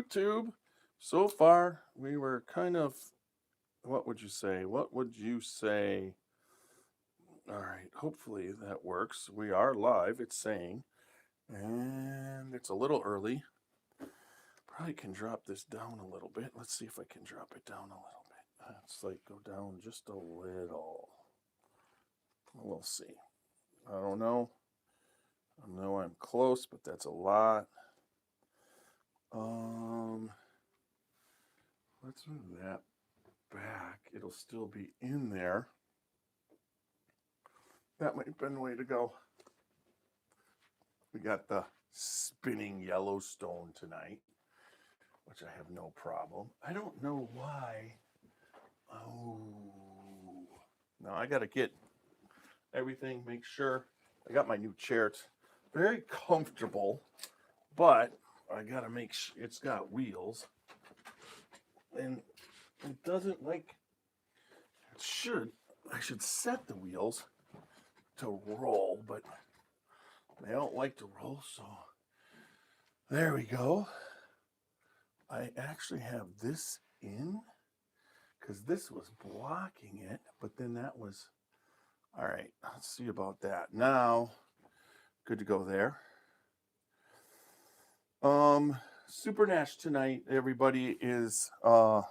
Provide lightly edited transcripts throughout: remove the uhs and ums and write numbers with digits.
YouTube. So far, we were kind of, what would you say? What would you say? All right, hopefully that works. We are live, it's saying, and it's a little early. Probably can drop this down a little bit. Let's see if I can drop it down a little bit. It's like go down just a little. We'll see. I don't know. I know I'm close, but that's a lot. Let's move that back. It'll still be in there. That might have been the way to go. We got the spinning Yellowstone tonight, which I have no problem. I don't know why. Oh. Now I got to get everything, make sure. I got my new chair. It's very comfortable, but I got to make sure it's got wheels. And it doesn't like, it should. I should set the wheels to roll, but they don't like to roll, so there we go. I actually have this in because this was blocking it, but then that was all right. Let's see about that. Now, good to go there. Super Nash tonight, everybody is in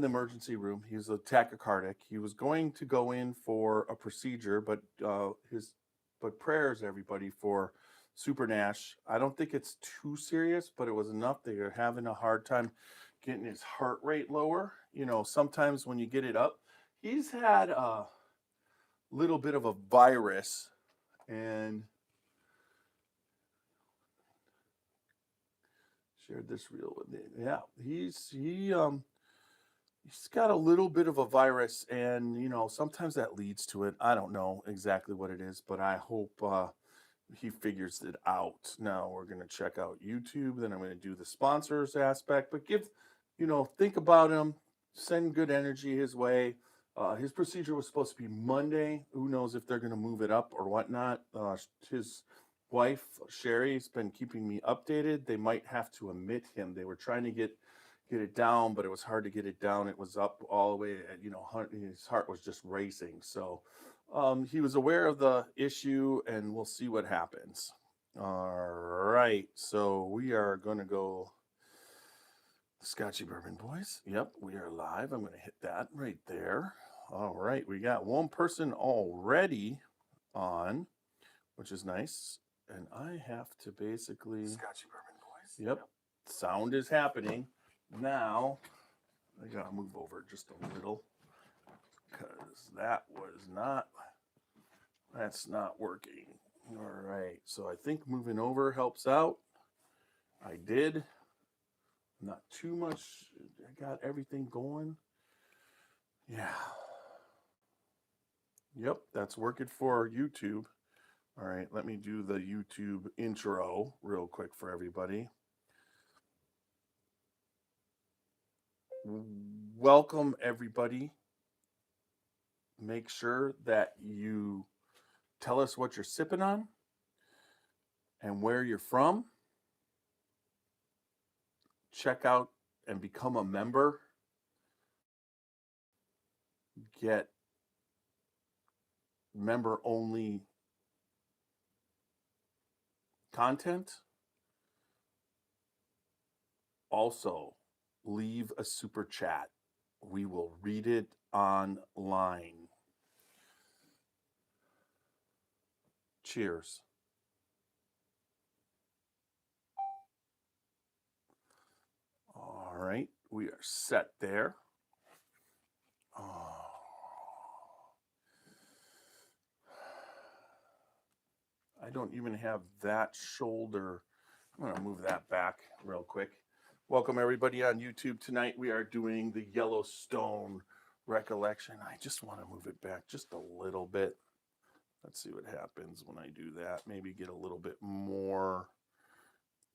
the emergency room. He's a tachycardic. He was going to go in for a procedure, but prayers, everybody, for Super Nash. I don't think it's too serious, but it was enough. They are having a hard time getting his heart rate lower. You know, sometimes when you get it up, he's had a little bit of a virus, and shared this reel with me. Yeah, he's got a little bit of a virus, and you know sometimes that leads to it. I don't know exactly what it is, but I hope he figures it out. Now we're going to check out YouTube, then I'm going to do the sponsors aspect, but think about him, send good energy his way. His procedure was supposed to be Monday. Who knows if they're going to move it up or whatnot. His wife Sherry's been keeping me updated. They might have to admit him. They were trying to get it down, but it was hard to get it down. It was up all the way at, his heart was just racing. So he was aware of the issue, and we'll see what happens. All right, so we are going to go Scotchy Bourbon boys. Yep, we are live. I'm going to hit that right there. All right, we got one person already on, which is nice. And I have to basically Scotchy Bourbon boys. Yep, sound is happening. Now I gotta move over just a little because that's not working. All right, so I think moving over helps out. I did. Not too much. I got everything going. Yeah. Yep, that's working for YouTube. All right, let me do the YouTube intro real quick for everybody. Welcome, everybody. Make sure that you tell us what you're sipping on and where you're from. Check out and become a member. Get member-only content. Also, leave a super chat. We will read it online. Cheers. All right, we are set there. Oh. I don't even have that shoulder. I'm going to move that back real quick. Welcome, everybody, on YouTube tonight. We are doing the Yellowstone recollection. I just want to move it back just a little bit. Let's see what happens when I do that. Maybe get a little bit more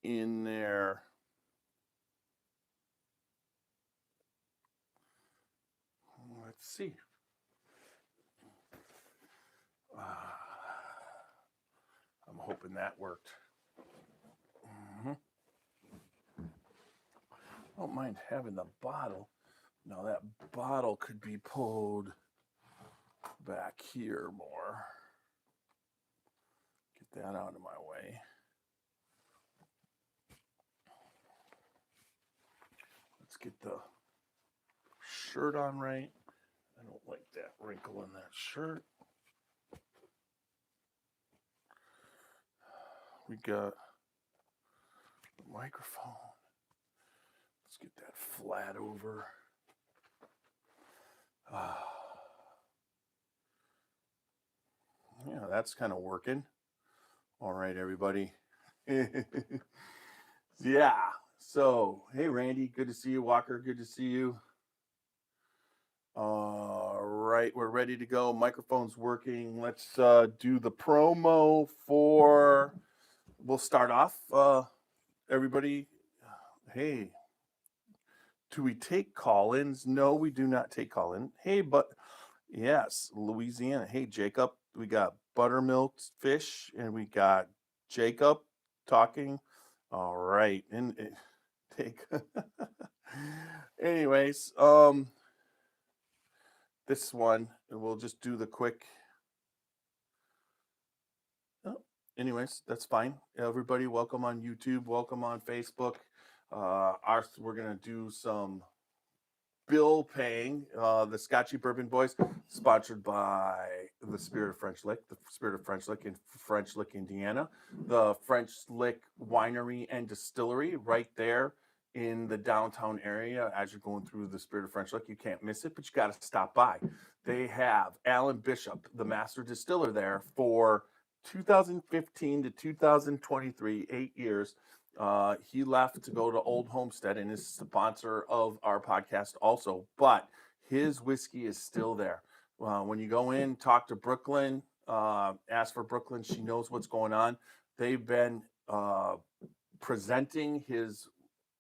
in there. Let's see. I'm hoping that worked. Mm-hmm. don't mind having the bottle. Now that bottle could be pulled back here more. Get that out of my way. Let's get the shirt on right. I don't like that wrinkle in that shirt. We got the microphone. Let's get that flat over. Yeah, that's kind of working. All right, everybody. Yeah. So, hey, Randy, good to see you. Walker, good to see you. All right, we're ready to go. Microphone's working. Let's do the promo for. We'll start off. Everybody, hey, do we take call-ins? No, we do not take call-in. Hey, but yes, Louisiana. Hey, Jacob, we got buttermilk fish, and we got Jacob talking. All right, and take. Anyways, this one, we'll just do the quick. Oh, anyways, that's fine. Everybody, welcome on YouTube. Welcome on Facebook. We're gonna do some bill paying. The Scotchy Bourbon Boys, sponsored by the Spirit of French Lick, the Spirit of French Lick in French Lick, Indiana, the French Lick Winery and Distillery, right there in the downtown area. As you're going through the Spirit of French Lick, you can't miss it, but you got to stop by. They have Alan Bishop, the master distiller, there for 2015 to 2023, 8 years. He left to go to Old Homestead and is sponsor of our podcast also, but his whiskey is still there. When you go in, talk to Brooklyn, ask for Brooklyn. She knows what's going on. They've been presenting his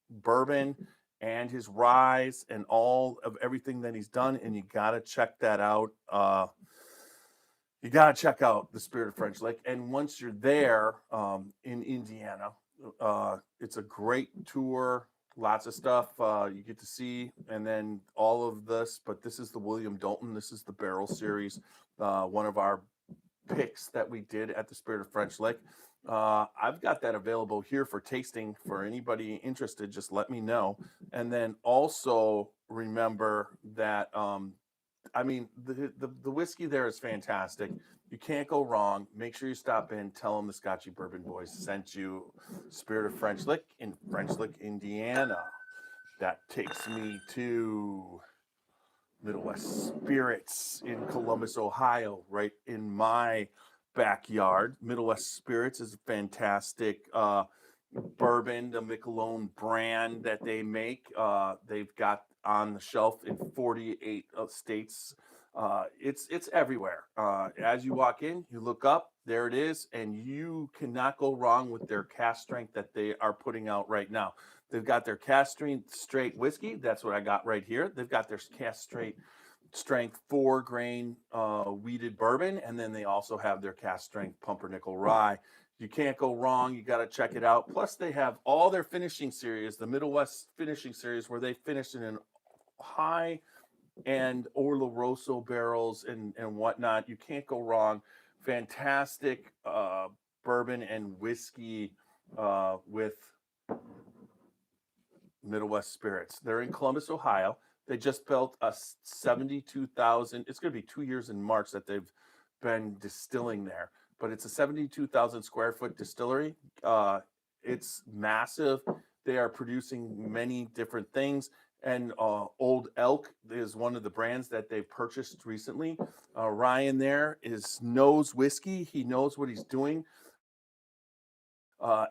bourbon and his ryes and all of everything that he's done, and you got to check that out. You got to check out the Spirit of French Lick. And once you're there in Indiana, it's a great tour, lots of stuff you get to see, and then all of this. But this is the William Dalton. This is the Barrel Series, one of our picks that we did at the Spirit of French Lick. I've got that available here for tasting for anybody interested. Just let me know. And then also remember that I mean, the whiskey there is fantastic. You can't go wrong. Make sure you stop in. Tell them the Scotchy Bourbon Boys sent you. Spirit of French Lick in French Lick, Indiana. That takes me to Middle West Spirits in Columbus, Ohio, right in my backyard. Middle West Spirits is a fantastic bourbon, the Michelob brand that they make. They've got on the shelf in 48 states. It's everywhere. As you walk in, you look up, there it is, and you cannot go wrong with their cask strength that they are putting out right now. They've got their cask straight whiskey. That's what I got right here. They've got their cask strength 4-grain wheated bourbon, and then they also have their cask strength pumpernickel rye. You can't go wrong. You got to check it out. Plus, they have all their finishing series, the Middle West finishing series, where they finished in an high and Oloroso barrels and whatnot. You can't go wrong. Fantastic bourbon and whiskey with Middle West Spirits. They're in Columbus, Ohio. They just built a 72,000. It's going to be 2 years in March that they've been distilling there, but it's a 72,000 square foot distillery. It's massive. They are producing many different things. And Old Elk is one of the brands that they've purchased recently. Ryan there knows whiskey. He knows what he's doing.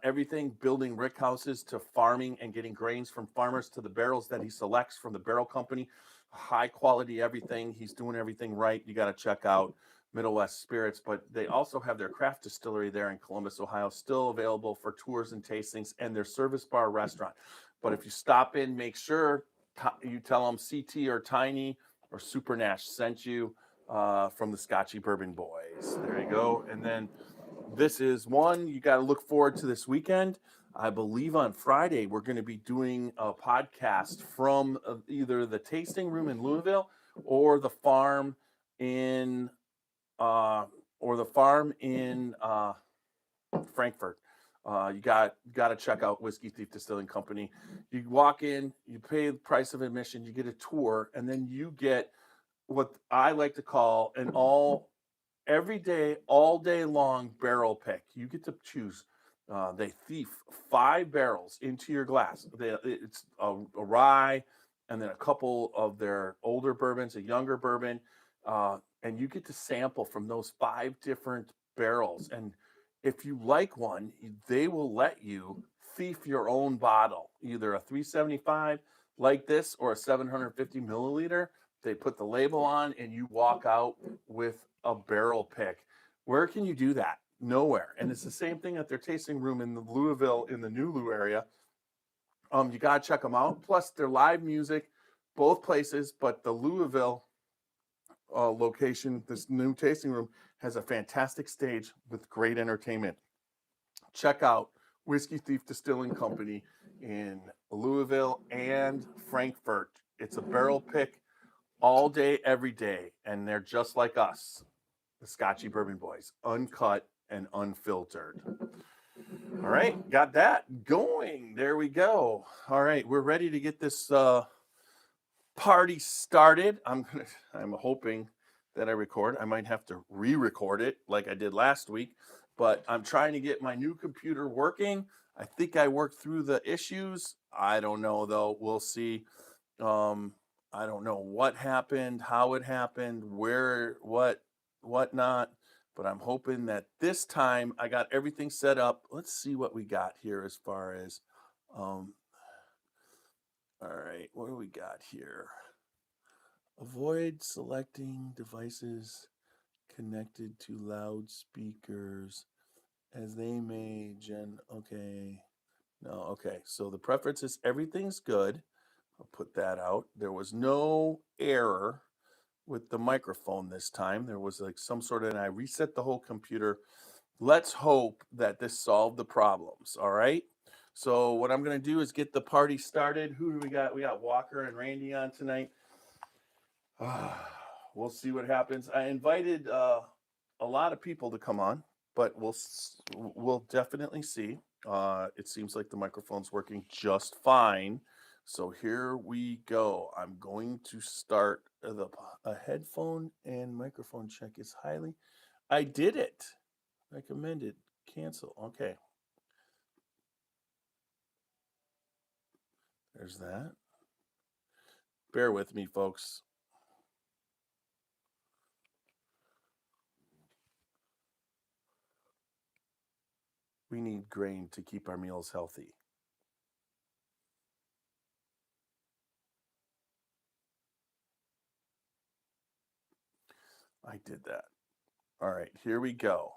Everything building rick houses to farming and getting grains from farmers to the barrels that he selects from the barrel company. High quality everything. He's doing everything right. You got to check out Middle West Spirits, but they also have their craft distillery there in Columbus, Ohio, still available for tours and tastings, and their service bar restaurant. But if you stop in, make sure you tell them CT or Tiny or Super Nash sent you from the Scotchy Bourbon Boys. There you go. And then this is one you got to look forward to this weekend. I believe on Friday we're going to be doing a podcast from either the tasting room in Louisville or the farm in uh, Frankfurt. You got to check out Whiskey Thief Distilling Company. You walk in, you pay the price of admission, you get a tour, and then you get what I like to call an every day, all day long barrel pick. You get to choose. They thief 5 barrels into your glass. It's a rye, and then a couple of their older bourbons, a younger bourbon, and you get to sample from those 5 different barrels. And if you like one, they will let you thief your own bottle, either a 375 like this or a 750 milliliter. They put the label on, and you walk out with a barrel pick. Where can you do that? Nowhere. And it's the same thing at their tasting room in the Louisville, in the New Lou area. You gotta check them out. Plus, their live music, both places, but the Louisville location, this new tasting room, has a fantastic stage with great entertainment. Check out Whiskey Thief Distilling Company in Louisville and Frankfurt. It's a barrel pick all day, every day, and they're just like us, the Scotchy Bourbon Boys, uncut and unfiltered. All right, got that going. There we go. All right, we're ready to get this party started. I'm hoping that I record. I might have to re-record it like I did last week, but I'm trying to get my new computer working. I think I worked through the issues. I don't know though. We'll see. I don't know what happened, how it happened, where, what not, but I'm hoping that this time I got everything set up. Let's see what we got here as far as, all right, what do we got here? Avoid selecting devices connected to loudspeakers as they may okay. No, okay. So the preferences, everything's good. I'll put that out. There was no error with the microphone this time. There was like some sort of, and I reset the whole computer. Let's hope that this solved the problems. All right. So what I'm going to do is get the party started. Who do we got? We got Walker and Randy on tonight. We'll see what happens. I invited a lot of people to come on, but we'll definitely see. It seems like the microphone's working just fine. So here we go. I'm going to start a headphone and microphone check is highly. I did it. Recommended. Cancel. Okay. There's that. Bear with me, folks. We need grain to keep our meals healthy. I did that. All right, here we go.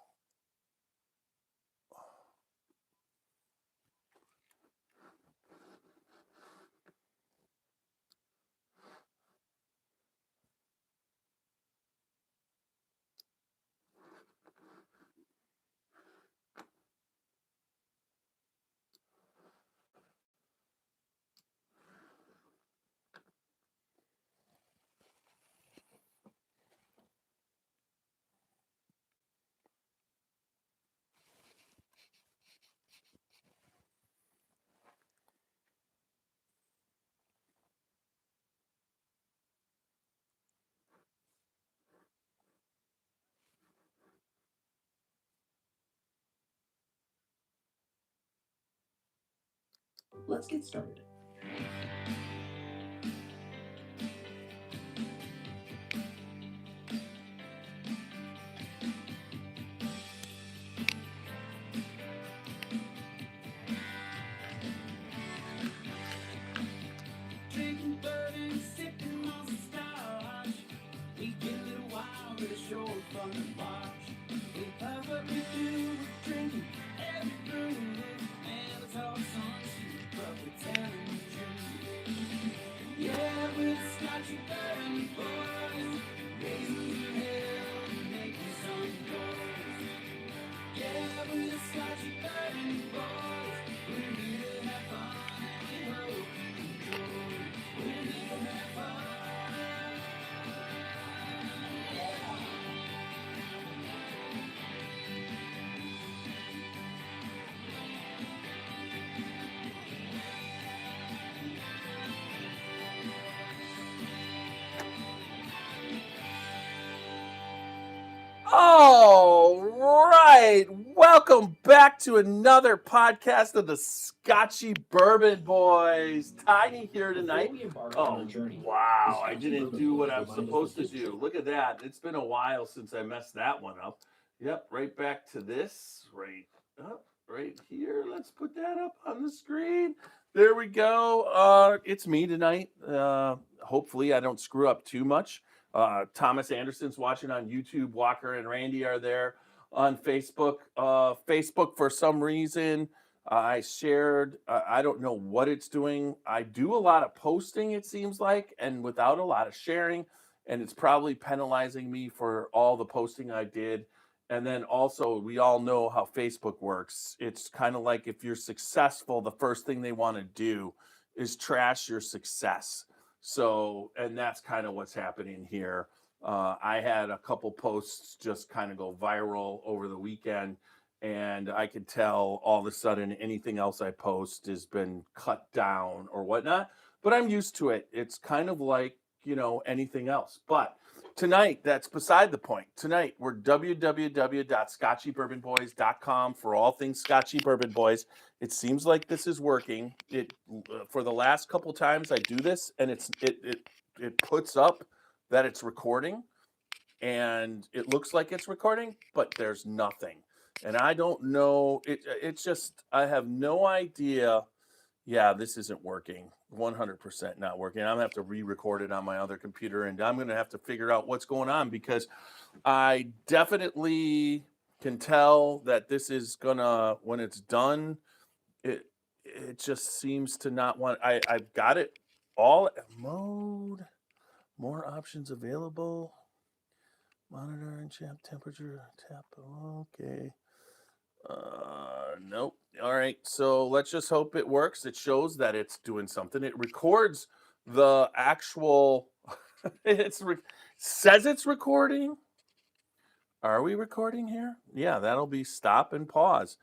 Let's get started. Drinking bourbon, sipping on some scotch. We get a little wild, but it's sure fun to watch. We puff what we do with drinking every brew. And we talk some shit, but we're telling the truth. Yeah, we're the Scotchy Bourbon Boys, raising hell and making some noise. Yeah, we're the Scotchy Bourbon Boys. All right. Welcome back to another podcast of the Scotchy Bourbon Boys. Tiny here tonight. Oh, wow. I didn't do what I'm supposed to do. Look at that. It's been a while since I messed that one up. Yep, right back to this. Right up, right here. Let's put that up on the screen. There we go. It's me tonight. Hopefully I don't screw up too much. Thomas Anderson's watching on YouTube. Walker and Randy are there on Facebook. Facebook, for some reason, I shared, I don't know what it's doing. I do a lot of posting, it seems like, and without a lot of sharing. And it's probably penalizing me for all the posting I did. And then also, we all know how Facebook works. It's kind of like if you're successful, the first thing they want to do is trash your success. So, and that's kind of what's happening here. I had a couple posts just kind of go viral over the weekend, and I could tell all of a sudden anything else I post has been cut down or whatnot. But I'm used to it. It's kind of like, anything else. But tonight, that's beside the point. Tonight, we're www.scotchybourbonboys.com for all things Scotchy Bourbon Boys. It seems like this is working. It for the last couple times I do this, and it puts up that it's recording, and it looks like it's recording, but there's nothing. And I don't know. It's just I have no idea. Yeah, this isn't working. 100% not working. I'm gonna have to re-record it on my other computer, and I'm gonna have to figure out what's going on, because I definitely can tell that this is gonna, when it's done, it just seems to not want. I've got it all mode, more options available, monitoring temperature, tap. Okay. Nope. All right. So let's just hope it works. It shows that it's doing something. It records the actual. Says it's recording. Are we recording here? Yeah, that'll be stop and pause.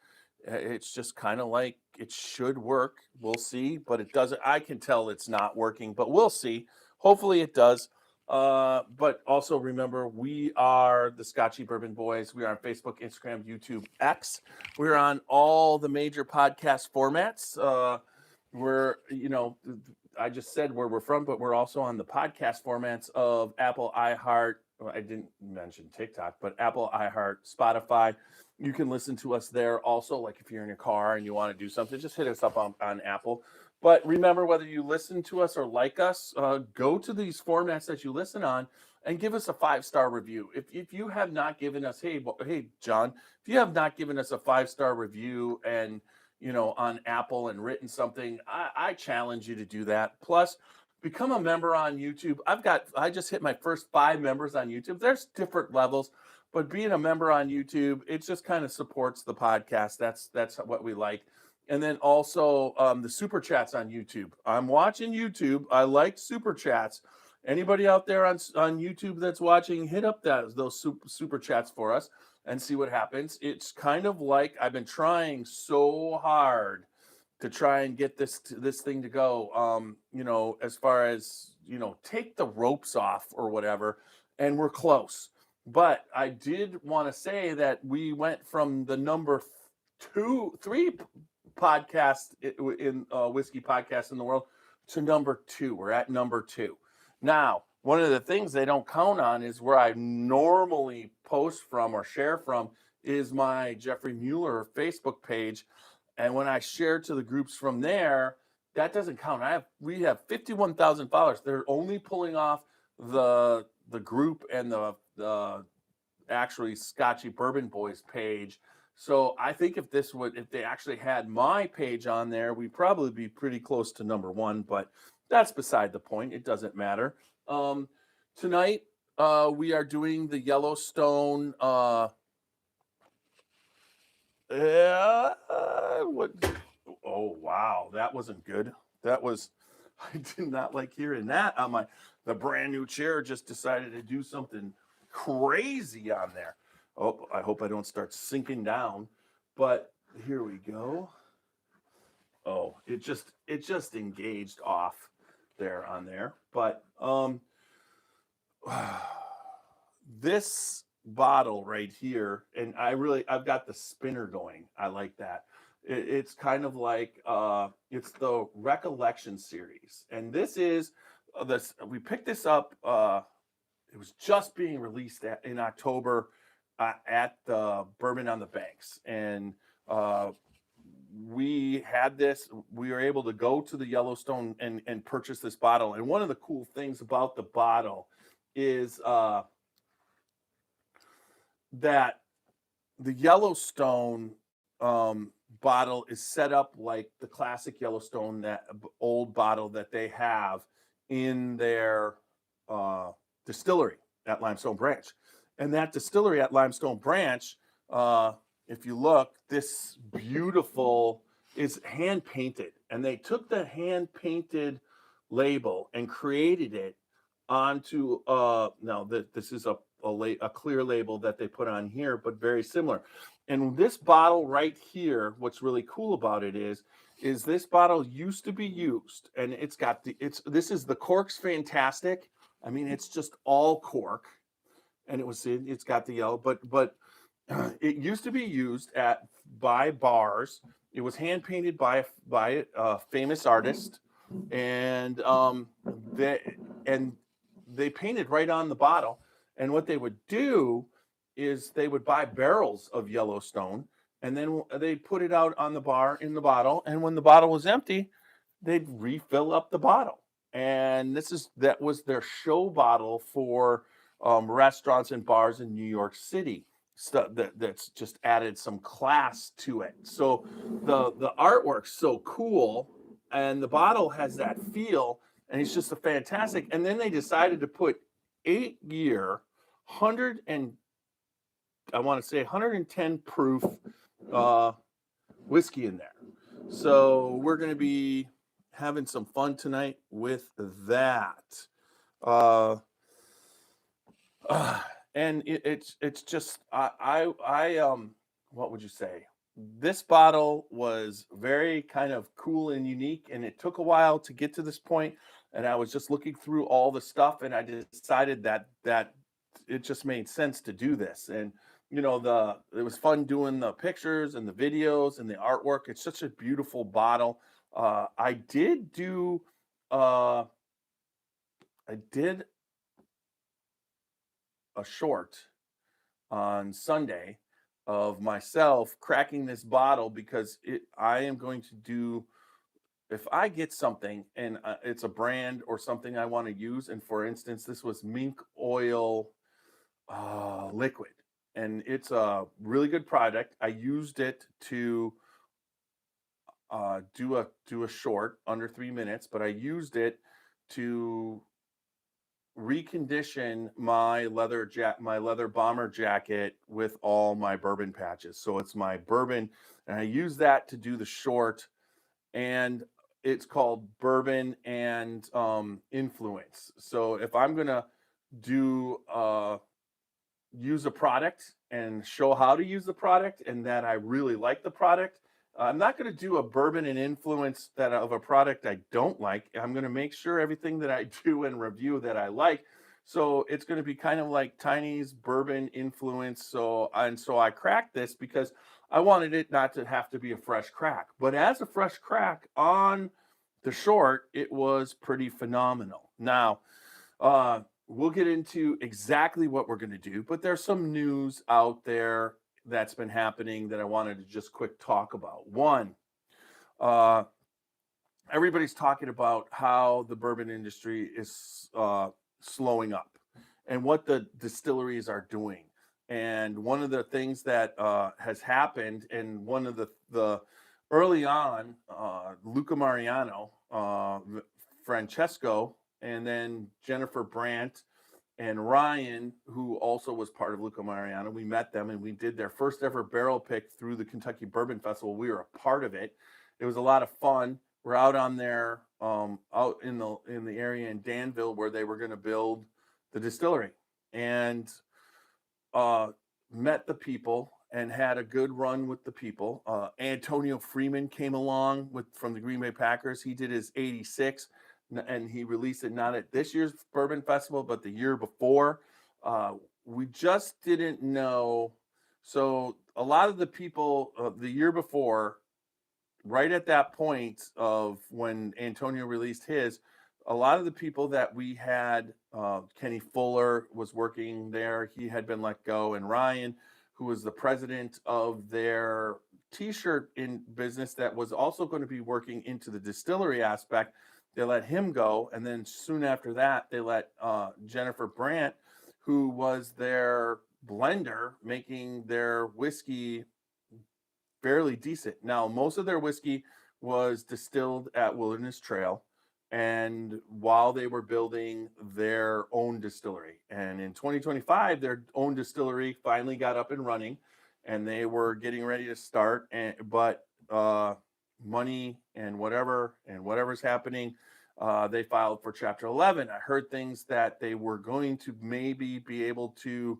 It's just kind of like it should work. We'll see, but it doesn't. I can tell it's not working, but we'll see. Hopefully it does. But also remember, we are the Scotchy Bourbon Boys. We are on Facebook, Instagram, YouTube, X. We're on all the major podcast formats. I just said where we're from, but we're also on the podcast formats of Apple, iHeart. Well, I didn't mention TikTok, but Apple, iHeart, Spotify. You can listen to us there also. Like if you're in your car and you want to do something, just hit us up on Apple. But remember, whether you listen to us or like us, go to these formats that you listen on and give us a 5-star review. If you have not given us, hey John, if you have not given us a 5-star review and on Apple and written something, I challenge you to do that. Plus, become a member on YouTube. I just hit my first 5 members on YouTube. There's different levels, but being a member on YouTube, it just kind of supports the podcast. That's what we like. And then also the super chats on YouTube. I'm watching YouTube. I like super chats. Anybody out there on YouTube that's watching, hit up those super chats for us and see what happens. It's kind of like I've been trying so hard to try and get this thing to go. As far as take the ropes off or whatever, and we're close. But I did want to say that we went from the number 3 podcast in whiskey podcast in the world to number 2. We're at number 2 now. One of the things they don't count on is where I normally post from or share from is my Jeffrey Mueller Facebook page, and when I share to the groups from there, that doesn't count. We have 51,000 followers. They're only pulling off the group and the actually Scotchy Bourbon Boys page. So I think if they actually had my page on there, we'd probably be pretty close to number 1, but that's beside the point. It doesn't matter. Tonight, we are doing the Yellowstone. What? Oh, wow. That wasn't good. I did not like hearing that on the brand new chair just decided to do something crazy on there. Oh, I hope I don't start sinking down, but here we go. Oh, it just engaged off there on there. But this bottle right here, and I've got the spinner going. I like that. It's kind of like it's the Recollection series, and this is this we picked this up. It was just being released in October at the Bourbon on the Banks, and uh, we had this. We were able to go to the Yellowstone and purchase this bottle. And one of the cool things about the bottle is that the Yellowstone bottle is set up like the classic Yellowstone, that old bottle that they have in their uh, distillery at Limestone Branch. And that distillery at Limestone Branch, uh, if you look, this beautiful is hand painted, and they took the hand painted label and created it onto now this is a clear label that they put on here, but very similar. And this bottle right here, what's really cool about it is this bottle used to be used, and it's got this is the cork's fantastic. I mean, it's just all cork, and it's got the yellow, but it used to be used by bars. It was hand painted by a famous artist, and they and they painted right on the bottle. And what they would do is they would buy barrels of Yellowstone, and then they'd put it out on the bar in the bottle. And when the bottle was empty, they'd refill up the bottle. And that was their show bottle for restaurants and bars in New York City. Stuff that's just added some class to it. So the artwork's so cool, and the bottle has that feel, and it's just a fantastic. And then they decided to put 8-year, 100 and I want to say 110 proof uh, whiskey in there. So we're going to be having some fun tonight with that. Uh, and it's just what would you say? This bottle was very kind of cool and unique, and it took a while to get to this point. And I was just looking through all the stuff, and I decided that it just made sense to do this. And it was fun doing the pictures and the videos and the artwork. It's such a beautiful bottle. I did do uh, I did a short on Sunday of myself cracking this bottle, because I am going to do, if I get something and it's a brand or something I want to use. And for instance, this was mink oil liquid, and it's a really good product. I used it to do a short under 3 minutes, but I used it to recondition my leather bomber jacket with all my bourbon patches. So it's my bourbon, and I use that to do the short, and it's called Bourbon and Influence. So if I'm gonna do use a product and show how to use the product, and that I really like the product, I'm not going to do a bourbon and influence that of a product I don't like. I'm going to make sure everything that I do and review that I like. So it's going to be kind of like Tiny's bourbon influence. So I cracked this because I wanted it not to have to be a fresh crack. But as a fresh crack on the short, it was pretty phenomenal. Now, we'll get into exactly what we're going to do, but there's some news out there that's been happening that I wanted to just quick talk about. One, uh, everybody's talking about how the bourbon industry is slowing up and what the distilleries are doing. And one of the things that has happened, and one of the early on, Luca Mariano, Francesco, and then Jennifer Brandt and Ryan, who also was part of Luca Mariano. We met them, and we did their first ever barrel pick through the Kentucky Bourbon Festival. We were a part of it. It was a lot of fun. We're out on there, out in the area in Danville, where they were going to build the distillery, and met the people and had a good run with the people. Antonio Freeman came along from the Green Bay Packers. He did his 86, and he released it not at this year's Bourbon Festival, but the year before. we just didn't know. So a lot of the people the year before, right at that point of when Antonio released his, a lot of the people that we had, Kenny Fuller was working there. He had been let go, and Ryan, who was the president of their T-shirt in business, that was also going to be working into the distillery aspect. They let him go, and then soon after that, they let Jennifer Brandt, who was their blender, making their whiskey fairly decent. Now, most of their whiskey was distilled at Wilderness Trail, and while they were building their own distillery. And in 2025, their own distillery finally got up and running, and they were getting ready to start. But money and whatever's happening, they filed for Chapter 11. I heard things that they were going to maybe be able to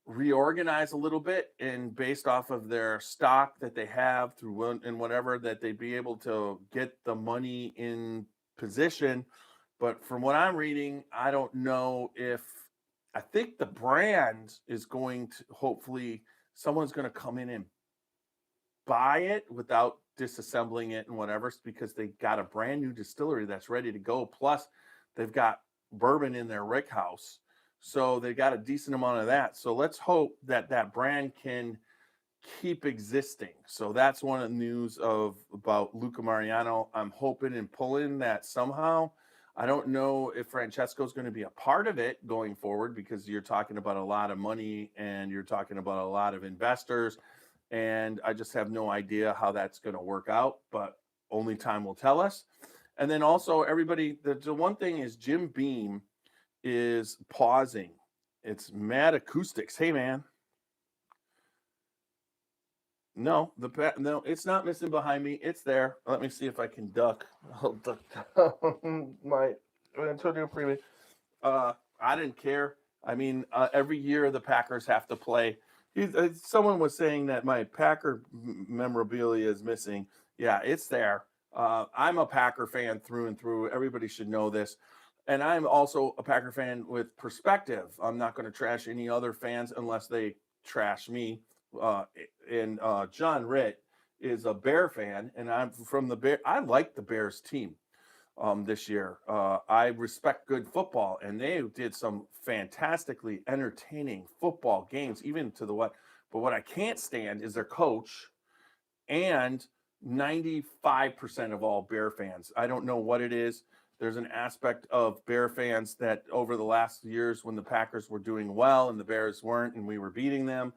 reorganize a little bit, and based off of their stock that they have through and whatever, that they'd be able to get the money in position. But from what I'm reading, I don't know if, I think the brand is going to, hopefully someone's going to come in and buy it without disassembling it and whatever, because they got a brand new distillery that's ready to go. Plus they've got bourbon in their rick house, so they got a decent amount of that. So let's hope that that brand can keep existing. So that's one of the news about Luca Mariano. I'm hoping and pulling that somehow. I don't know if Francesco's going to be a part of it going forward, because you're talking about a lot of money and you're talking about a lot of investors, and I just have no idea how that's going to work out, but only time will tell us. And then also, everybody, the one thing is Jim Beam is pausing. It's Mad Acoustics. Hey, man. No, no, it's not missing behind me. It's there. Let me see if I can duck. I'll duck my Antonio Freeman. I didn't care. I mean, every year the Packers have to play. Someone was saying that my Packer memorabilia is missing. Yeah, it's there. I'm a Packer fan through and through. Everybody should know this. And I'm also a Packer fan with perspective. I'm not going to trash any other fans unless they trash me. And John Ritt is a Bear fan, and I'm from the Bear. I like the Bears team this year. I respect good football, and they did some fantastically entertaining football games, even to the what. But what I can't stand is their coach and 95% of all Bear fans. I don't know what it is. There's an aspect of Bear fans that over the last years, when the Packers were doing well and the Bears weren't, and we were beating them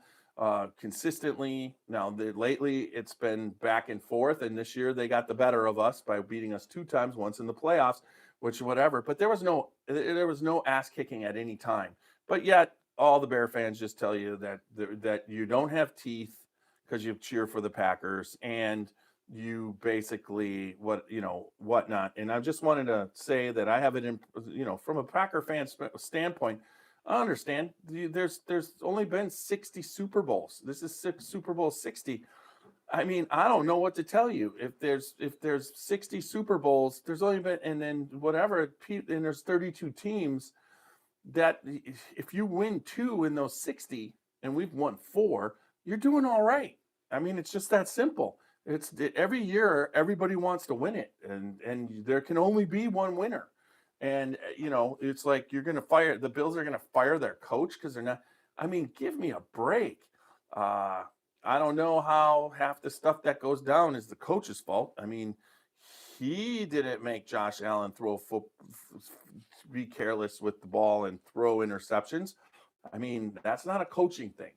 consistently. Now, lately it's been back and forth, and this year they got the better of us by beating us 2 times, once in the playoffs, which whatever. But there was no ass kicking at any time. But yet, all the Bear fans just tell you that you don't have teeth because you cheer for the Packers, and you basically whatnot. And I just wanted to say that I have it in, from a Packer fan standpoint. I understand there's only been 60 Super Bowls. This is Super Bowl 60. I mean, I don't know what to tell you. If there's 60 Super Bowls, there's only been, and then whatever, and there's 32 teams. That if you win 2 in those 60, and we've won 4, you're doing all right. I mean, it's just that simple. It's every year everybody wants to win it, and there can only be one winner. And it's like the Bills are going to fire their coach because they're not. I mean, give me a break. I don't know how half the stuff that goes down is the coach's fault. I mean, he didn't make Josh Allen be careless with the ball and throw interceptions. I mean, that's not a coaching thing.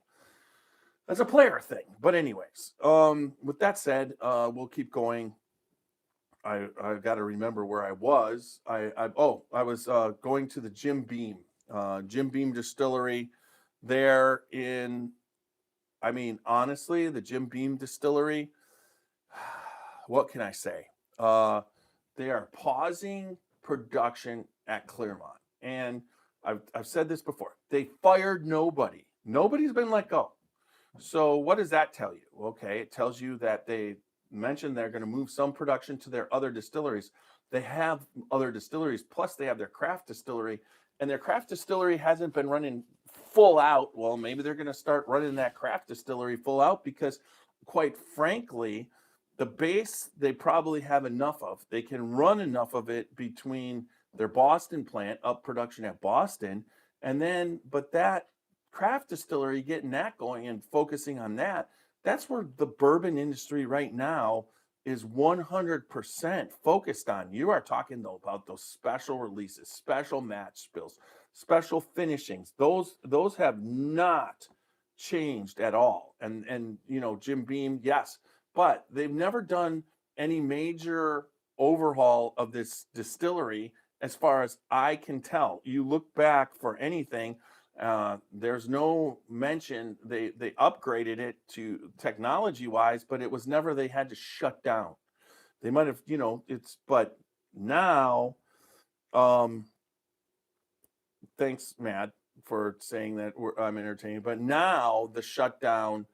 That's a player thing. But anyways, with that said, we'll keep going. I got to remember where I was. I was going to the Jim Beam Distillery there in, I mean, honestly, the Jim Beam Distillery, what can I say? They are pausing production at Claremont. And I've said this before. They fired nobody. Nobody's been let go. So what does that tell you? Okay, it tells you that they mentioned they're going to move some production to their other distilleries. They have other distilleries, plus they have their craft distillery, and their craft distillery hasn't been running full out. Well, maybe they're going to start running that craft distillery full out because, quite frankly, the base they probably have enough of. They can run enough of it between their Boston plant, up production at Boston, and then, but that craft distillery, getting that going and focusing on that, that's where the bourbon industry right now is 100% focused on. You are talking though about those special releases, special match spills, special finishings. Those have not changed at all. And Jim Beam, yes, but they've never done any major overhaul of this distillery as far as I can tell. You look back for anything, there's no mention. They upgraded it to technology wise, but it was never they had to shut down. They might have, but now, um, thanks, Matt, for saying that I'm entertaining. But now the shutdown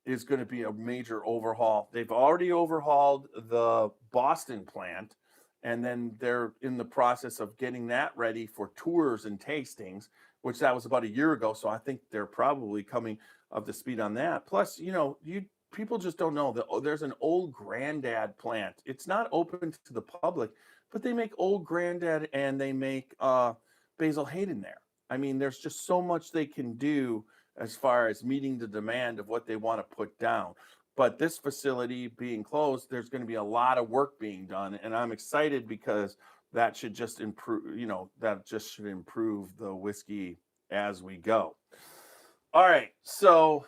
is going to be a major overhaul. They've already overhauled the Boston plant, and then they're in the process of getting that ready for tours and tastings, which that was about a year ago. So I think they're probably coming up to speed on that. Plus, you people just don't know that there's an old granddad plant. It's not open to the public, but they make old granddad and they make Basil Hayden there. I mean, there's just so much they can do as far as meeting the demand of what they want to put down. But this facility being closed, there's going to be a lot of work being done, and I'm excited because that should just improve. That just should improve the whiskey as we go. All right, so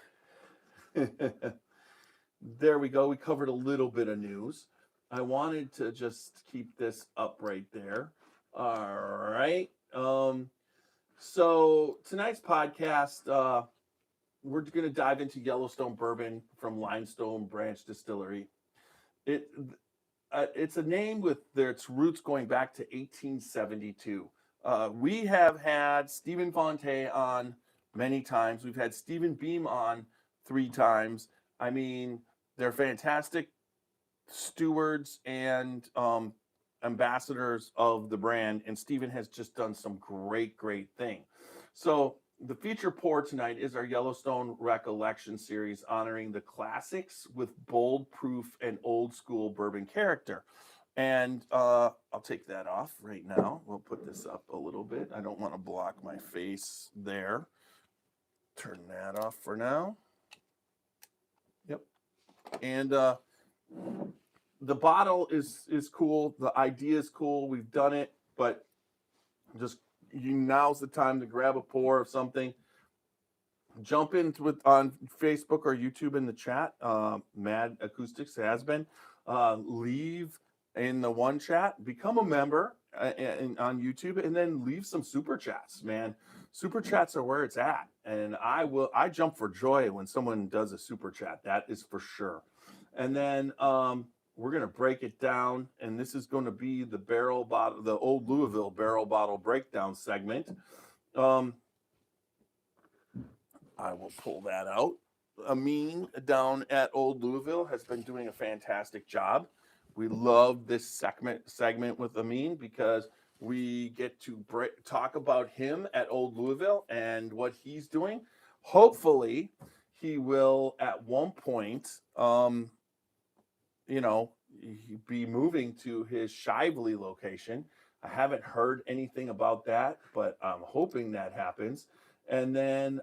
there we go. We covered a little bit of news. I wanted to just keep this up right there. All right. So tonight's podcast, we're going to dive into Yellowstone bourbon from Limestone Branch Distillery. It's a name with its roots going back to 1872. We have had Stephen Fonte on many times. We've had Stephen Beam on 3 times. I mean, they're fantastic stewards and ambassadors of the brand, and Stephen has just done some great thing. So the feature pour tonight is our Yellowstone Recollection series, honoring the classics with bold proof and old school bourbon character. And I'll take that off right now. We'll put this up a little bit. I don't want to block my face there. Turn that off for now. Yep. And the bottle is cool. The idea is cool. We've done it, but just now's the time to grab a pour of something. Jump in on Facebook or YouTube in the chat. Mad Acoustics has been. Leave in the one chat. Become a member on YouTube, and then leave some super chats. Man, super chats are where it's at, and I jump for joy when someone does a super chat. That is for sure. And then we're going to break it down, and this is going to be the the Old Louisville barrel bottle breakdown segment. I will pull that out. Amin down at Old Louisville has been doing a fantastic job. We love this segment with Amin because we get to talk about him at Old Louisville and what he's doing. Hopefully, he will at one point, be moving to his Shively location. I haven't heard anything about that, but I'm hoping that happens. And then,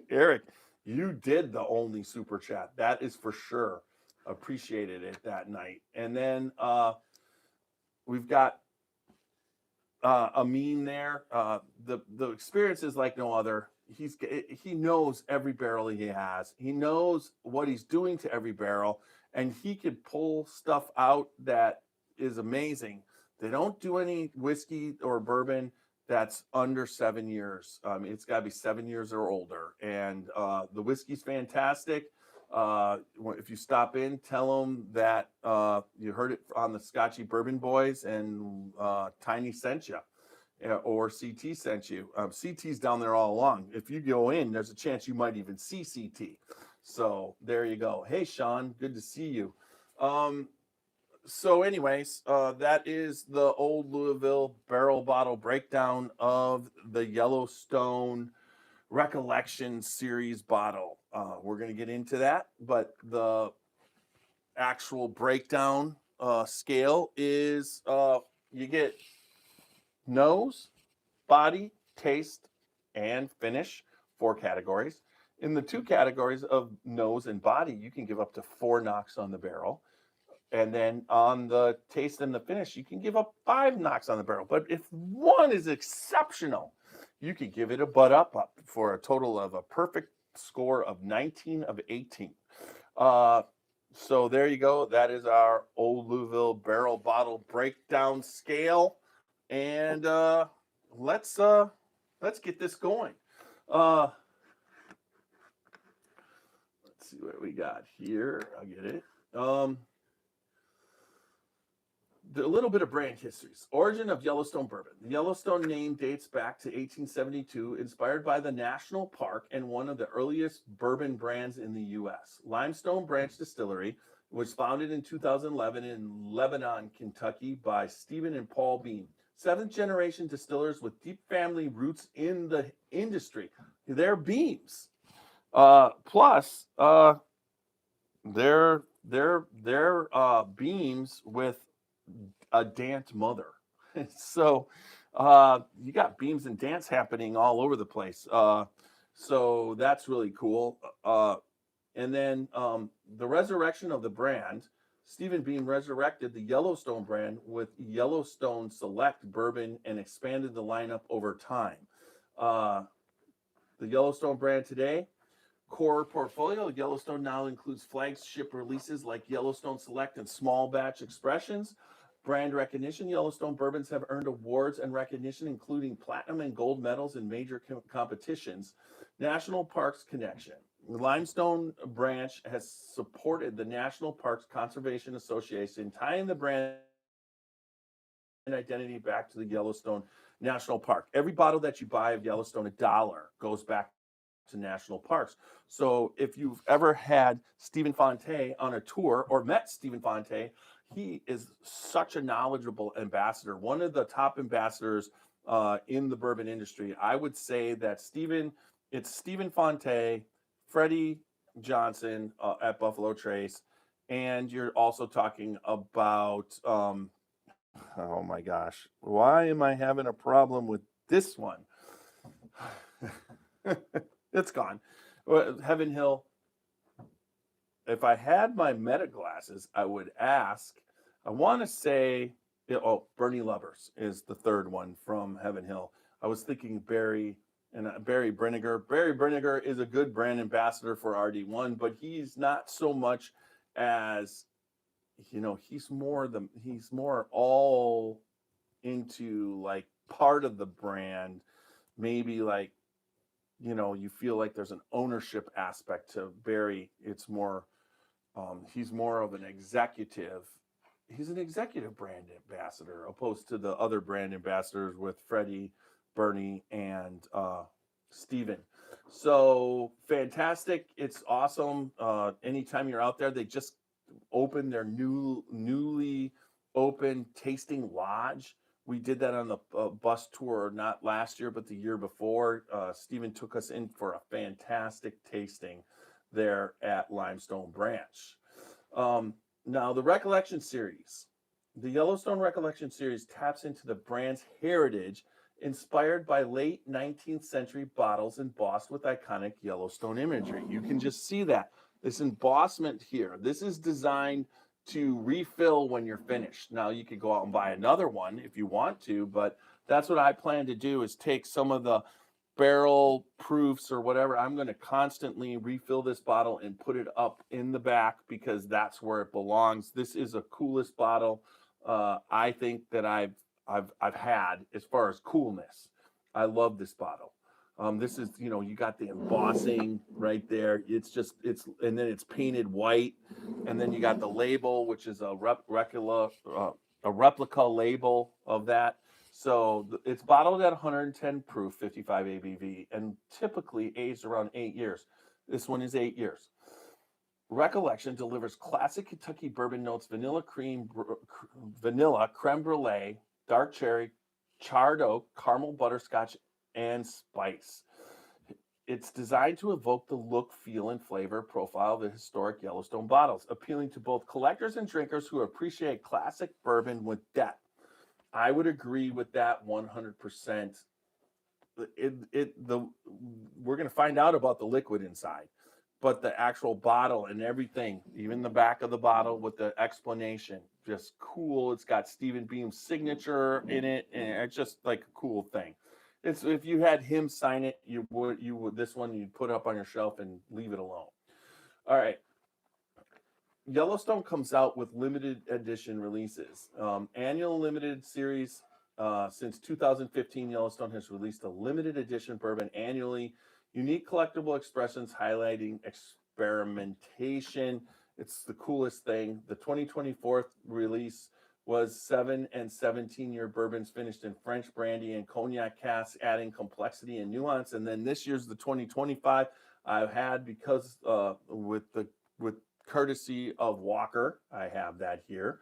Eric, you did the only super chat. That is for sure. Appreciated it that night. And then we've got Amin there. The experience is like no other. He knows every barrel he has. He knows what he's doing to every barrel, and he could pull stuff out that is amazing. They don't do any whiskey or bourbon that's under 7 years. It's got to be 7 years or older, and the whiskey's fantastic. If you stop in, tell them that you heard it on the Scotchy Bourbon Boys and Tiny sent you. Or CT sent you. CT's down there all along. If you go in, there's a chance you might even see CT. So there you go. Hey, Sean, good to see you. So, anyways, that is the old Louisville barrel bottle breakdown of the Yellowstone Recollection Series bottle. We're going to get into that, but the actual breakdown scale is you get nose, body, taste, and finish, 4 categories. In the 2 categories of nose and body, you can give up to 4 knocks on the barrel. And then on the taste and the finish, you can give up 5 knocks on the barrel. But if one is exceptional, you could give it a butt up for a total of a perfect score of 19 of 18. Uh, so there you go. That is our Old Louisville barrel bottle breakdown scale. And let's get this going. Uh, let's see what we got here. I'll get it. A little bit of brand histories. Origin of Yellowstone bourbon. The Yellowstone name dates back to 1872, inspired by the national park and one of the earliest bourbon brands in the U.S. Limestone Branch Distillery was founded in 2011 in Lebanon, Kentucky by Stephen and Paul Beam, seventh generation distillers with deep family roots in the industry. They're Beams. Plus, they're Beams with a dance mother. So you got beams and dance happening all over the place. So that's really cool. And then the resurrection of the brand, Stephen Beam resurrected the Yellowstone brand with Yellowstone Select Bourbon and expanded the lineup over time. The Yellowstone brand today, core portfolio, Yellowstone now includes flagship releases like Yellowstone Select and Small Batch Expressions. Brand recognition, Yellowstone bourbons have earned awards and recognition, including platinum and gold medals in major competitions. National Parks Connection. The Limestone Branch has supported the National Parks Conservation Association, tying the brand identity back to the Yellowstone National Park. Every bottle that you buy of Yellowstone, $1 goes back to national parks. So if you've ever had Stephen Fonte on a tour or met Stephen Fonte, he is such a knowledgeable ambassador, one of the top ambassadors in the bourbon industry. I would say that it's Stephen Fonte, Freddie Johnson at Buffalo Trace, and you're also talking about, oh my gosh, why am I having a problem with this one? It's gone. Heaven Hill. If I had my meta glasses, I would ask. I want to say, Bernie Lovers is the third one from Heaven Hill. I was thinking Barry Brinegar. Barry Brinegar is a good brand ambassador for RD1, but he's not so much as, he's more all into like part of the brand, maybe like, you feel like there's an ownership aspect to Barry. It's more, he's more of an executive. He's an executive brand ambassador, opposed to the other brand ambassadors with Freddie, Bernie, and Steven. So fantastic. It's awesome. Anytime you're out there, they just opened their newly open tasting lodge. We did that on the bus tour, not last year, but the year before. Stephen took us in for a fantastic tasting there at Limestone Branch. Now, the Recollection Series. The Yellowstone Recollection Series taps into the brand's heritage, inspired by late 19th century bottles embossed with iconic Yellowstone imagery. You can just see that. This embossment here. This is designed to refill when you're finished. Now you could go out and buy another one if you want to, but that's what I plan to do, is take some of the barrel proofs or whatever. I'm going to constantly refill this bottle and put it up in the back because that's where it belongs. This is the coolest bottle I think that I've had as far as coolness. I love this bottle. This is, you got the embossing right there. And then it's painted white. And then you got the label, which is a replica label of that. So it's bottled at 110 proof, 55 ABV, and typically aged around 8 years. This one is 8 years. Recollection delivers classic Kentucky bourbon notes, vanilla, creme brulee, dark cherry, charred oak, caramel butterscotch, and spice. It's designed to evoke the look, feel, and flavor profile of the historic Yellowstone bottles, appealing to both collectors and drinkers who appreciate classic bourbon with depth. I would agree with that 100%. We're going to find out about the liquid inside, but the actual bottle and everything, even the back of the bottle with the explanation, just cool. It's got Stephen Beam's signature in it, and it's just like a cool thing. It's if you had him sign it, you would this one you'd put up on your shelf and leave it alone. All right, Yellowstone comes out with limited edition releases. Annual limited series since 2015, Yellowstone has released a limited edition bourbon annually. Unique collectible expressions highlighting experimentation. It's the coolest thing. The 2024 release was 7 and 17-year bourbons finished in French brandy and cognac casks, adding complexity and nuance. And then this year's the 2025 I've had because with courtesy of Walker. I have that here.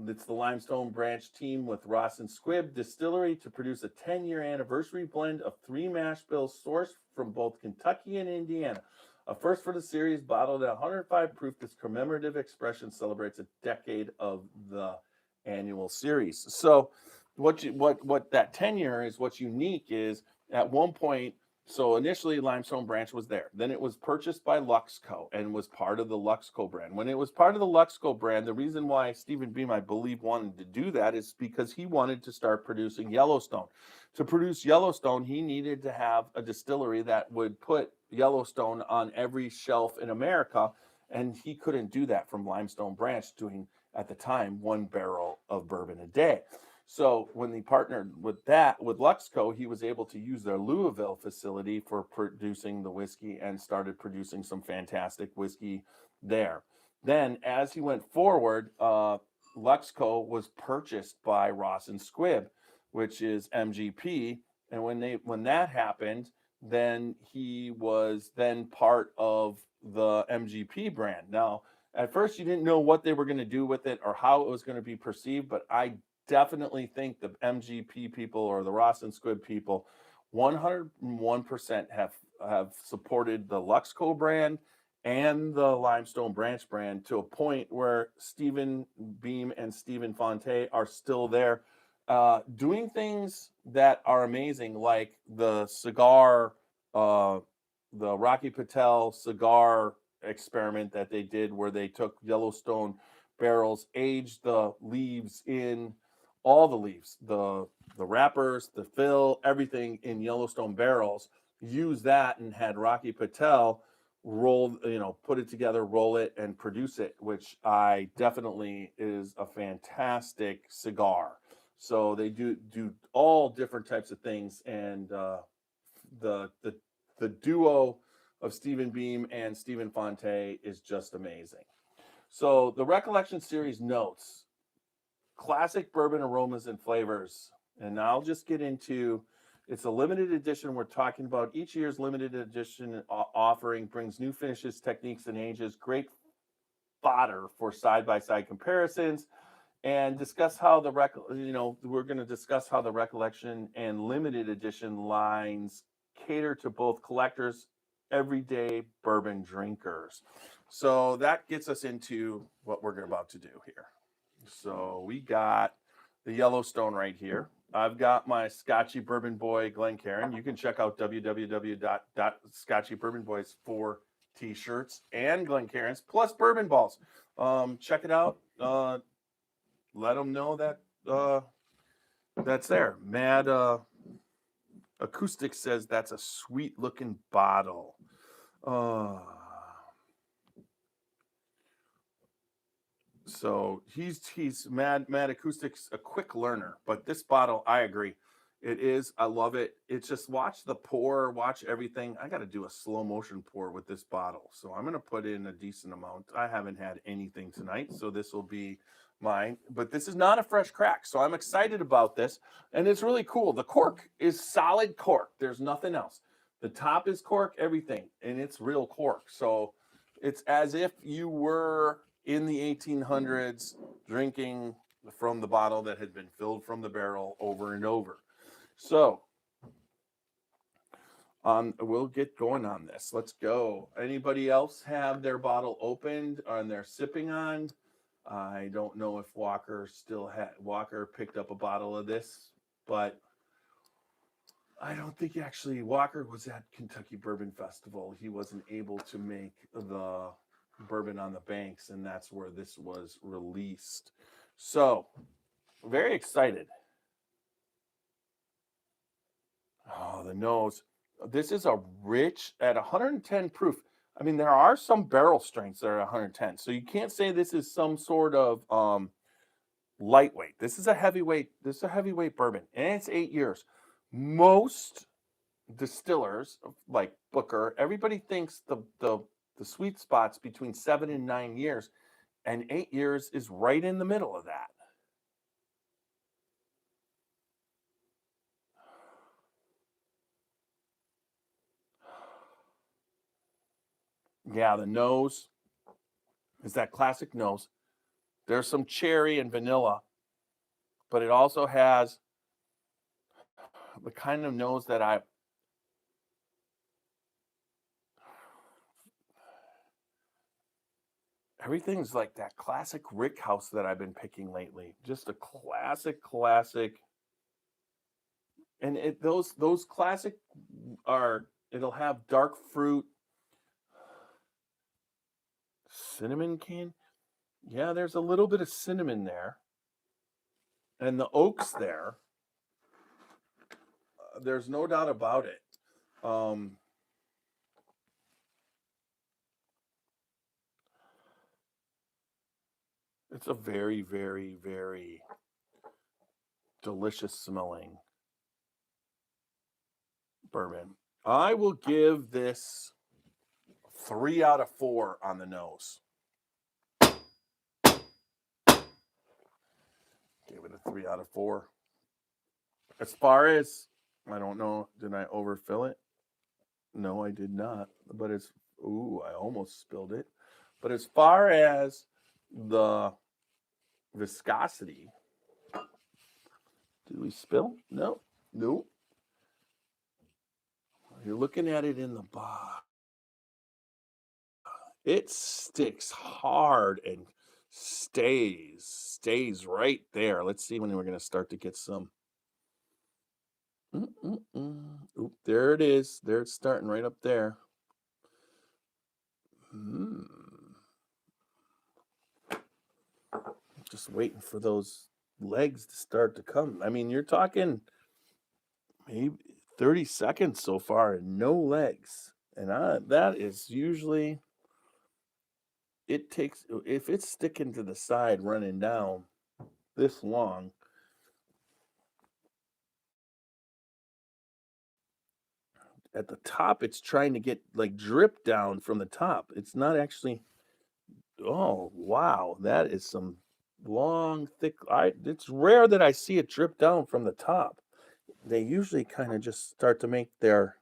It's the Limestone Branch team with Ross and Squibb Distillery to produce a 10-year anniversary blend of 3 mash bills sourced from both Kentucky and Indiana. A first for the series, bottled at 105 proof, this commemorative expression celebrates a decade of the annual series. So what that 10-year is, what's unique is at one point, so initially Limestone Branch was there. Then it was purchased by Luxco and was part of the Luxco brand. When it was part of the Luxco brand, the reason why Stephen Beam, I believe, wanted to do that is because he wanted to start producing Yellowstone. To produce Yellowstone, he needed to have a distillery that would put Yellowstone on every shelf in America, and he couldn't do that from Limestone Branch, doing at the time 1 barrel of bourbon a day. So when he partnered with Luxco, he was able to use their Louisville facility for producing the whiskey and started producing some fantastic whiskey there. Then as he went forward, Luxco was purchased by Ross and Squibb, which is MGP. And when that happened, then he was then part of the MGP brand. Now, at first you didn't know what they were going to do with it or how it was going to be perceived, but I definitely think the MGP people or the Ross and Squibb people 101% have supported the Luxco brand and the Limestone Branch brand to a point where Stephen Beam and Stephen Fonte are still there doing things that are amazing, like the cigar, the Rocky Patel cigar experiment that they did where they took Yellowstone barrels, aged the leaves in all the leaves, the wrappers, the fill, everything in Yellowstone barrels, use that and had Rocky Patel roll, put it together, roll it and produce it, which I definitely is a fantastic cigar. So they do all different types of things. And the duo of Stephen Beam and Stephen Fonte is just amazing. So the Recollection series notes classic bourbon aromas and flavors. And I'll just get into it's a limited edition. We're talking about each year's limited edition offering brings new finishes, techniques, and ages. Great fodder for side-by-side comparisons, and discuss how we're going to discuss how the Recollection and limited edition lines cater to both collectors, everyday bourbon drinkers. So that gets us into what we're about to do here. So we got the Yellowstone right here. I've got my Scotchy Bourbon Boy Glencairn. You can check out www.scotchybourbonboys for t-shirts and Glencairns plus bourbon balls. Check it out. Let them know that that's there. Mad Acoustic says that's a sweet looking bottle. So he's Mad Acoustics, a quick learner, but this bottle, I agree. It is. I love it. It's just watch the pour, watch everything. I got to do a slow motion pour with this bottle. So I'm going to put in a decent amount. I haven't had anything tonight, so this will be mine. But this is not a fresh crack, so I'm excited about this. And it's really cool. The cork is solid cork. There's nothing else. The top is cork, everything, and it's real cork. So It's as if you were in the 1800s drinking from the bottle that had been filled from the barrel over and over. So, we'll get going on this. Let's go. Anybody else have their bottle opened and they're sipping on? I don't know if Walker picked up a bottle of this, but I don't think actually Walker was at Kentucky Bourbon Festival. He wasn't able to make the bourbon on the banks, and that's where this was released. So, very excited. Oh, the nose. This is a rich at 110 proof. I mean, there are some barrel strengths that are 110, so you can't say this is some sort of lightweight. This is a heavyweight. This is a heavyweight bourbon, and it's 8 years. Most distillers like Booker, everybody thinks the sweet spot's between 7 and 9 years, and 8 years is right in the middle of that. Yeah, the nose is that classic nose. There's some cherry and vanilla, but it also has the kind of nose that everything's like that classic Rick House that I've been picking lately. Just a classic. And those classic it'll have dark fruit, cinnamon can. Yeah, there's a little bit of cinnamon there. And the oak's there. There's no doubt about it. It's a very, very, very delicious smelling bourbon. I will give this 3 out of 4 on the nose. Gave it a 3 out of 4. As far as, I don't know, did I overfill it? No, I did not. But I almost spilled it. But as far as the viscosity, did we spill? No. You're looking at it in the box. It sticks hard and stays right there. Let's see when we're going to start to get some. Oop, there it is. There it's starting right up there. Just waiting for those legs to start to come. I mean, you're talking maybe 30 seconds so far and no legs. And that is usually, it takes, if it's sticking to the side running down this long, at the top, it's trying to get like drip down from the top. It's not actually, oh, wow, that is some long, thick, it's rare that I see it drip down from the top. They usually kind of just start to make their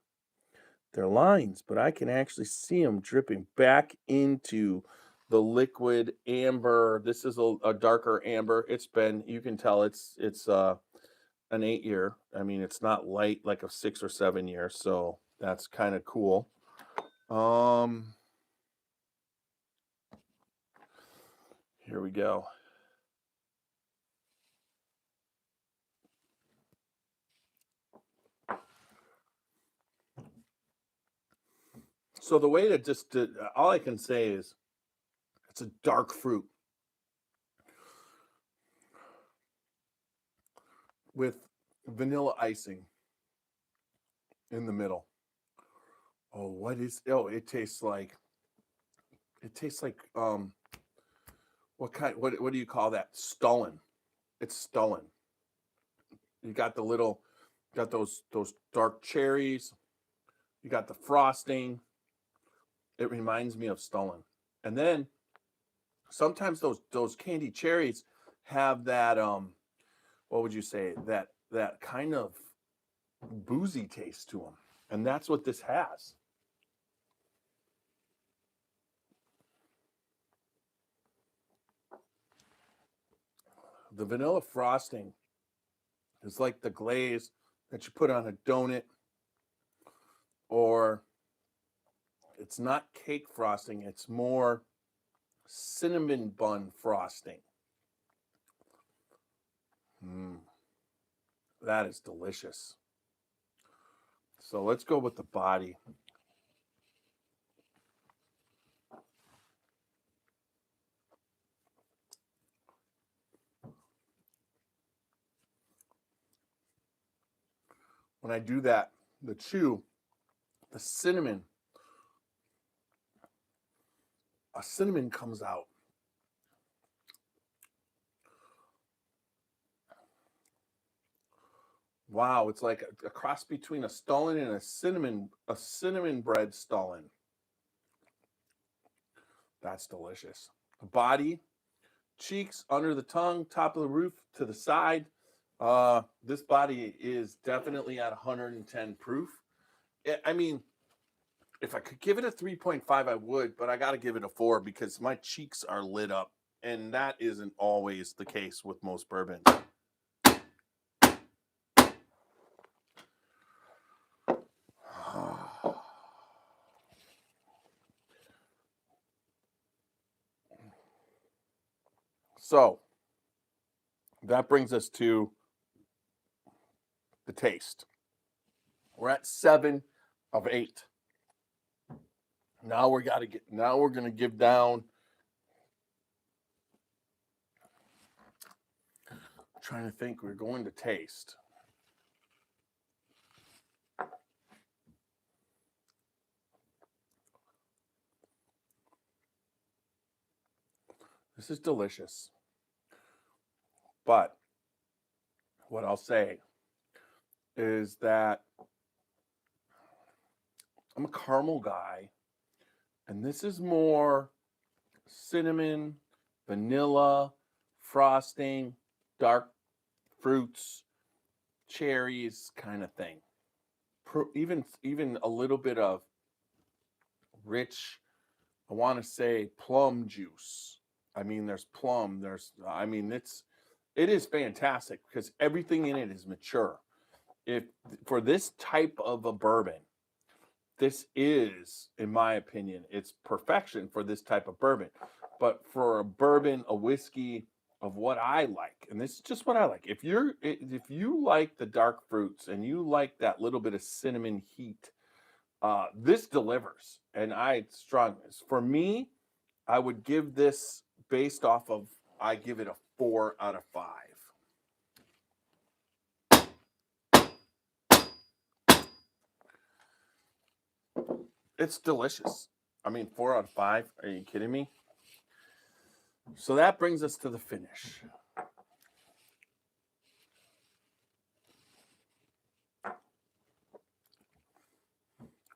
lines, but I can actually see them dripping back into the liquid amber. This is a darker amber. You can tell it's an 8 year. I mean, it's not light like a 6 or 7 year, so that's kind of cool. Here we go. So the way to all I can say is it's a dark fruit with vanilla icing in the middle. Oh, it tastes like what do you call that? Stollen. It's Stollen. You got those dark cherries. You got the frosting. It reminds me of Stollen. And then sometimes those candy cherries have that what would you say, that kind of boozy taste to them. And that's what this has. The vanilla frosting is like the glaze that you put on a donut, or it's not cake frosting, it's more cinnamon bun frosting. That is delicious. So let's go with the body. When I do that, the chew, the cinnamon, a cinnamon comes out. Wow, it's like a cross between a Stollen and a cinnamon bread Stollen. That's delicious. Body, cheeks, under the tongue, top of the roof, to the side. This body is definitely at 110 proof. I mean, if I could give it a 3.5, I would, but I got to give it a 4 because my cheeks are lit up, and that isn't always the case with most bourbons. So that brings us to the taste. We're at 7 of 8. Now we're going to give down. I'm trying to think. We're going to taste. This is delicious. But what I'll say is that I'm a caramel guy, and this is more cinnamon, vanilla, frosting, dark fruits, cherries kind of thing. Even a little bit of rich, I want to say plum juice. I mean, there's plum, it is fantastic because everything in it is mature. If for this type of a bourbon, this is, in my opinion, it's perfection for this type of bourbon. But for a bourbon, a whiskey of what I like, and this is just what I like. If you like the dark fruits and you like that little bit of cinnamon heat, this delivers. And for me, I would give this based off of, I give it a 4 out of 5. It's delicious. I mean, 4 out of 5. Are you kidding me? So that brings us to the finish.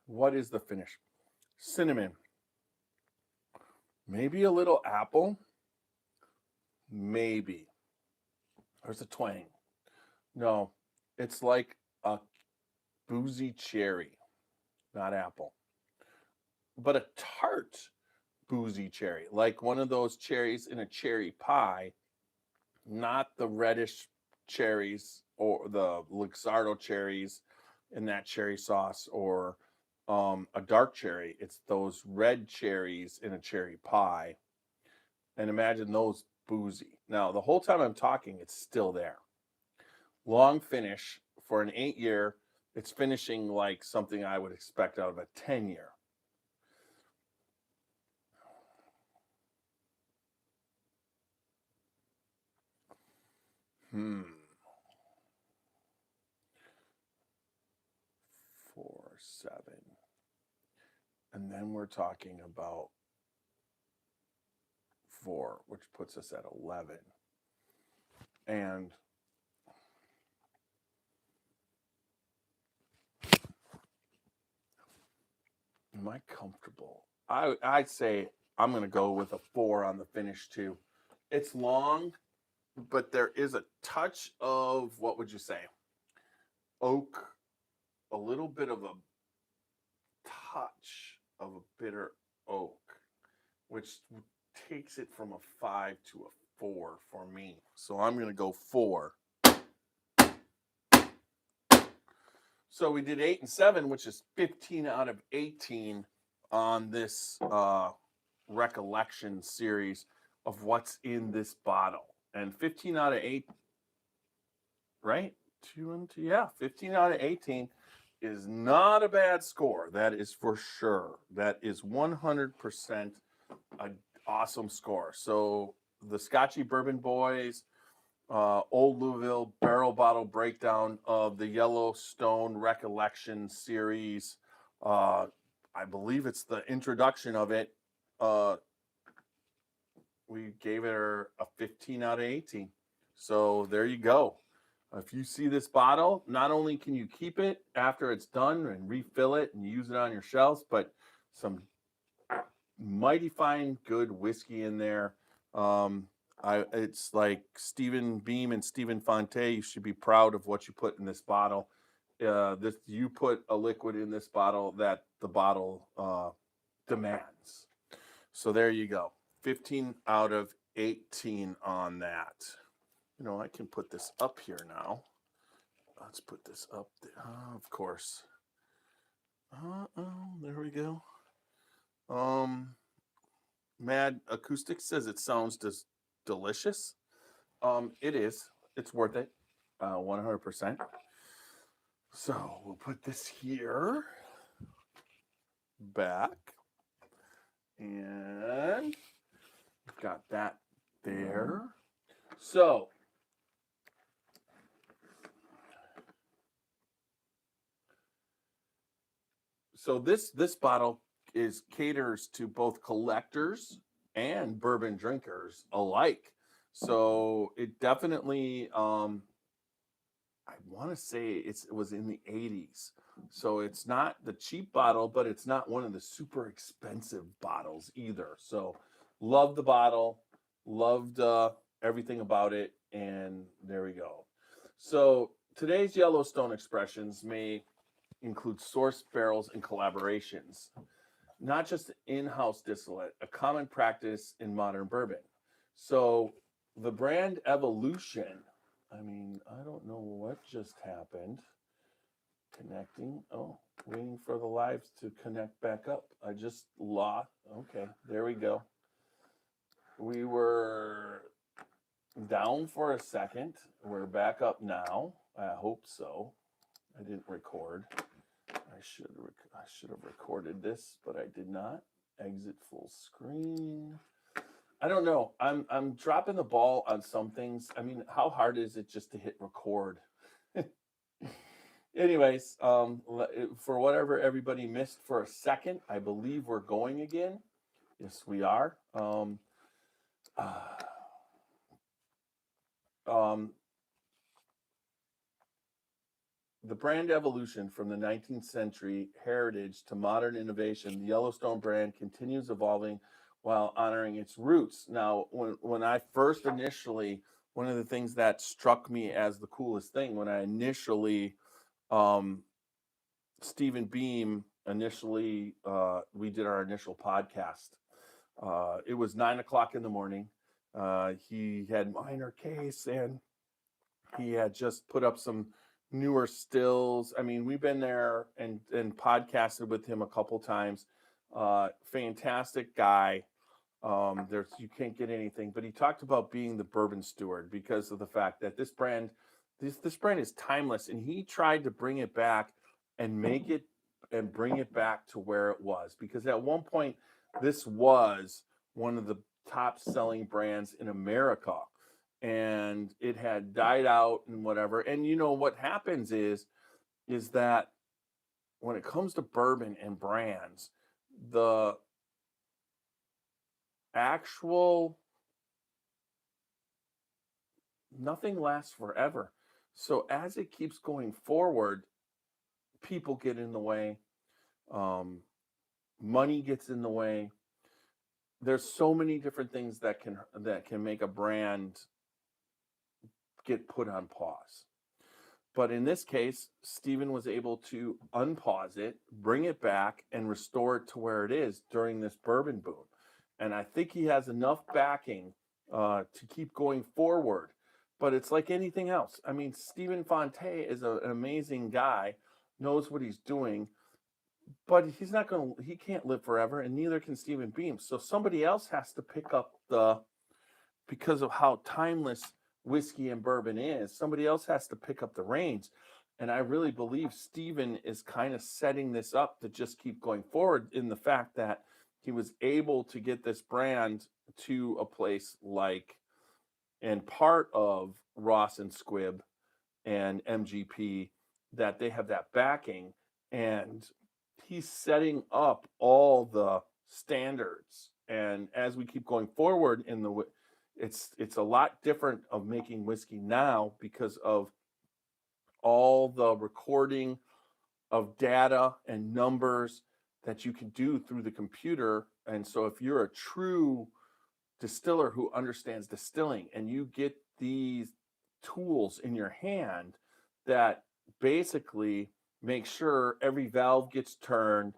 What is the finish? Cinnamon. Maybe a little apple. Maybe. There's a twang. No, it's like a boozy cherry, not apple. But a tart boozy cherry, like one of those cherries in a cherry pie, not the reddish cherries or the Luxardo cherries in that cherry sauce, or a dark cherry. It's those red cherries in a cherry pie. And imagine those boozy. Now, the whole time I'm talking, it's still there. Long finish for an 8-year. It's finishing like something I would expect out of a 10-year. Hmm. 4, 7. And then we're talking about 4, which puts us at 11. And am I comfortable? I'd say I'm going to go with a 4 on the finish too. It's long, but there is a touch of, what would you say? Oak, a little bit of a touch of a bitter oak, which takes it from a 5 to 4 for me. So I'm going to go 4. So we did 8 and 7, which is 15 out of 18 on this recollection series of what's in this bottle. And 15 out of 8, right? 2 and 2, yeah, 15 out of 18 is not a bad score. That is for sure. That is 100% an awesome score. So the Scotchy Bourbon Boys, Old Louisville barrel bottle breakdown of the Yellowstone Recollection series. I believe it's the introduction of it. We gave it a 15 out of 18. So there you go. If you see this bottle, not only can you keep it after it's done and refill it and use it on your shelves, but some mighty fine, good whiskey in there. It's like Stephen Beam and Stephen Fonte. You should be proud of what you put in this bottle. You put a liquid in this bottle that the bottle demands. So there you go. 15 out of 18 on that. You know, I can put this up here now. Let's put this up there. Of course. There we go. Mad Acoustic says it sounds delicious. It is. It's worth it. 100%. So we'll put this here. Back. And we've got that there. So this bottle caters to both collectors and bourbon drinkers alike. So it definitely, I want to say it was in the 80s. So it's not the cheap bottle, but it's not one of the super expensive bottles either. So loved the bottle, loved everything about it, and there we go. So today's Yellowstone expressions may include source barrels and collaborations, not just in-house distillate, a common practice in modern bourbon. So the brand evolution, I mean, I don't know what just happened. Connecting. Oh, waiting for the lives to connect back up. I just lost. Okay, there we go. We were down for a second. We're back up now. I hope so. I didn't record. I should have recorded this, but I did not. Exit full screen. I don't know. I'm dropping the ball on some things. I mean, how hard is it just to hit record? Anyways, for whatever everybody missed for a second, I believe we're going again. Yes, we are. The brand evolution from the 19th century heritage to modern innovation, the Yellowstone brand continues evolving while honoring its roots. Now, when I first initially, one of the things that struck me as the coolest thing when I initially, Stephen Beam initially, we did our initial podcast. It was 9:00 in the morning. He had minor case and he had just put up some newer stills. I mean, we've been there and podcasted with him a couple times. Fantastic guy. You can't get anything, but he talked about being the bourbon steward because of the fact that this brand is timeless, and he tried to bring it back and bring it back to where it was, because at one point this was one of the top selling brands in America, and it had died out and whatever. And you know what happens is that when it comes to bourbon and brands, the actual nothing lasts forever. So as it keeps going forward, people get in the way, money gets in the way. There's so many different things that can make a brand get put on pause. But in this case, Stephen was able to unpause it, bring it back, and restore it to where it is during this bourbon boom. And I think he has enough backing to keep going forward. But it's like anything else. I mean, Stephen Fonte is an amazing guy, knows what he's doing, but he's not going to, he can't live forever, and neither can Stephen Beam. So somebody else has to pick up because of how timeless whiskey and bourbon is, somebody else has to pick up the reins. And I really believe Stephen is kind of setting this up to just keep going forward in the fact that he was able to get this brand to a place like and part of Ross and Squibb and MGP, that they have that backing, and he's setting up all the standards. And as we keep going forward in the it's a lot different of making whiskey now because of all the recording of data and numbers that you can do through the computer. And so if you're a true distiller who understands distilling and you get these tools in your hand that basically make sure every valve gets turned,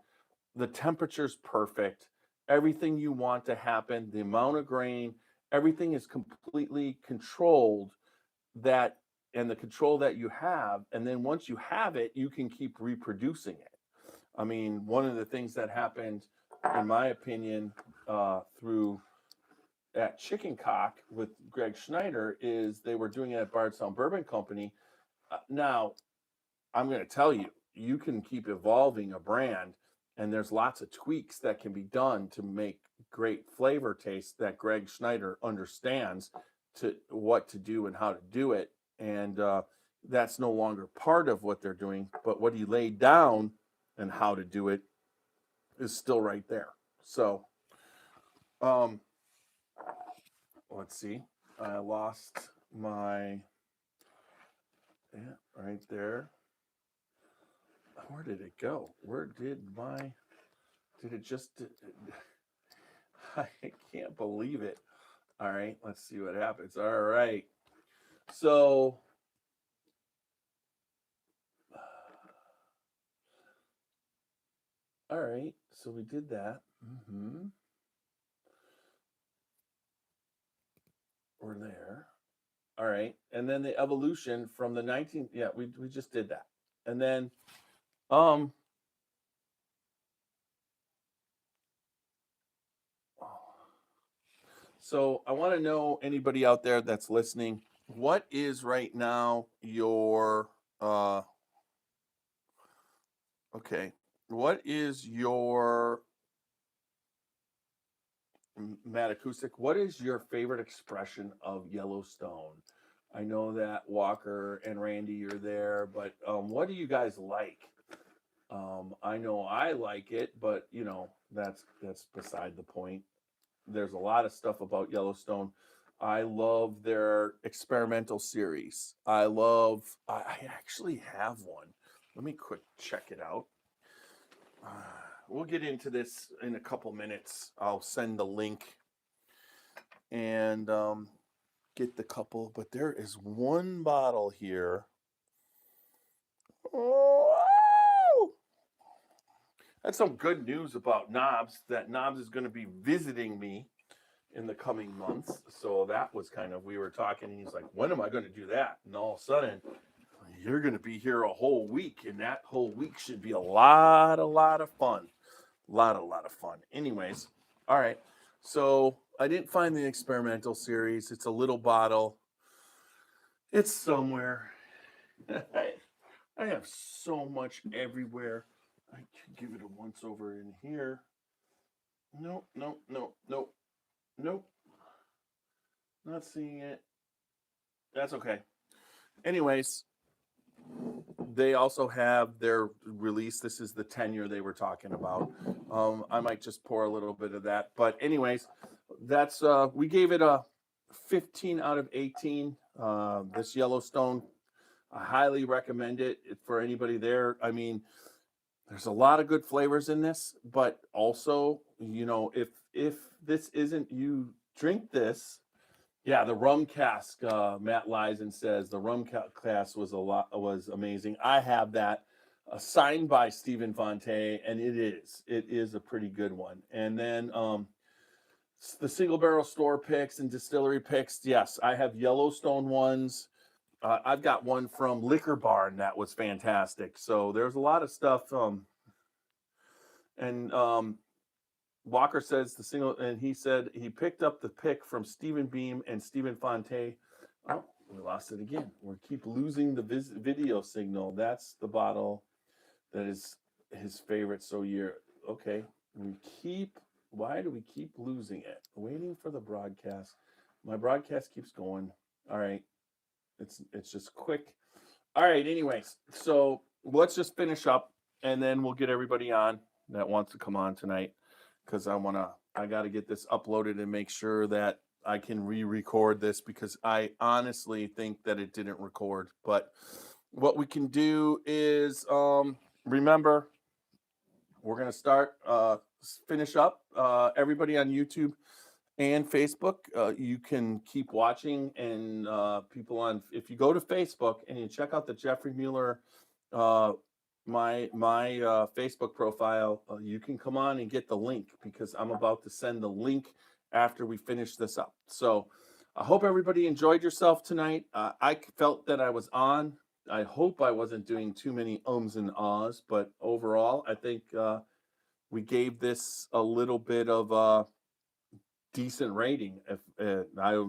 the temperature's perfect, everything you want to happen, the amount of grain, everything is completely controlled, that and the control that you have, and then once you have it, you can keep reproducing it. I mean, one of the things that happened, in my opinion, through at Chicken Cock with Greg Schneider is they were doing it at Bardstown Bourbon Company. Now, I'm going to tell you, you can keep evolving a brand, and there's lots of tweaks that can be done to make great flavor taste that Greg Schneider understands to what to do and how to do it. And that's no longer part of what they're doing, but what he laid down and how to do it is still right there. So, let's see. I lost my, yeah, right there. Where did it go? Did it just, I can't believe it. All right, let's see what happens. All right. So, all right. So we did that. We're there. All right. And then the evolution from the 19, yeah, we just did that. And then, so I want to know, anybody out there that's listening, what is right now your okay, what is your Matt Acoustic, what is your favorite expression of Yellowstone? I know that Walker and Randy are there, but what do you guys like? I know I like it, but you know, that's beside the point. There's a lot of stuff about Yellowstone. I love their experimental series. I actually have one. Let me quick check it out. We'll get into this in a couple minutes. I'll send the link and get the couple, but there is one bottle here. Oh, that's some good news about Knobs, that Knobs is going to be visiting me in the coming months. So that was kind of, we were talking, and he's like, when am I going to do that? And all of a sudden, you're going to be here a whole week, and that whole week should be a lot of fun. A lot of fun. Anyways, all right. So I didn't find the experimental series. It's a little bottle. It's somewhere. I have so much everywhere. I could give it a once over in here. Nope. Not seeing it. That's okay. Anyways, they also have their release. This is the tenure they were talking about. I might just pour a little bit of that. But anyways, that's we gave it a 15 out of 18. This Yellowstone, I highly recommend it for anybody there. I mean, there's a lot of good flavors in this, but also, you know, if this isn't, you drink this. Yeah, the rum cask. Matt Lysen says the rum cask was amazing. I have that signed by Stephen Fonte, and it is a pretty good one. And then the single barrel store picks and distillery picks. Yes, I have Yellowstone ones. I've got one from Liquor Barn that was fantastic. So there's a lot of stuff. And Walker says the single, and he said he picked up the pick from Stephen Beam and Stephen Fonte. Oh, we lost it again. We keep losing the video signal. That's the bottle that is his favorite. So you're okay. We keep. Why do we keep losing it? Waiting for the broadcast. My broadcast keeps going. All right. It's just quick. All right. Anyways, so let's just finish up, and then we'll get everybody on that wants to come on tonight, because I got to get this uploaded and make sure that I can re-record this, because I honestly think that it didn't record. But what we can do is remember, we're gonna start finish up. Everybody on YouTube and Facebook, you can keep watching, and people on, if you go to Facebook and you check out the Jeffrey Mueller my Facebook profile, you can come on and get the link, because I'm about to send the link after we finish this up. So I hope everybody enjoyed yourself tonight. I felt that I was on. I hope I wasn't doing too many ums and ahs, but overall, I think we gave this a little bit of a decent rating. If I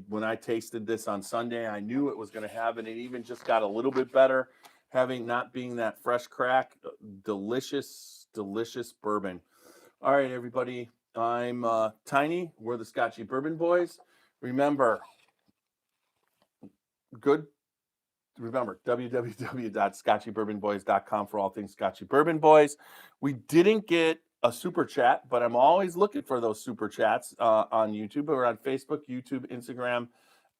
when I tasted this on Sunday, I knew it was going to have it. It even just got a little bit better, having not being that fresh crack. Delicious, delicious bourbon. All right, everybody. I'm Tiny. We're the Scotchy Bourbon Boys. Remember, www.scotchybourbonboys.com for all things Scotchy Bourbon Boys. We didn't get a super chat, but I'm always looking for those super chats on YouTube. We're on Facebook, YouTube, Instagram,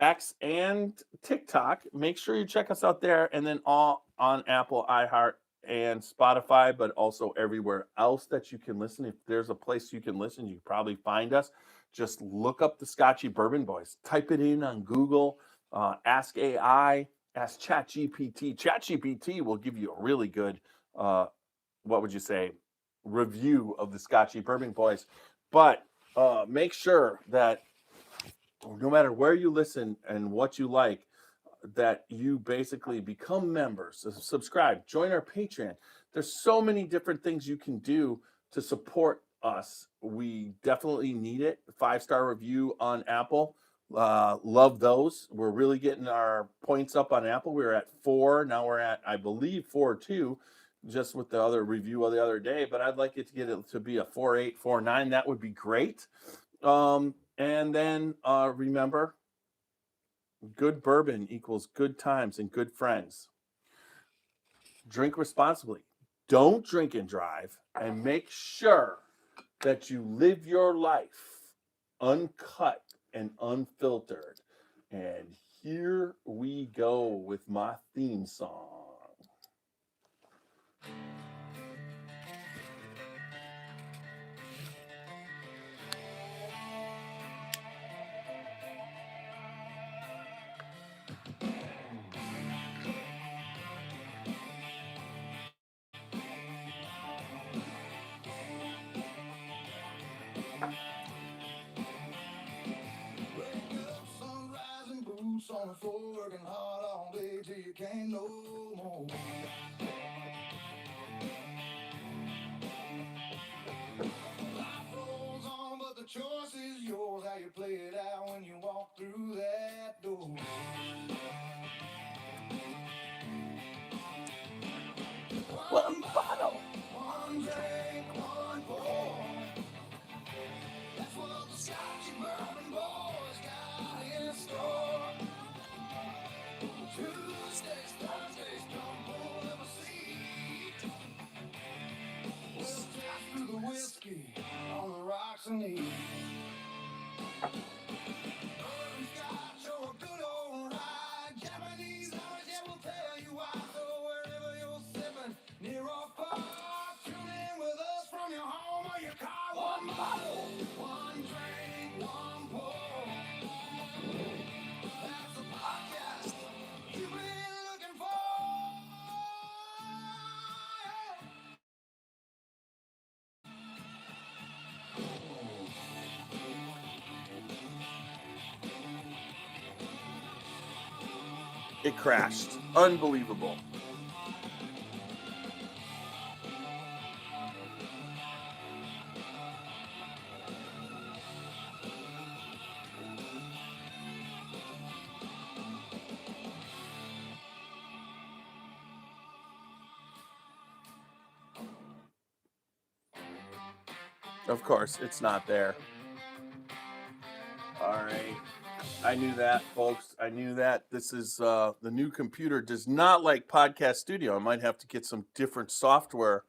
X, and TikTok. Make sure you check us out there, and then all on Apple, iHeart, and Spotify, but also everywhere else that you can listen. If there's a place you can listen, you probably find us. Just look up the Scotchy Bourbon Boys. Type it in on Google. Ask AI. Ask ChatGPT. ChatGPT will give you a really good, what would you say, review of the Scotchy Bourbon Boys. But make sure that no matter where you listen and what you like, that you basically become members, subscribe, join our Patreon. There's so many different things you can do to support us. We definitely need it. 5-star review on Apple. Love those. We're really getting our points up on Apple. We were at 4. Now we're at, I believe, 4.2, just with the other review of the other day. But I'd like it to get it to be a 4.8, 4.9. That would be great. And then remember, good bourbon equals good times and good friends. Drink responsibly. Don't drink and drive, and make sure that you live your life uncut and unfiltered. And here we go with my theme song. On the floor, working hard all day till you can't no more. Life rolls on, but the choice is yours. How you play it out when you walk through that door. One bottle, one drink, one pour. That's what the Scotchy Bourbon Boys got in store. Tuesdays, Thursdays, don't pull up a seat. We'll tap through the whiskey on the rocks and eat. Scotch or a good old it crashed. Unbelievable. Of course, it's not there. All right. I knew that, folks. I knew that. This is the new computer does not like Podcast Studio. I might have to get some different software,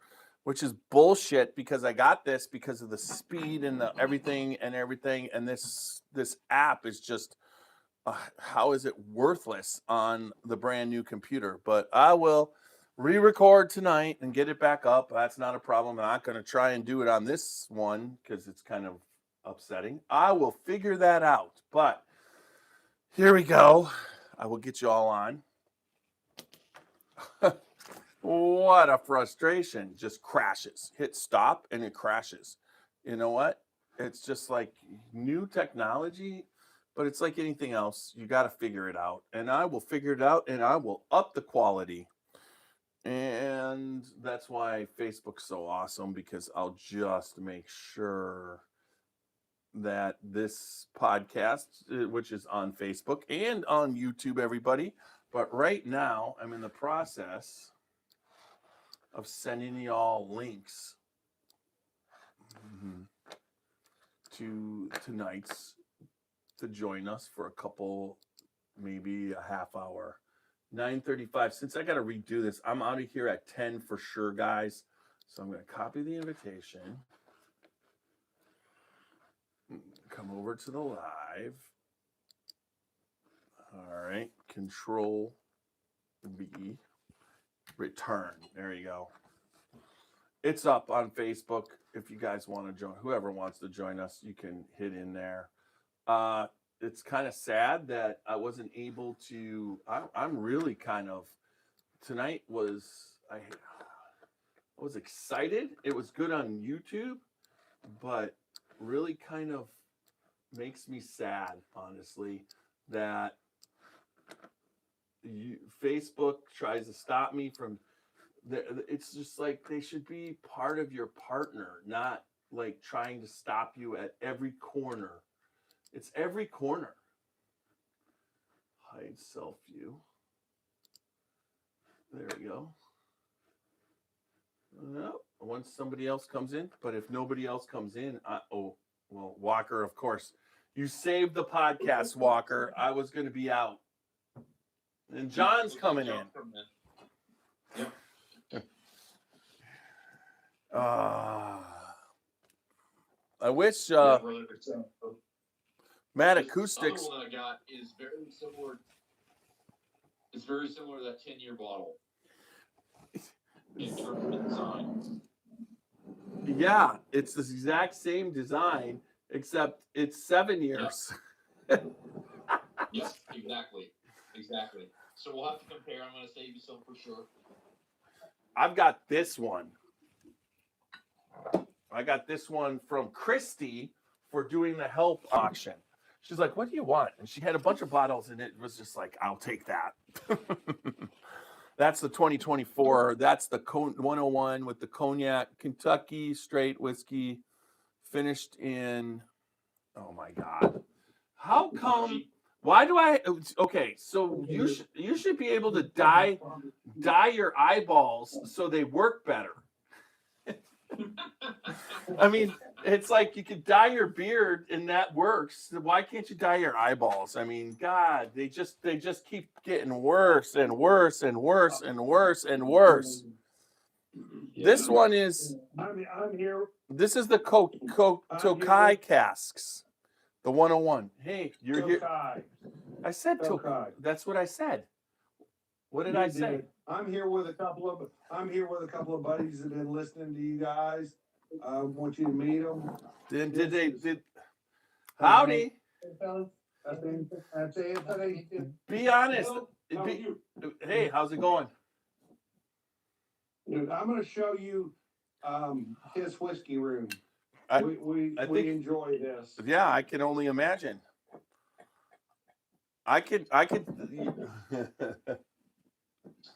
which is bullshit because I got this because of the speed and the everything. And this app is just how is it worthless on the brand new computer? But I will re-record tonight and get it back up. That's not a problem. I'm not going to try and do it on this one because it's kind of upsetting. I will figure that out. But here we go. I will get you all on. What a frustration. Just crashes. Hit stop and it crashes. You know what? It's just like new technology, but it's like anything else. You got to figure it out. And I will figure it out and I will up the quality. And that's why Facebook's so awesome because I'll just make sure that this podcast, which is on Facebook and on YouTube, everybody. But right now, I'm in the process of sending y'all links to tonight's to join us for a couple, maybe a half hour. 9:35. Since I got to redo this, I'm out of here at 10 for sure, guys. So I'm going to copy the invitation. Come over to the live. All right. Control B. Return. There you go. It's up on Facebook. If you guys want to join, whoever wants to join us, you can hit in there. It's kind of sad that I wasn't able to. I'm really kind of. Tonight was I was excited. It was good on YouTube, but really kind of makes me sad, honestly, that Facebook tries to stop me from. It's just like they should be part of your partner, not like trying to stop you at every corner. It's every corner. Hide self view. There we go. No, once somebody else comes in, but if nobody else comes in, Walker, of course, you saved the podcast, Walker. I was going to be out, and John's coming in. I wish Matt Acoustics. The other one I got is very similar. It's very similar to that 10-year bottle in terms of design. Yeah, it's the exact same design, except it's 7 years. Yes, exactly. So we'll have to compare. I'm going to save you some for sure. I've got this one. I got this one from Christy for doing the help auction. She's like, what do you want? And she had a bunch of bottles, and it was just like, I'll take that. That's the 2024. That's the 101 with the cognac, Kentucky straight whiskey, finished in, oh my God. How come, why do I, okay, so you should be able to dye your eyeballs so they work better. I mean, it's like you could dye your beard and that works. Why can't you dye your eyeballs? I mean, God, they just keep getting worse and worse and worse and worse and worse. This one is. I'm here. This is the Tokai casks, the 101. Hey, you're here. I said Tokai. That's what I said. What did I say? I'm here with a couple of buddies that have been listening to you guys. I want you to meet them. Did howdy? Be honest. Hey, how's it going? Dude, I'm going to show you his whiskey room. We enjoy this. Yeah, I can only imagine. I could.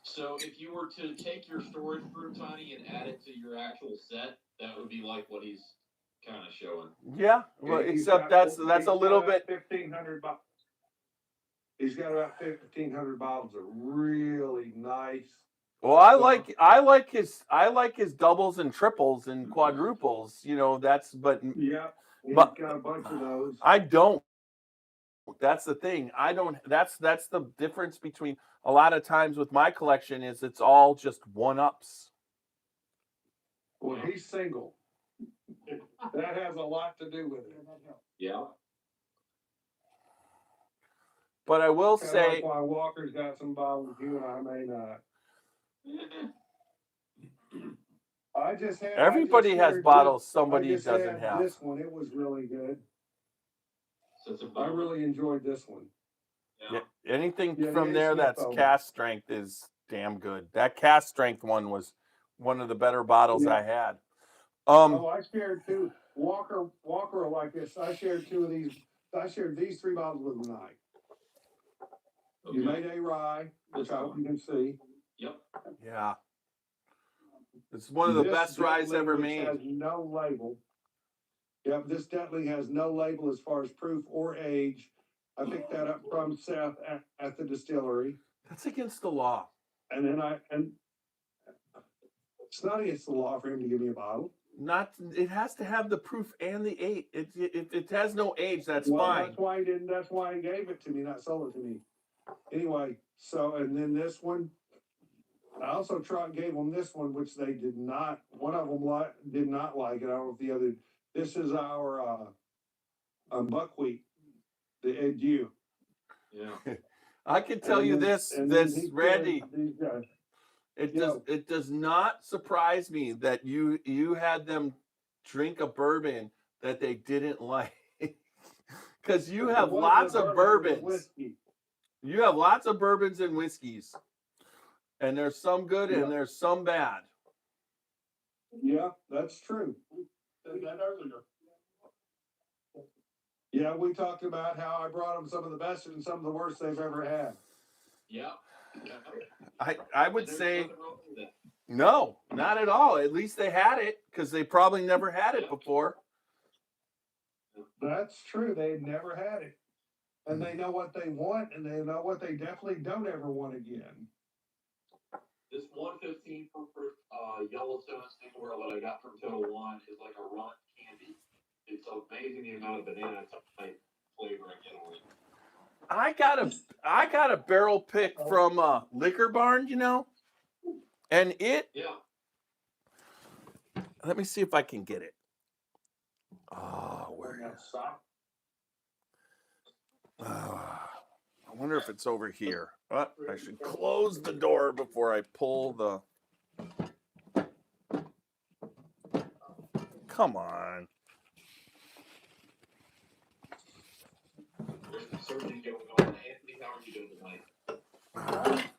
So if you were to take your storage fruit, Tiny, and add it to your actual set, that would be like what he's kind of showing. Yeah, well, He's except got- that's he's a little got about bit. 1,500. He's got about 1,500 bottles of really nice. Well, I like his doubles and triples and quadruples. You know, Yeah, he's but got a bunch of those. I don't. That's the thing. I don't. That's the difference between a lot of times with my collection is it's all just one ups. Well, he's single. That has a lot to do with it. Yeah. But I will Kinda say, like why Walker's got some bottles you and I may not. everybody has bottles somebody doesn't have. This one, it was really good. So it's a I really enjoyed this one. Yeah, anything Yeah, from the there A. that's Smith cast strength is damn good. That cast strength one was one of the better bottles Yeah. I had. Oh, I shared two. Walker will like this. I shared two of these. I shared these 3 bottles with him tonight. Okay. You made a rye, which I hope you can see. Yep. Yeah. It's one of the This best ryes Deadly, ever which made. has no label. Yep, this definitely has no label as far as proof or age. I picked that up from Seth at the distillery. That's against the law. And then it's not against the law for him to give me a bottle. It has to have the proof and the age. It has no age, that's Well, fine. that's why he didn't. That's why he gave it to me, not sold it to me. Anyway, so and then this one, I also gave them this one, which they did not. One of them did not like it. I don't know if the other. This is our buckwheat, the Edu. Yeah. I can tell you this, Randy. These guys. It does not surprise me that you had them drink a bourbon that they didn't like. Because you have lots of bourbons. You have lots of bourbons and whiskeys. And there's some good and there's some bad. Yeah, that's true. Yeah, we talked about how I brought them some of the best and some of the worst they've ever had. Yeah. I would say no, not at all. At least they had it because they probably never had it before. That's true. They never had it. And they know what they want and they know what they definitely don't ever want again. This 115 Yellowstone single barrel that I got from Total Wine is like a rum candy. It's amazing the amount of banana type flavor I get on it. I got a barrel pick from Liquor Barn, you know, and let me see if I can get it. Oh, where is it? I wonder if it's over here. I should close the door before I pull the. Come on. There's some searching going on. Anthony, how are you doing tonight?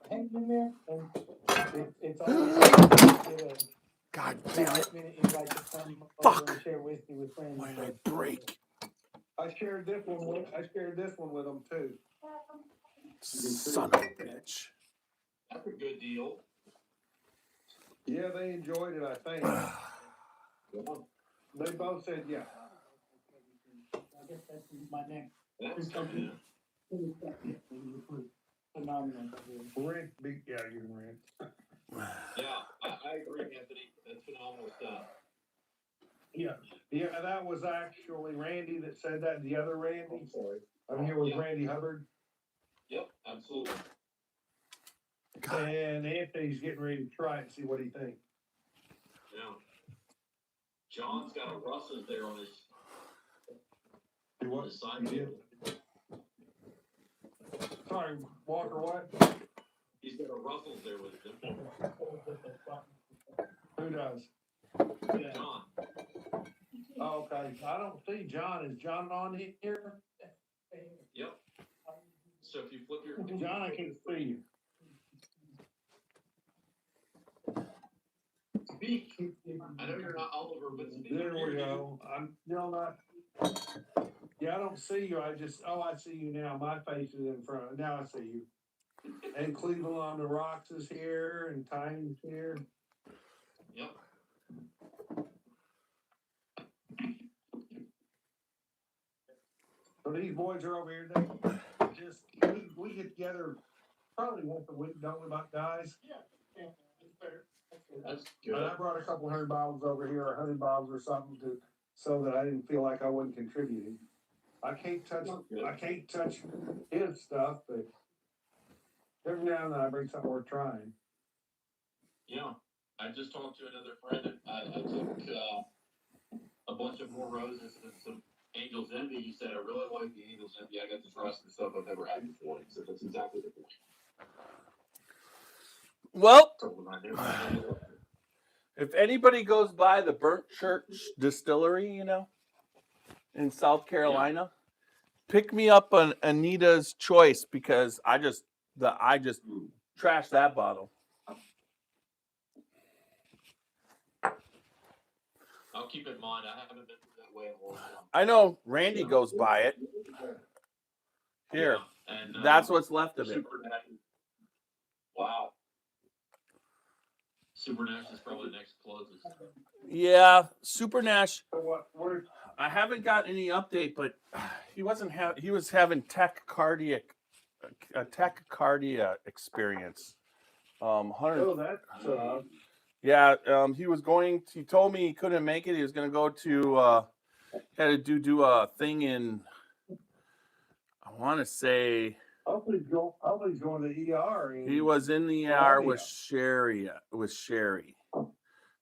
Hang in there, and it's always God damn it. invite to come Fuck. over and share whiskey with friends. Why did I break? I shared this one with them too. Son of a bitch. That's a good deal. Yeah, they enjoyed it, I think. They both said yeah. I guess that's my name. That's something. Phenomenal. Rent, yeah, you can rent. Yeah, I agree, Anthony. That's phenomenal stuff. Yeah, that was actually Randy that said that. The other Randy. I'm sorry. I'm here with Yeah. Randy Hubbard. Yep, absolutely. And Anthony's getting ready to try it and see what he thinks. Yeah. John's got a Russell's there on his side table. Sorry, Walker, what? He's got a Russell's there with him. Who does? John. Oh, okay, I don't see John. Is John on here? Yep. So if you flip your John, I can't see you. speak. I know you're not Oliver, but speak. There we go. I'm still not. Yeah, I don't see you. I see you now. My face is in front. Now I see you. And Cleveland on the Rocks is here, and Tiny's here. Yep. So these boys are over here. We get together probably once a week, don't we, about guys? Yeah, it's fair. That's And I good. brought a couple hundred bottles over here, 100 bottles or something, so that I didn't feel like I wasn't contributing. I can't touch his stuff, but every now and then I bring something worth trying. Yeah. I just talked to another friend. I took a bunch of more roses and some Angel's Envy. He said, I really like the Angel's Envy. I got the trust and stuff I've never had before. He said, that's exactly the point. Well, So when I knew if anybody goes by the Burnt Church Distillery, you know, in South Carolina, pick me up on Anita's Choice because I just trashed that bottle. I'll keep in mind, I haven't been through that way in a long time. I know Randy goes by it. Here, Yeah, and that's what's left of it. Wow. Super Nash is probably the next closest. Yeah, Super Nash. So I haven't got any update, but he was having tachycardia experience. 100. oh, that's Yeah, he told me he couldn't make it. He was going to go to had to do a thing in, I want to say, hopefully he's going to the ER. he was in the ER with Sherry.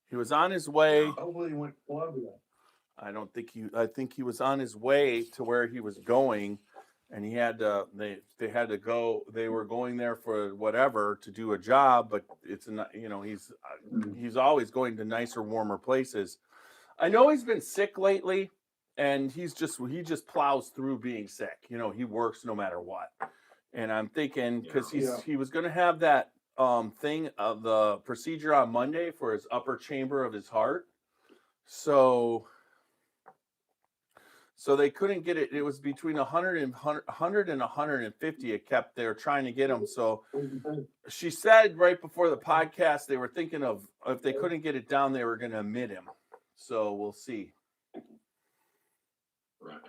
He was on his way. Hopefully he went to Columbia. I think he was on his way to where he was going, and he had to. They had to go. They were going there for whatever to do a job, but it's not. You know, he's always going to nicer, warmer places. I know he's been sick lately, and he just plows through being sick. You know, he works no matter what. And I'm thinking because he was going to have that thing of the procedure on Monday for his upper chamber of his heart. So they couldn't get it. It was between 100 and 150. They were trying to get him. So she said right before the podcast, they were thinking of if they couldn't get it down, they were going to admit him. So we'll see. Right.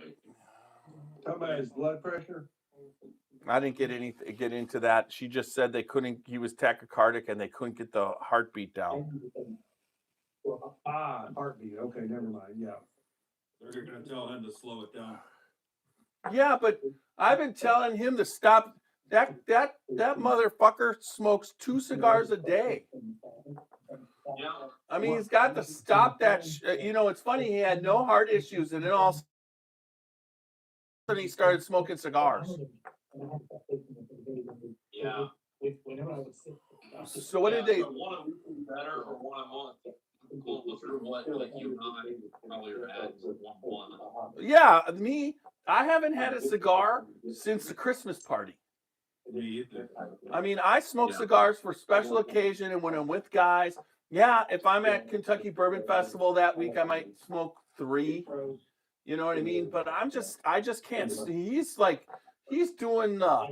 Talk about his blood pressure. I didn't get into that. She just said they couldn't. He was tachycardic and they couldn't get the heartbeat down. Heartbeat. Okay, never mind. Yeah. They're going to tell him to slow it down. Yeah, but I've been telling him to stop. That motherfucker smokes 2 cigars a day. Yeah. I mean, he's got to stop that. You know, it's funny. He had no heart issues, and then all of a sudden he started smoking cigars. Yeah. So what did they? So one a week is better or one a month? Closer to what like you and I probably are at one. Yeah, I haven't had a cigar since the Christmas party. Me either. I mean, I smoke cigars for special occasion and when I'm with guys. Yeah, if I'm at Kentucky Bourbon Festival that week, I might smoke 3. You know what I mean? But I just can't. He's doing what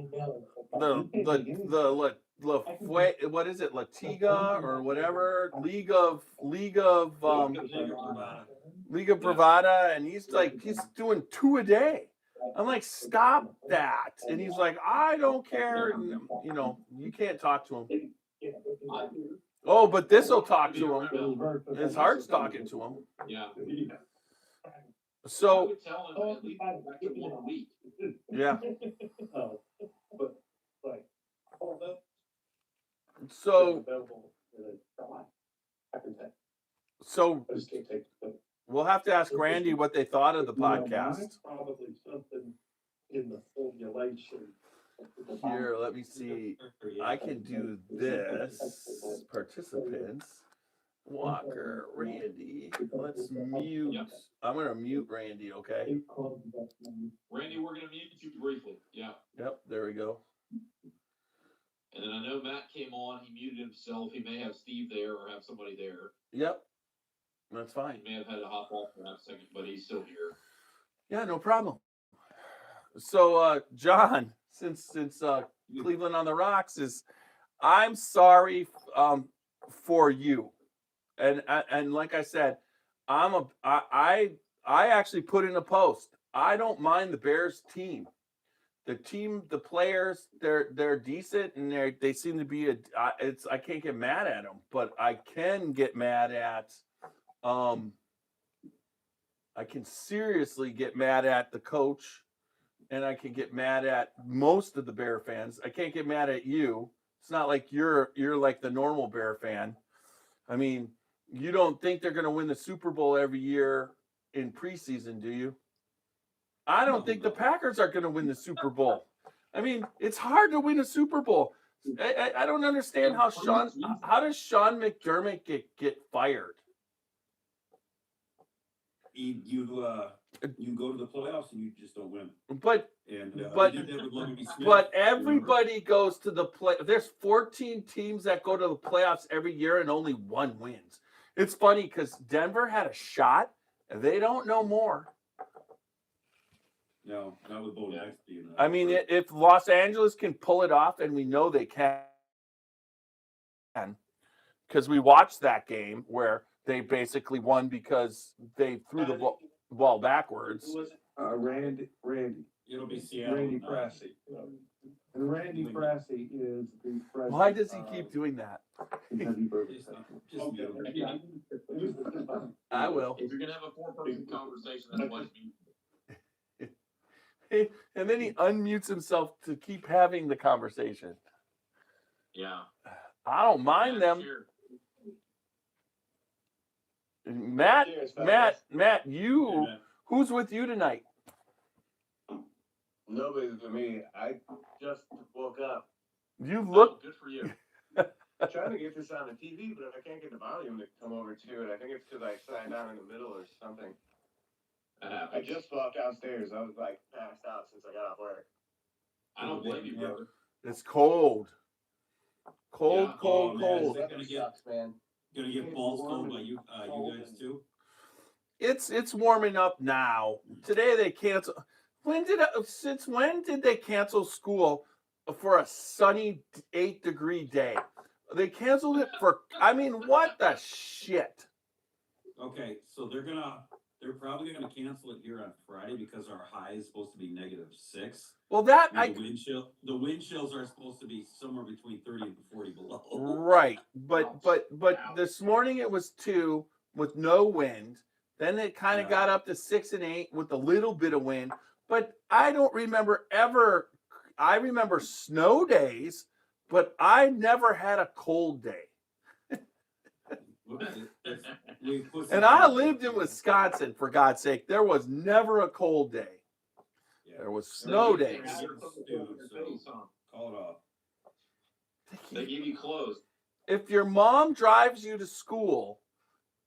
is it, Latiga or whatever, League of Bravada, and he's doing 2 a day. I'm like, stop that. And he's like, I don't care. And, you know, you can't talk to him. Oh, but this will talk to him. His heart's talking to him. Yeah. So I would tell him at least back to 1 a week. yeah. So we'll have to ask Randy what they thought of the podcast. Probably something in the formulation. Here, let me see. I can do this. Participants. Walker, Randy. Let's mute. Yep. I'm going to mute Randy, okay? Randy, we're going to mute you briefly. Yeah. Yep, there we go. And then I know Matt came on. He muted himself. He may have Steve there or have somebody there. Yep, that's fine. He may have had to hop off for that second, but he's still here. Yeah, no problem. John, since Cleveland on the Rocks is, I'm sorry for you, and like I said, I actually put in a post. I don't mind the Bears team. The players, they're decent and they seem to be I can't get mad at them, but I can get mad at I can seriously get mad at the coach, and I can get mad at most of the Bear fans. I can't get mad at you. It's not like you're like the normal Bear fan. I mean, you don't think they're going to win the Super Bowl every year in preseason, do you? I don't think the Packers are going to win the Super Bowl. I mean, it's hard to win a Super Bowl. I don't understand how does Sean McDermott get fired? You go to the playoffs and you just don't win. But And but he did that with Lovie Smith, but remember? everybody goes to the play. There's 14 teams that go to the playoffs every year, and only one wins. It's funny because Denver had a shot. They don't know more. No, not with Bo Nix being. I mean, if Los Angeles can pull it off, and we know they can, because we watched that game where they basically won because they threw the ball backwards. Randy. It'll be Seattle. Randy Pressey. And Randy Pressey is the president. Why does he keep doing that? I will. If you're gonna have a 4-person conversation, that's why And then he unmutes himself to keep having the conversation. yeah. I don't mind them. Sure. Matt, Cheers, Matt, who's with you tonight? Nobody's with me. I just woke up. You look. Good for you. I'm trying to get this on the TV, but I can't get the volume to come over to it. I think it's because I sat down in the middle or something. I just walked downstairs. I was like passed out since I got off work. I don't blame you, brother. It's cold. Cold, Yeah. cold, Oh, man, cold. is it gonna get- Sucks, man. Gonna get balls cold by you guys too. It's warming up now. Today they cancel. Since when did they cancel school for a sunny 8-degree day? They canceled it for. I mean, what the shit? Okay, so they're probably gonna cancel it here on Friday because our high is supposed to be -6. Well, that And the wind chills are supposed to be somewhere between 30 and 40 below. right, but this morning it was 2 with no wind. Then it kind of got up to 6 and 8 with a little bit of wind. But I don't remember ever. I remember snow days, but I never had a cold day. And I lived in Wisconsin, for God's sake. There was never a cold day. Yeah. There was snow days. Call it off. They give you clothes. If your mom drives you to school,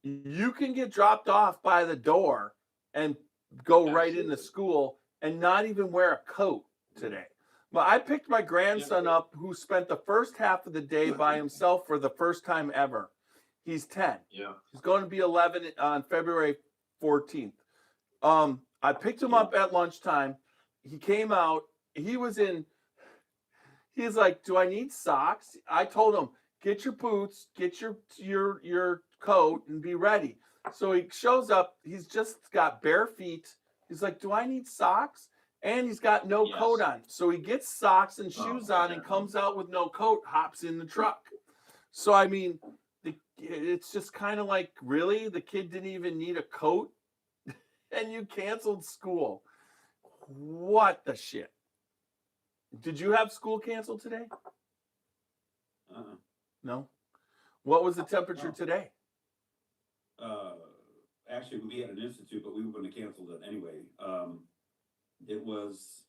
you can get dropped off by the door and go right into school and not even wear a coat today. But I picked my grandson up who spent the first half of the day by himself for the first time ever. He's 10. Yeah. He's going to be 11 on February 14th. I picked him up at lunchtime. He came out. He's like, "Do I need socks?" I told him, "Get your boots, get your coat, and be ready." So he shows up. He's just got bare feet. He's like, "Do I need socks?" And he's got no coat on. So he gets socks and shoes on and comes out with no coat, hops in the truck. So, I mean, it's just kind of like, really? The kid didn't even need a coat? And you canceled school. What the shit? Did you have school canceled today? No? What was the temperature today? Actually, we had an institute, but we wouldn't have canceled it anyway. It was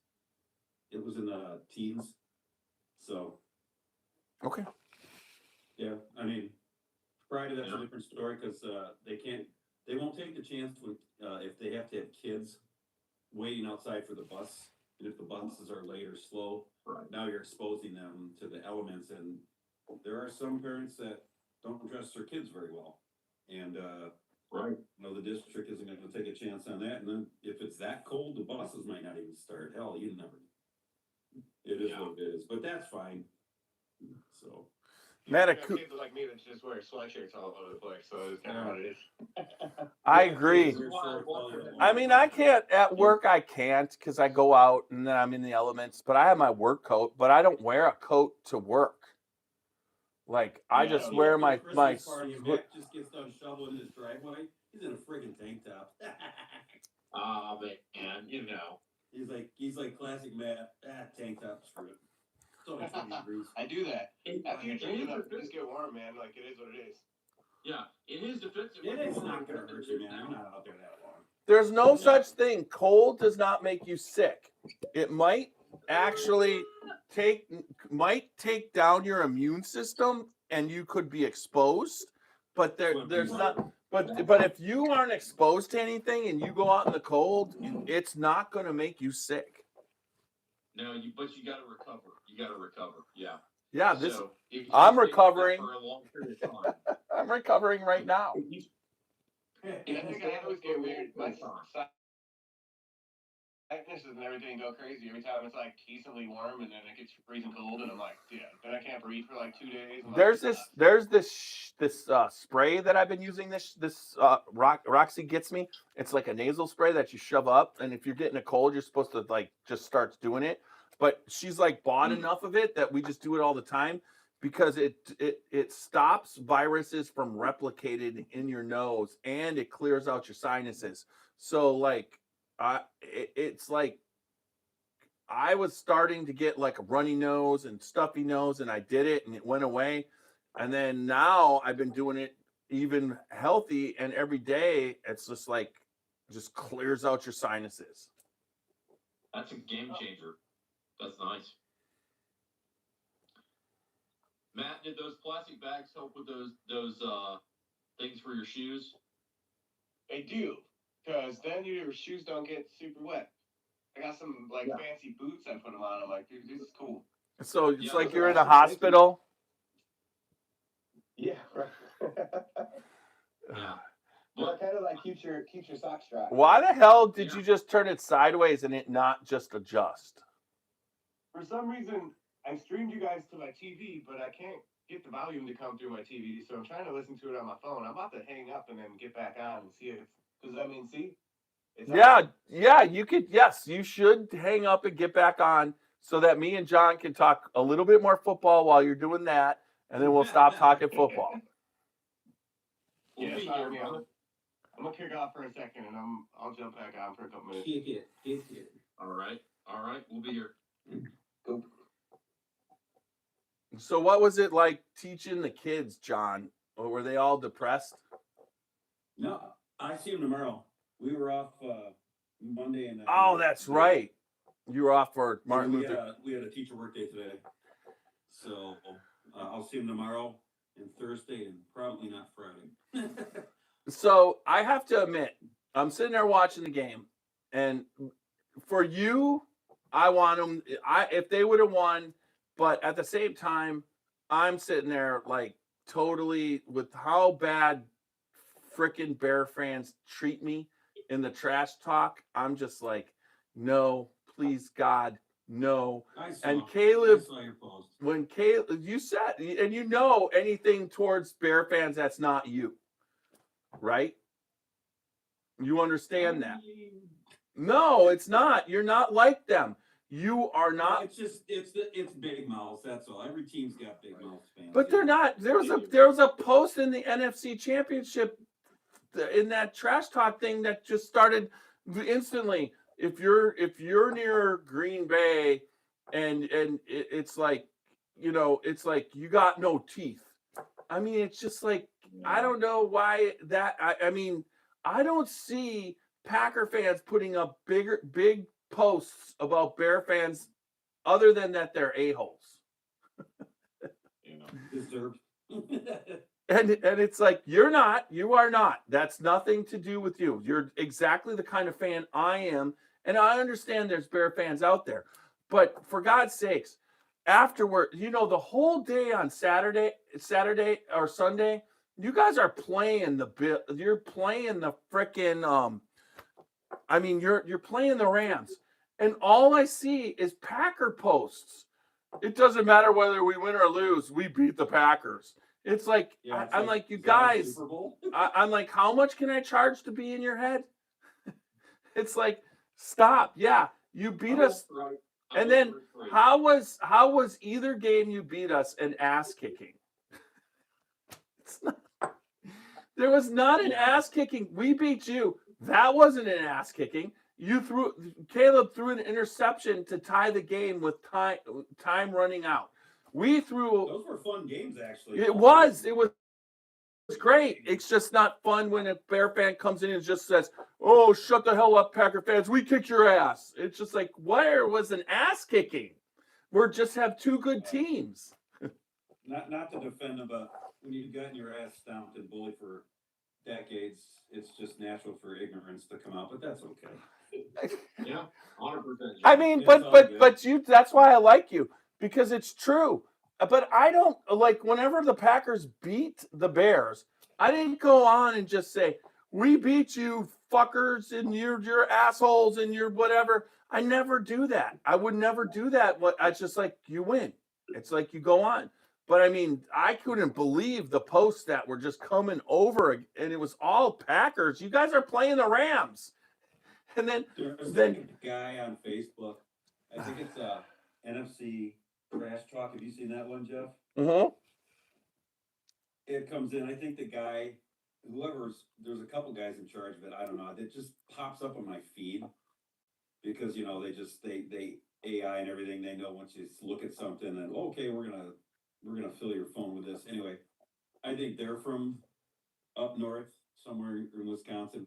in the teens. So. Okay. Yeah, I mean, Friday that's a different story because they won't take the chance with if they have to have kids waiting outside for the bus, and if the buses are late or slow. Right. Now you're exposing them to the elements, and there are some parents that don't dress their kids very well, and Right. The district isn't going to take a chance on that. And then if it's that cold, the buses might not even start. Hell, you never. It is what it is, but that's fine. So. Matt, You got kids like me that just wear sweatshirts all over the place, so it's kind of what it is. I agree. I mean, I can't at work. I can't because I go out and then I'm in the elements. But I have my work coat. But I don't wear a coat to work. Like I just wear my Party and Matt just gets done shoveling in his driveway. He's in a friggin' tank top. Ah, man, you know. He's like classic Matt. Tank top, screw it. It's only 20 degrees. I do that. After you In drink his enough, defense- just get warm, man. Like it is what it is. Yeah, in his defense, It is not gonna hurt you, man. I'm not out there that long. There's no such thing. Cold does not make you sick. It might actually take down your immune system and you could be exposed. But there's not. But if you aren't exposed to anything and you go out in the cold, it's not going to make you sick. No, but you got to recover. You got to recover. Yeah. Yeah, So, if you I'm stay like that recovering. for a long period of time. I'm recovering right now. And I think I always get weird. My sinuses and everything go crazy every time it's like decently warm, and then it gets freezing cold, and I'm like, yeah. Then I can't breathe for like 2 days. There's this spray that I've been using. Roxy gets me. It's like a nasal spray that you shove up, and if you're getting a cold, you're supposed to like just start doing it. But she's like bought enough of it that we just do it all the time because it stops viruses from replicating in your nose and it clears out your sinuses. So like, it's like I was starting to get like a runny nose and stuffy nose, and I did it and it went away. And then now I've been doing it even healthy, and every day it's just like just clears out your sinuses. That's a game changer. That's nice. Matt, did those plastic bags help with those things for your shoes? They do, because then your shoes don't get super wet. I got some like fancy boots I put them on. I'm like, dude, this is cool. So it's like you're in a hospital. Yeah, right. Yeah. Well, it kind of like keeps your socks dry. Why the hell did you just turn it sideways and it not just adjust? For some reason, I streamed you guys to my TV, but I can't get the volume to come through my TV, so I'm trying to listen to it on my phone. I'm about to hang up and then get back on and see if, because I mean, see? It's Yeah, you could. Yes, you should hang up and get back on so that me and John can talk a little bit more football while you're doing that, and then we'll stop talking football. Yeah, sorry, man. I'm gonna kick off for a second, and I'll jump back on for a couple minutes. Kick it. All right. We'll be here. Go. So, what was it like teaching the kids, John? Or were they all depressed? No, I see them tomorrow. We were off Monday and. Oh, that's right. You were off for Martin Luther. We had a teacher workday today, so I'll see him tomorrow and Thursday, and probably not Friday. So I have to admit, I'm sitting there watching the game, and for you, I want them. If they would have won, but at the same time, I'm sitting there like totally with how bad freaking Bear fans treat me in the trash talk. I'm just like, no, please God, no. And Caleb, I saw your post. when Caleb, you said, and you know anything towards Bear fans, that's not you, right? You understand that? No, it's not. You're not like them. You are not. It's just it's big mouths. That's all. Every team's got big mouths fans. But they're not. There was a post in the NFC Championship in that trash talk thing that just started instantly. If you're near Green Bay, and it's like, you know, it's like you got no teeth. I mean, it's just like, I don't know why that. I mean, I don't see Packer fans putting up big posts about Bear fans, other than that they're a-holes. You know. Deserved. And it's like, you are not. That's nothing to do with you. You're exactly the kind of fan I am. And I understand there's Bear fans out there. But for God's sakes, afterward, you know, the whole day on Saturday or Sunday, You guys are playing you're playing the frickin' I mean, you're playing the Rams, and all I see is Packer posts. It doesn't matter whether we win or lose. We beat the Packers. It's like Yeah, it's I'm like, you is that a guys. Super Bowl? I'm like, how much can I charge to be in your head? It's like, stop. Yeah, you beat us, Right. and then how was either game you beat us an ass kicking? It's not, there was not an ass kicking. We beat you. That wasn't an ass kicking. Caleb threw an interception to tie the game with time running out. We threw. Those were fun games, actually. It was great. It's just not fun when a Bear fan comes in and just says, "Oh, shut the hell up, Packer fans. We kicked your ass." It's just like, where was an ass kicking? We're just have two good teams. Not to defend them, but when you've gotten your ass stomped and bullied for decades, it's just natural for ignorance to come out. But that's okay. Yeah, 100%. I mean, It's all good. but you. That's why I like you, because it's true. But I don't like whenever the Packers beat the Bears, I didn't go on and just say, "We beat you, fuckers, and you're assholes and you're whatever." I never do that. I would never do that. I just like, you win. It's like you go on. But I mean, I couldn't believe the posts that were just coming over, and it was all Packers. You guys are playing the Rams, and There's then a guy on Facebook. I think it's NFC Trash Talk. Have you seen that one, Jeff? It comes in. I think the guy, there's a couple guys in charge of it. I don't know. It just pops up on my feed because they AI and everything. They know once you look at something and okay, we're gonna fill your phone with this. Anyway, I think they're from up north, somewhere in Wisconsin,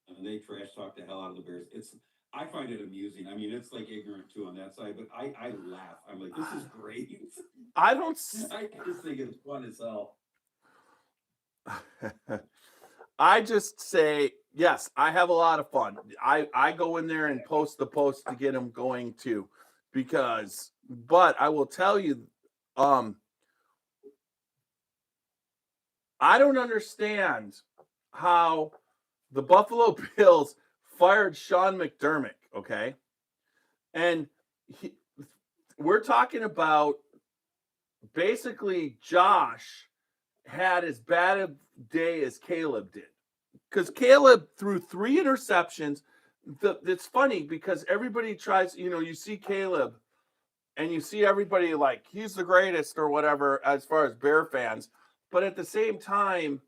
and they trash talk the hell out of the Bears. I find it amusing. I mean, it's like ignorant too on that side, but I laugh. I'm like, this is great. I don't. I just think it's fun as hell. I just say, yes, I have a lot of fun. I go in there and post the posts to get them going too, but I will tell you, I don't understand how the Buffalo Bills fired Sean McDermott, okay? And we're talking about basically Josh had as bad a day as Caleb did. Because Caleb threw 3 interceptions. It's funny because everybody tries, you see Caleb and you see everybody like he's the greatest or whatever as far as Bear fans. But at the same time,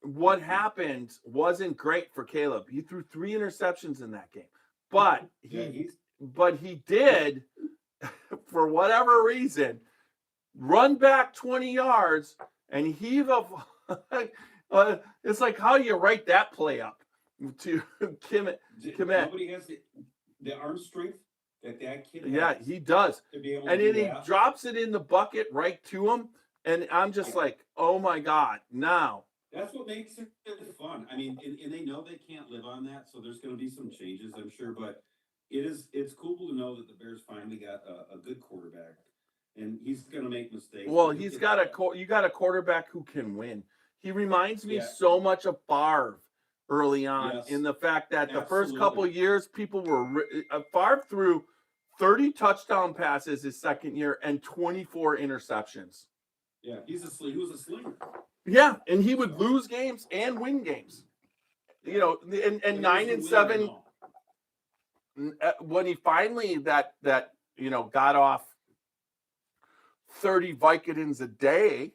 what happened wasn't great for Caleb. He threw 3 interceptions in that game. But he did, for whatever reason, run back 20 yards and heave up. It's like, how do you write that play up to commit? Nobody has the arm strength that kid has. Yeah, he does. To be able and to then do he that. drops it in the bucket right to him. And I'm just like, oh my God, now. That's what makes it fun. I mean, and they know they can't live on that, so there's going to be some changes, I'm sure. But it's cool to know that the Bears finally got a good quarterback, and he's going to make mistakes. Well, you got a quarterback who can win. He reminds me so much of Favre early on in the fact that the first couple of years, people were Favre threw 30 touchdown passes his second year and 24 interceptions. Yeah, he was a slinger. Yeah, and he would lose games and win games. And 9-7 when he finally got off 30 Vicodins a day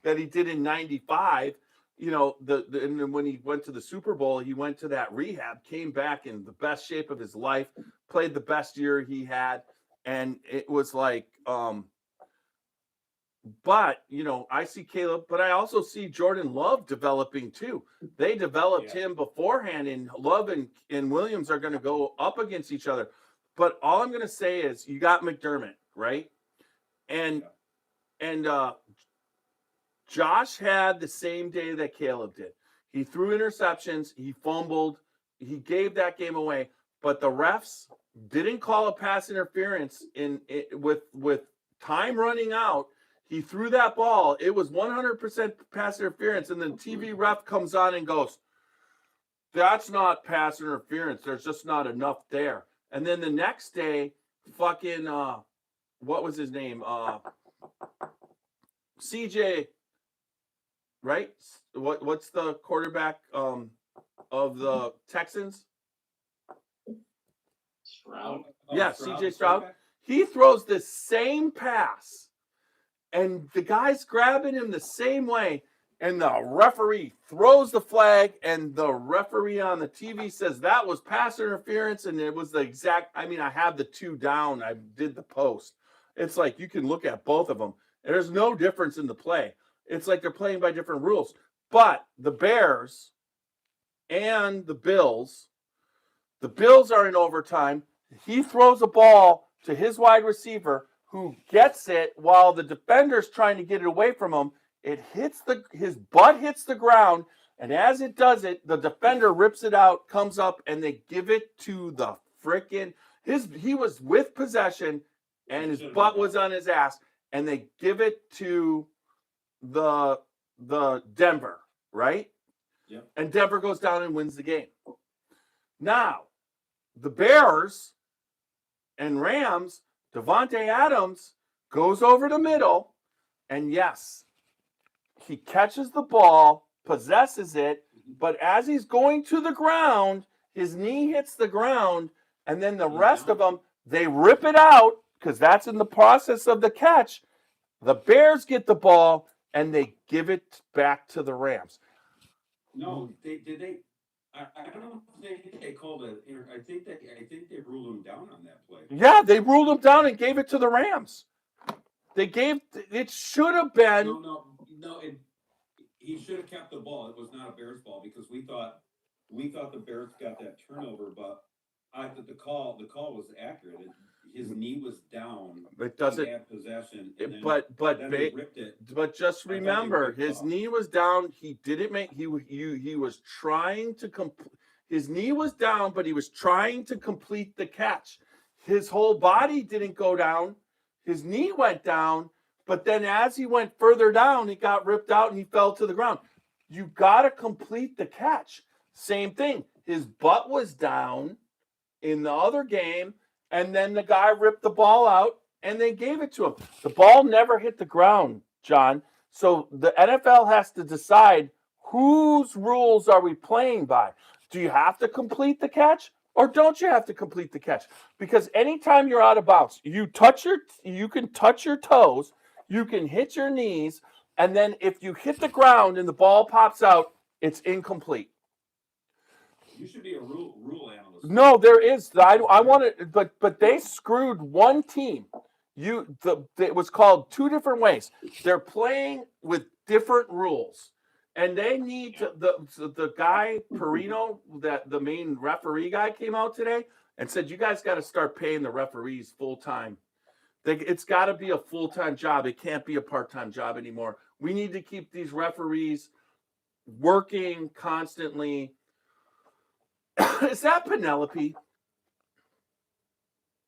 that he did in 95, and then when he went to the Super Bowl, he went to that rehab, came back in the best shape of his life, played the best year he had, and it was like but I see Caleb, but I also see Jordan Love developing too. They developed him beforehand, and Love and Williams are going to go up against each other. But all I'm going to say is you got McDermott, right? And Josh had the same day that Caleb did. He threw interceptions, he fumbled, he gave that game away, but the refs didn't call a pass interference with time running out. He threw that ball. It was 100% pass interference. And then TV ref comes on and goes, that's not pass interference. There's just not enough there. And then the next day, fucking, what was his name? CJ, right? What's the quarterback of the Texans? Stroud. Yeah, Stroud, CJ Stroud. quarterback? He throws the same pass, and the guy's grabbing him the same way, and the referee throws the flag, and the referee on the TV says that was pass interference, and it was the exact. I mean, I have the two down. I did the post. It's like you can look at both of them. There's no difference in the play. It's like they're playing by different rules. But the Bears and the Bills are in overtime. He throws a ball to his wide receiver who gets it while the defender's trying to get it away from him. It hits his butt hits the ground, and as it does it, the defender rips it out, comes up, and they give it to the frickin' he was with possession and his butt was on his ass, and they give it to the Denver, right? Yep. And Denver goes down and wins the game. Now, the Bears and Rams, Devontae Adams goes over the middle, and yes, he catches the ball, possesses it, but as he's going to the ground, his knee hits the ground, and then the rest of them, they rip it out because that's in the process of the catch. The Bears get the ball, and they give it back to the Rams. No, they I don't think they called it. I think they ruled him down on that play. Yeah, they ruled him down and gave it to the Rams. It should have been. No. He should have kept the ball. It was not a Bears ball because we thought the Bears got that turnover, but I thought the call was accurate. His knee was down. It doesn't. He had possession. And then, But then they ripped it. But just remember, his knee was down. He didn't make. He was trying to complete. His knee was down, but he was trying to complete the catch. His whole body didn't go down. His knee went down, but then as he went further down, he got ripped out and he fell to the ground. You got to complete the catch. Same thing. His butt was down in the other game, and then the guy ripped the ball out and they gave it to him. The ball never hit the ground, John. So the NFL has to decide whose rules are we playing by. Do you have to complete the catch or don't you have to complete the catch? Because anytime you're out of bounds, you can touch your toes, you can hit your knees, and then if you hit the ground and the ball pops out, it's incomplete. You should be a rule analyst. No, there is. I want to, but they screwed one team. It was called two different ways. They're playing with different rules, and they need to. The guy Perino, that the main referee guy, came out today and said, "You guys got to start paying the referees full time. It's got to be a full time job. It can't be a part time job anymore. We need to keep these referees working constantly." Is that Penelope?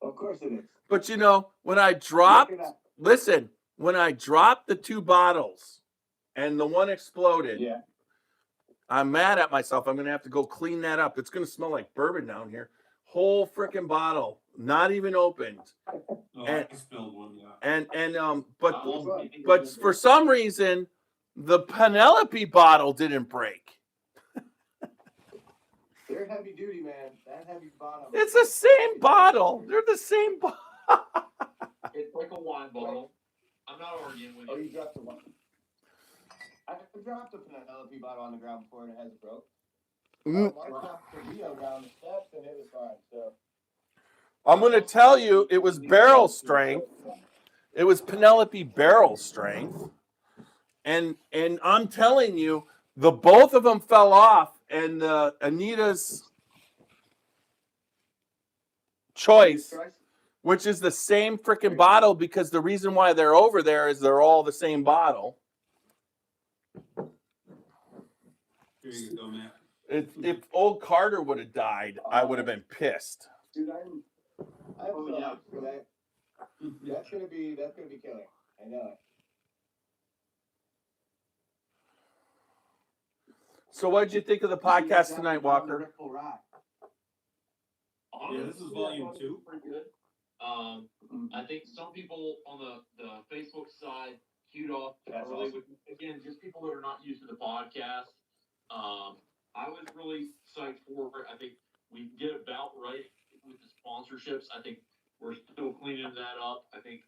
Of course it is. But when I dropped the two bottles and the one exploded, Yeah. I'm mad at myself. I'm going to have to go clean that up. It's going to smell like bourbon down here. Whole freaking bottle, not even opened. Oh, And- I spilled one. Yeah. But for some reason, the Penelope bottle didn't break. They're heavy duty, man. That heavy bottom. It's the same bottle. They're the same bottle. It's like a wine bottle. I'm not arguing with Oh, you. you dropped the one. I dropped a Penelope bottle on the ground before and it has broke. Mark knocked the Rio down the steps and it was fine. So I'm going to tell you, it was barrel strength. It was Penelope barrel strength. And I'm telling you, the both of them fell off, and Anita's choice, which is the same freaking bottle, because the reason why they're over there is they're all the same bottle. Here you go, Matt. If old Carter would have died, I would have been pissed. dude, I'm for that. That's gonna be killing. I know it. So what did you think of the podcast tonight, Walker? Yeah, this is volume 2. Pretty good. I think some people on the Facebook side queued off That's early awesome. with, again, just people that are not used to the podcast. I was really psyched for it. I think we did about right with the sponsorships. I think we're still cleaning that up. I think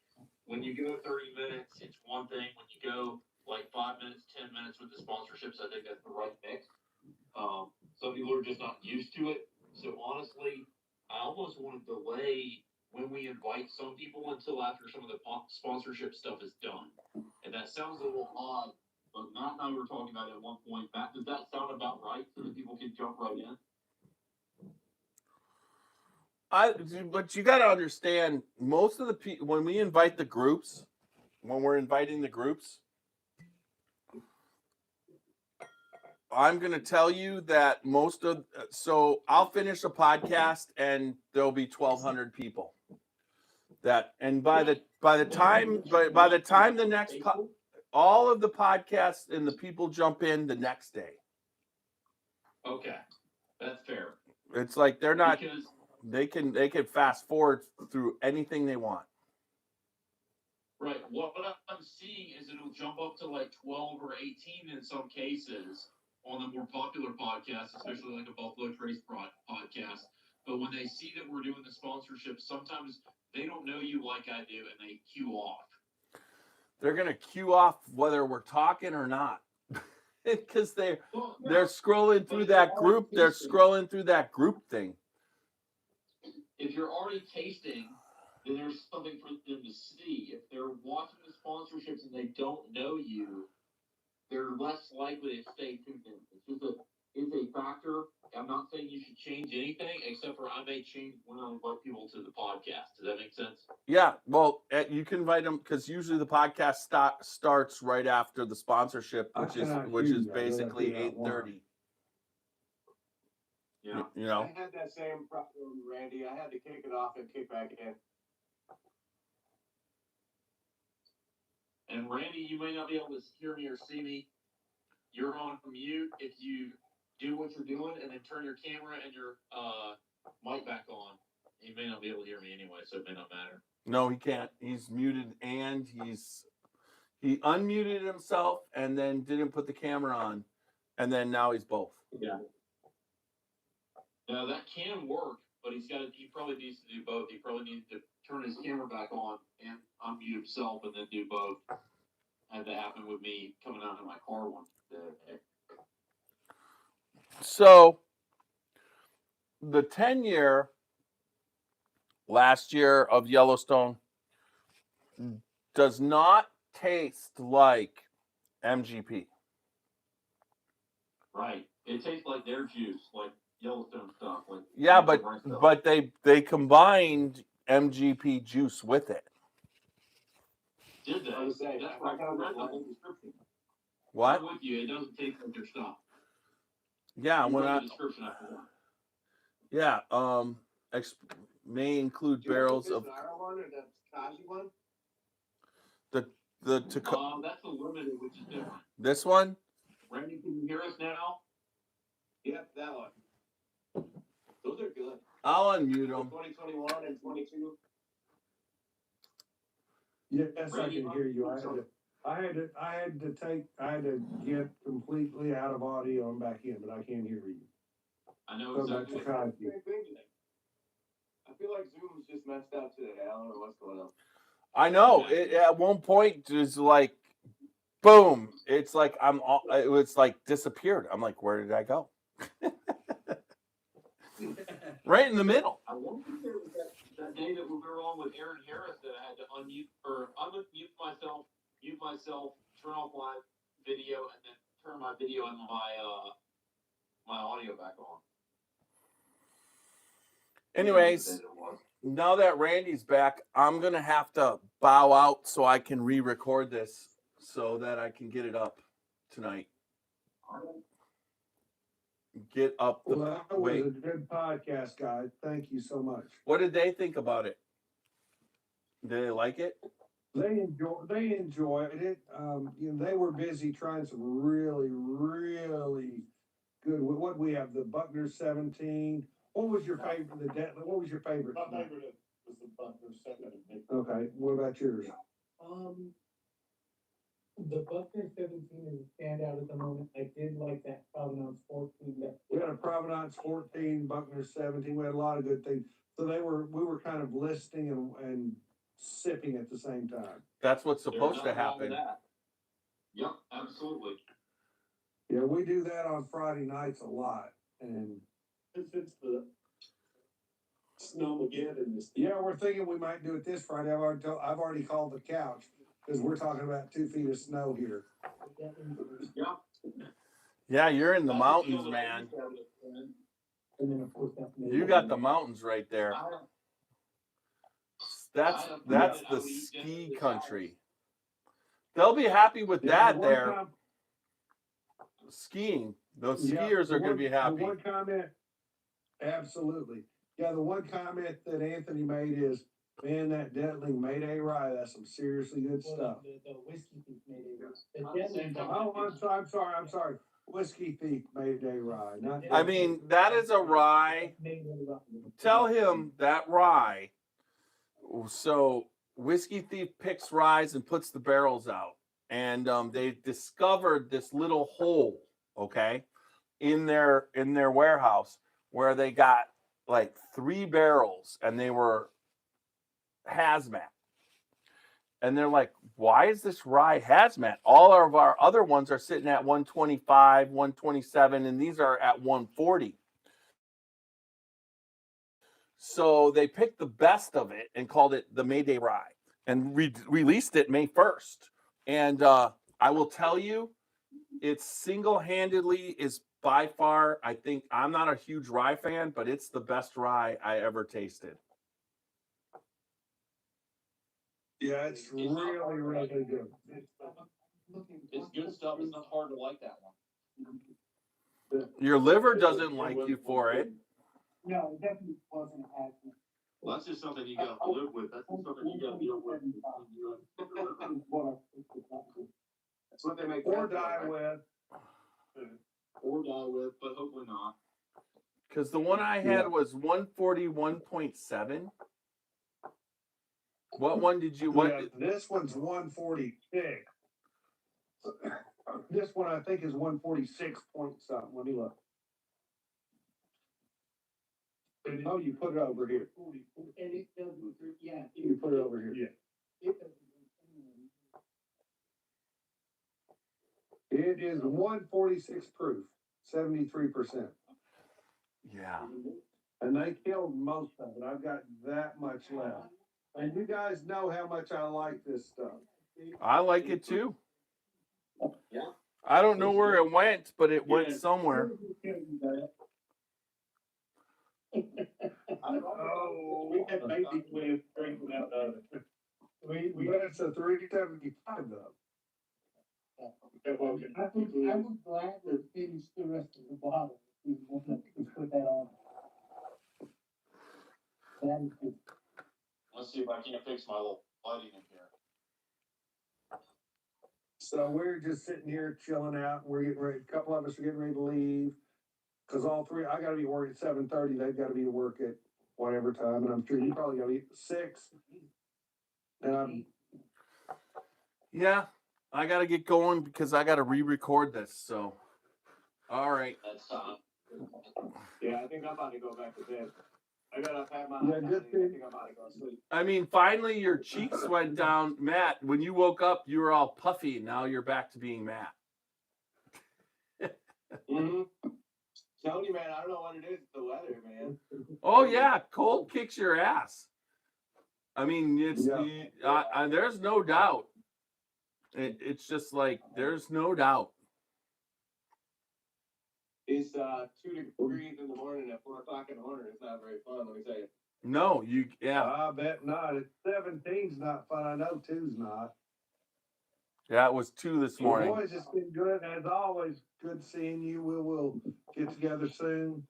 when you go 30 minutes, it's one thing. When you go like 5 minutes, 10 minutes with the sponsorships, I think that's the right mix. Some people are just not used to it. So honestly, I almost want to delay when we invite some people until after some of the sponsorship stuff is done. And that sounds a little odd, but Matt and I were talking about it at one point. Matt, does that sound about right so that people can jump right in? But you got to understand, most of the people, when we invite the groups, when we're inviting the groups, I'm going to tell you that so I'll finish a podcast and there'll be 1,200 people. And by the time the next all of the podcasts and the people jump in the next day. Okay, that's fair. It's like they're not. Because They can fast forward through anything they want. right, what I'm seeing is it'll jump up to like 12 or 18 in some cases on the more popular podcasts, especially like a Buffalo Trace podcast. But when they see that we're doing the sponsorship, sometimes they don't know you like I do, and they queue off. They're gonna queue off whether we're talking or not, because they're scrolling through that group. They're scrolling through that group thing. If you're already tasting, then there's something for them to see. If they're watching the sponsorships and they don't know you, they're less likely to stay tuned in. It's a factor. I'm not saying you should change anything, except for I may change when I invite people to the podcast. Does that make sense? Yeah, well, you can invite them because usually the podcast starts right after the sponsorship, which is basically 8:30. Yeah. You know. I had that same problem, Randy. I had to kick it off and kick back in. And Randy, you may not be able to hear me or see me. You're on mute. If you do what you're doing and then turn your camera and your mic back on, he may not be able to hear me anyway, so it may not matter. No, he can't. He's muted and he unmuted himself and then didn't put the camera on, and then now he's both. Yeah. Now that can work, but he probably needs to do both. He probably needs to turn his camera back on and unmute himself and then do both. Had that happen with me coming out of my car one day. So the 10-year last year of Yellowstone does not taste like MGP. Right. It tastes like their juice, like Yellowstone stuff. Like Yeah, but they combined MGP juice with it. Did they? I was saying, That's I right. I found read it the like- whole description. What? I'm with you. It doesn't taste like their stuff. Yeah, You when read I the description I forgot. yeah, may include barrels of one or the Scotchy one? the That's the limited, which is different. this one. Randy, can you hear us now? Yep, that one. Those are good. I'll unmute them. 2021 and 22. Yes, I can hear you. I had to get completely out of audio and back in, but I can't hear you. I know Go back exactly to what Scotchy. I feel like Zoom's just messed up today. I don't know what's going on. I know. It, at one point, it's like, boom! It's like it was like disappeared. I'm like, where did I go? Right in the middle. I wonder if there was that day that we were on with Aaron Harris that I had to unmute myself, turn off my video, and then turn my video and my audio back on. Anyways, now that Randy's back, I'm gonna have to bow out so I can re-record this so that I can get it up tonight. Get up the Well, that was wait. a good podcast, guys. Thank you so much. What did they think about it? Did they like it? They enjoyed it. They were busy trying some really, really good. What we have, the Buckner 17. What was your favorite, what was your favorite? My favorite was the Buckner 17. Okay, what about yours? The Buckner 17 is a standout at the moment. I did like that Provenance 14. We had a Provenance 14, Buckner 17. We had a lot of good things. So we were kind of listing and sipping at the same time. That's what's There's supposed to nothing wrong with happen. that. Yep, absolutely. Yeah, we do that on Friday nights a lot. And It's the Snowmageddon this. yeah, we're thinking we might do it this Friday. I've already called the couch because we're talking about 2 feet of snow here. Yep. Yeah, you're in the That's mountains, what man. And then of course that. You got the mountains right there. That's the ski country. They'll be happy with that there. Skiing. Those skiers are going to be happy. The one comment, absolutely. Yeah, the one comment that Anthony made is, man, that Detling Mayday Rye, that's some seriously good stuff. The Whiskey Thief Mayday Rye. Oh, I'm sorry. Whiskey Thief Mayday Rye. I mean, that is a rye. Tell him that rye. So Whiskey Thief picks ryes and puts the barrels out. And they discovered this little hole, okay, in their warehouse where they got like 3 barrels and they were hazmat. And they're like, why is this rye hazmat? All of our other ones are sitting at 125, 127, and these are at 140. So they picked the best of it and called it the Mayday Rye and released it May 1st. And I will tell you, it single-handedly is by far, I think, I'm not a huge rye fan, but it's the best rye I ever tasted. Yeah, it's really, really good. It's good stuff. It's not hard to like that one. Your liver doesn't like you for it. No, it definitely wasn't a hazmat. Well, that's just something you gotta live with. That's just something you gotta deal with. That's what they make. Or die with. Or die with, but hopefully not. Because the one I had was 141.7. What one did you? What? Yeah, this one's 146. This one I think is 146 point something. Let me look. Oh, you put it over here. And it does, yeah. You put it over here. Yeah. It is 146 proof, 73%. Yeah. And they killed most of it. I've got that much left. And you guys know how much I like this stuff. I like it too. Yeah. I don't know where it went, but it went somewhere. Oh, We had basically drinking out of it. But it's a 375 though. I would gladly finish the rest of the bottle. If you want to put that on. That is good. Let's see if I can't fix my little lighting in here. So we're just sitting here chilling out. We're getting ready. A couple of us are getting ready to leave. Cause all three, I gotta be at work at 7:30. They've gotta be at work at whatever time. And I'm sure you probably gotta be at 6. And Yeah, I got to get going because I got to re-record this. So, all right. That's Yeah, I think I'm about to go back to bed. I gotta have my. Yeah, I just think I'm about to go to sleep. I mean, finally your cheeks went down. Matt, when you woke up, you were all puffy. Now you're back to being Matt. Mm-hmm. Telling you, man, I don't know what it is. It's the weather, man. Oh yeah, cold kicks your ass. I mean, it's Yeah. there's no doubt. It's just like there's no doubt. It's 2 degrees in the morning at 4 o'clock in the morning. It's not very fun, let me tell you. No, yeah. I bet not. 17's not fun. I know 2's not. Yeah, it was 2 this morning. Boys, it's been good. As always, good seeing you. We'll get together soon.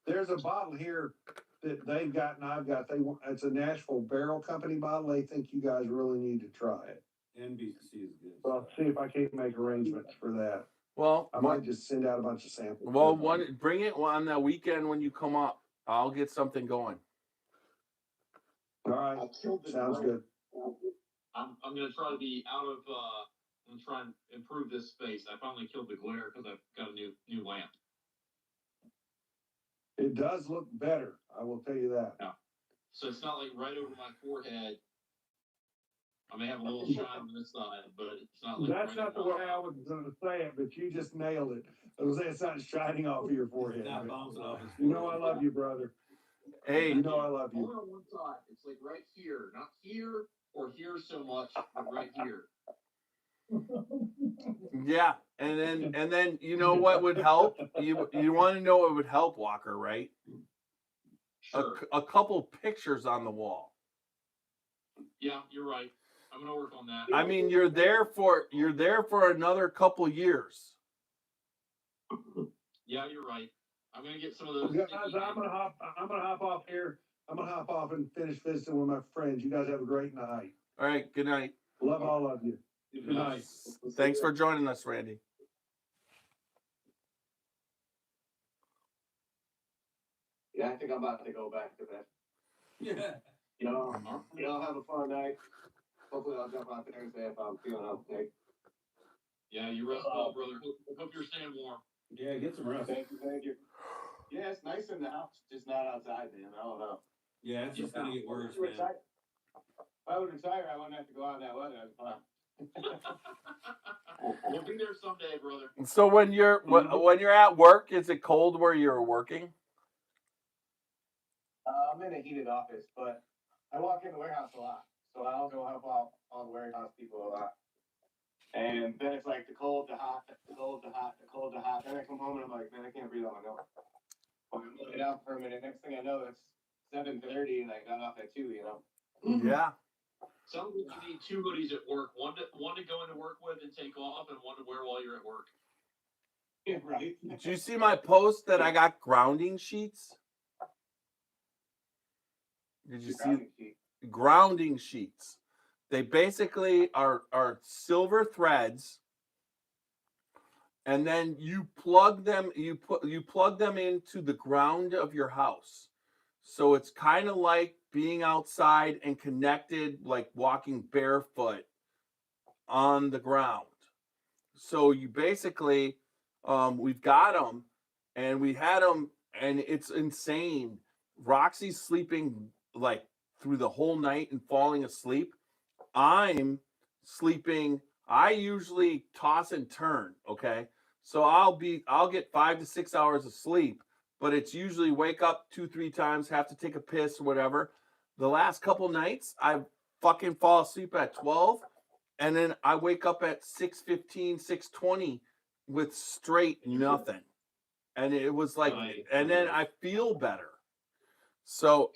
There's a bottle here that they've got and I've got. It's a Nashville Barrel Company bottle. They think you guys really need to try it. NBC is good. So I'll see if I can't make arrangements for that. Well, I might just send out a bunch of samples. bring it on that weekend when you come up. I'll get something going. All right, sounds good. I'm gonna try to be out of, I'm gonna try and improve this space. I finally killed the glare because I've got a new lamp. It does look better, I will tell you that. So it's not like right over my forehead. I may have a little shine on this side, but it's not like. That's right not the over way I was gonna say it, but you just nailed it. I was saying it's not shining off of your forehead. Not bouncing off his You know I forehead. love you, brother. Hey, You know I love Only you. on one side. It's like right here, not here or here so much, but right here. yeah, and then you know what would help? You want to know what would help, Walker, right? Sure. A couple pictures on the wall. Yeah, you're right. I'm gonna work on that. I mean, you're there for another couple years. Yeah, you're right. I'm gonna get some of those. Guys, sticky I'm gonna hop off here. I'm gonna hop off and finish visiting with my friends. You guys have a great night. All right, good night. Love all of you. Good night. Thanks for joining us, Randy. Yeah, I think I'm about to go back to bed. Yeah. Y'all have a fun night. Hopefully I'll jump on Thursday if I'm feeling okay. Yeah, you rest well, brother. Hope you're staying warm. Yeah, get some rest. Thank you. Yeah, it's nice in the house, just not outside, man. I don't know. Yeah, it's just gonna get worse, If man. I would retire, I wouldn't have to go out in that weather. That's fine. We'll be there someday, brother. So when you're at work, is it cold where you're working? I'm in a heated office, but I walk in the warehouse a lot, so I'll go help out all the warehouse people a lot. And then it's like the cold, the hot, the cold, the hot, the cold, the hot. Then I come home and I'm like, man, I can't breathe out my nose. I'm looking out for a minute. Next thing I know, it's 7:30 and I got off at 2. You know. Yeah. Sounds like you need 2 hoodies at work. One to go into work with and take off, and one to wear while you're at work. Yeah, right. Did you see my post that I got grounding sheets? Did you see grounding sheets? They basically are silver threads, and then you plug them into the ground of your house. So it's kind of like being outside and connected, like walking barefoot on the ground. So you basically, we've got them, and we had them, and it's insane. Roxy's sleeping like through the whole night and falling asleep. I'm sleeping. I usually toss and turn. Okay. So I'll get 5 to 6 hours of sleep, but it's usually wake up 2-3 times, have to take a piss or whatever. The last couple nights, I fucking fall asleep at 12, and then I wake up at 6:15, 6:20 with straight nothing. And it was like, and then I feel better. So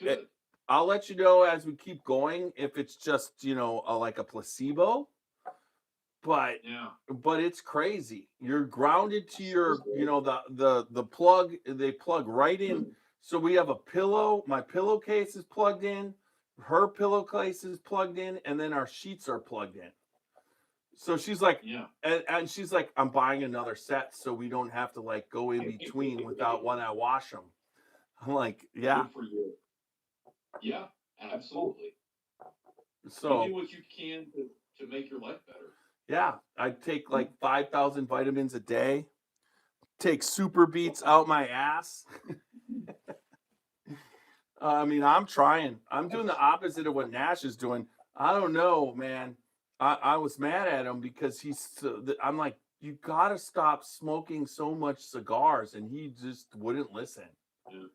I'll let you know as we keep going if it's just, like a placebo. But it's crazy. You're grounded to your, the plug. They plug right in. So we have a pillow. My pillowcase is plugged in. Her pillowcase is plugged in, and then our sheets are plugged in. So she's like, and she's like, I'm buying another set so we don't have to like go in between without when I wash them. I'm like, yeah. Good for you. Yeah, absolutely. So you do what you can to make your life better. Yeah, I take like 5,000 vitamins a day. Take super beats out my ass. I mean, I'm trying. I'm doing the opposite of what Nash is doing. I don't know, man. I was mad at him because I'm like, you gotta stop smoking so much cigars, and he just wouldn't listen. Yeah.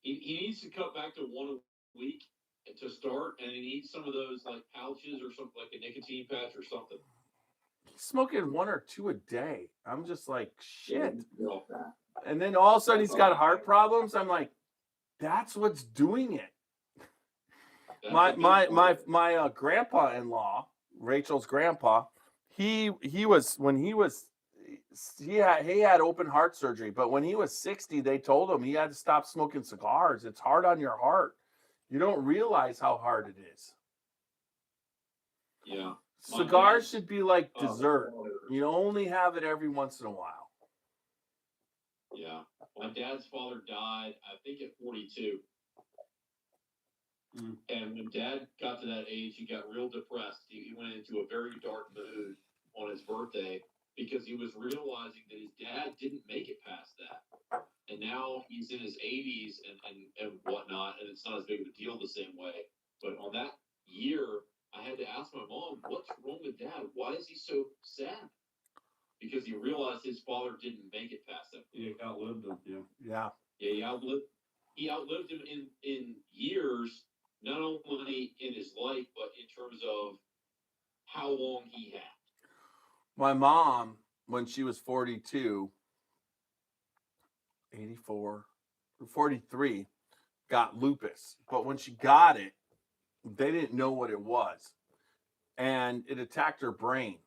He needs to cut back to 1 a week to start, and he needs some of those like pouches or something, like a nicotine patch or something. He's smoking 1 or 2 a day. I'm just like, shit. And then all of a sudden he's got heart problems. I'm like, that's what's doing it. My grandpa-in-law, Rachel's grandpa, he had open heart surgery, but when he was 60, they told him he had to stop smoking cigars. It's hard on your heart. You don't realize how hard it is. Yeah. Cigars should be like dessert. You only have it every once in a while. Yeah. My dad's father died, I think, at 42. Mm. And when Dad got to that age, he got real depressed. He went into a very dark mood on his birthday because he was realizing that his dad didn't make it past that. And now he's in his 80s and whatnot, and it's not as big of a deal the same way. But on that year, I had to ask my mom, what's wrong with Dad? Why is he so sad? Because he realized his father didn't make it past that. He outlived him, yeah. Yeah. Yeah, he outlived him in years, not only in his life, but in terms of how long he had. My mom, when she was 42, 84, 43, got lupus. But when she got it, they didn't know what it was. And it attacked her brain.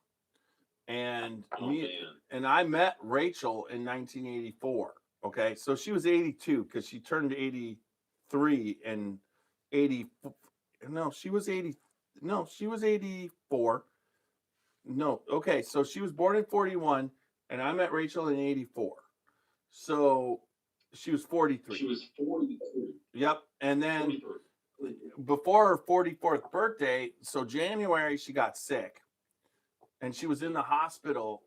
And I met Rachel in 1984. Okay. So she was 82 because she turned 83 and 80. No, she was 80. No, she was 84. No. Okay. So she was born in 41 and I met Rachel in 84. So she was 43. She was 43. Yep. And then 43. before her 44th birthday, so January, she got sick and she was in the hospital.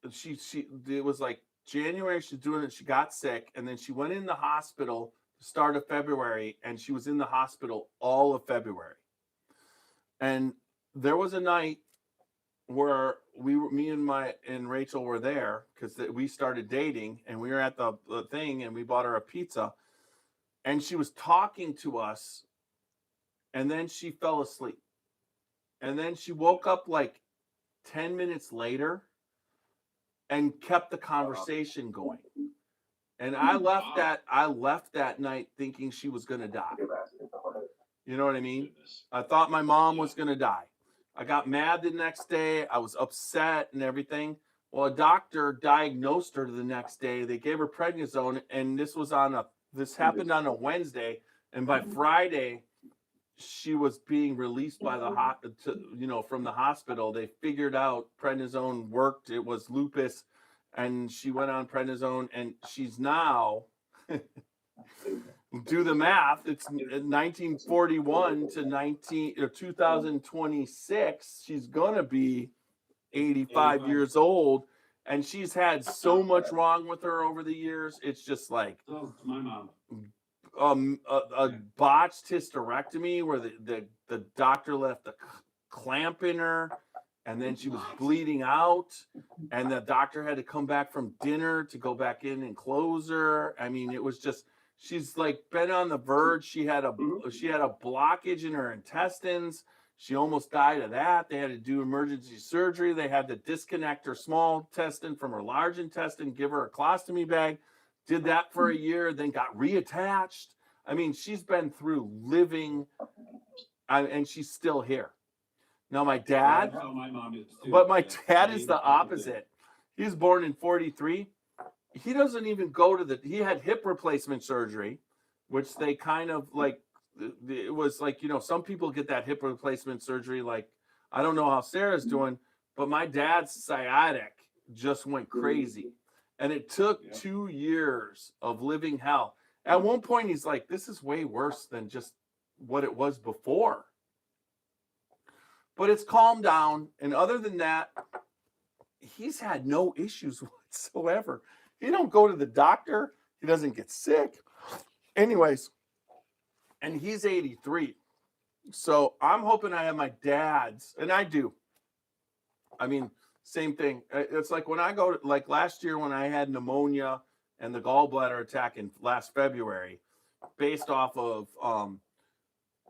It was like January, she's doing it. She got sick and then she went in the hospital start of February and she was in the hospital all of February. And there was a night where me and Rachel were there because we started dating and we were at the thing and we bought her a pizza and she was talking to us and then she fell asleep. And then she woke up like 10 minutes later and kept the conversation going. And I left that night thinking she was going to die. You know what I mean? I thought my mom was going to die. I got mad the next day. I was upset and everything. Well, a doctor diagnosed her the next day. They gave her prednisone, and this happened on a Wednesday, and by Friday, she was being released by from the hospital. They figured out prednisone worked. It was lupus, and she went on prednisone, and she's now. Do the math. It's 1941 to 2026. She's gonna be 85 years old, and she's had so much wrong with her over the years. It's just like So my mom. a botched hysterectomy where the doctor left a clamp in her, and then she was bleeding out, and the doctor had to come back from dinner to go back in and close her. I mean, it was just. She's like been on the verge. She had a blockage in her intestines. She almost died of that. They had to do emergency surgery. They had to disconnect her small intestine from her large intestine, give her a colostomy bag. Did that for a year, then got reattached. I mean, she's been through living, and she's still here. Now, my dad, That's how my mom is too. but my dad is the opposite. He was born in 43. He doesn't even go to he had hip replacement surgery, which they kind of like, it was like, some people get that hip replacement surgery. Like, I don't know how Sarah's doing, but my dad's sciatic just went crazy. And it took 2 years of living hell. At one point, he's like, this is way worse than just what it was before. But it's calmed down. And other than that, he's had no issues whatsoever. He don't go to the doctor. He doesn't get sick. Anyways, and he's 83. So I'm hoping I have my dad's, and I do. I mean, same thing. It's like when I go to, like last year when I had pneumonia and the gallbladder attack in last February, based off of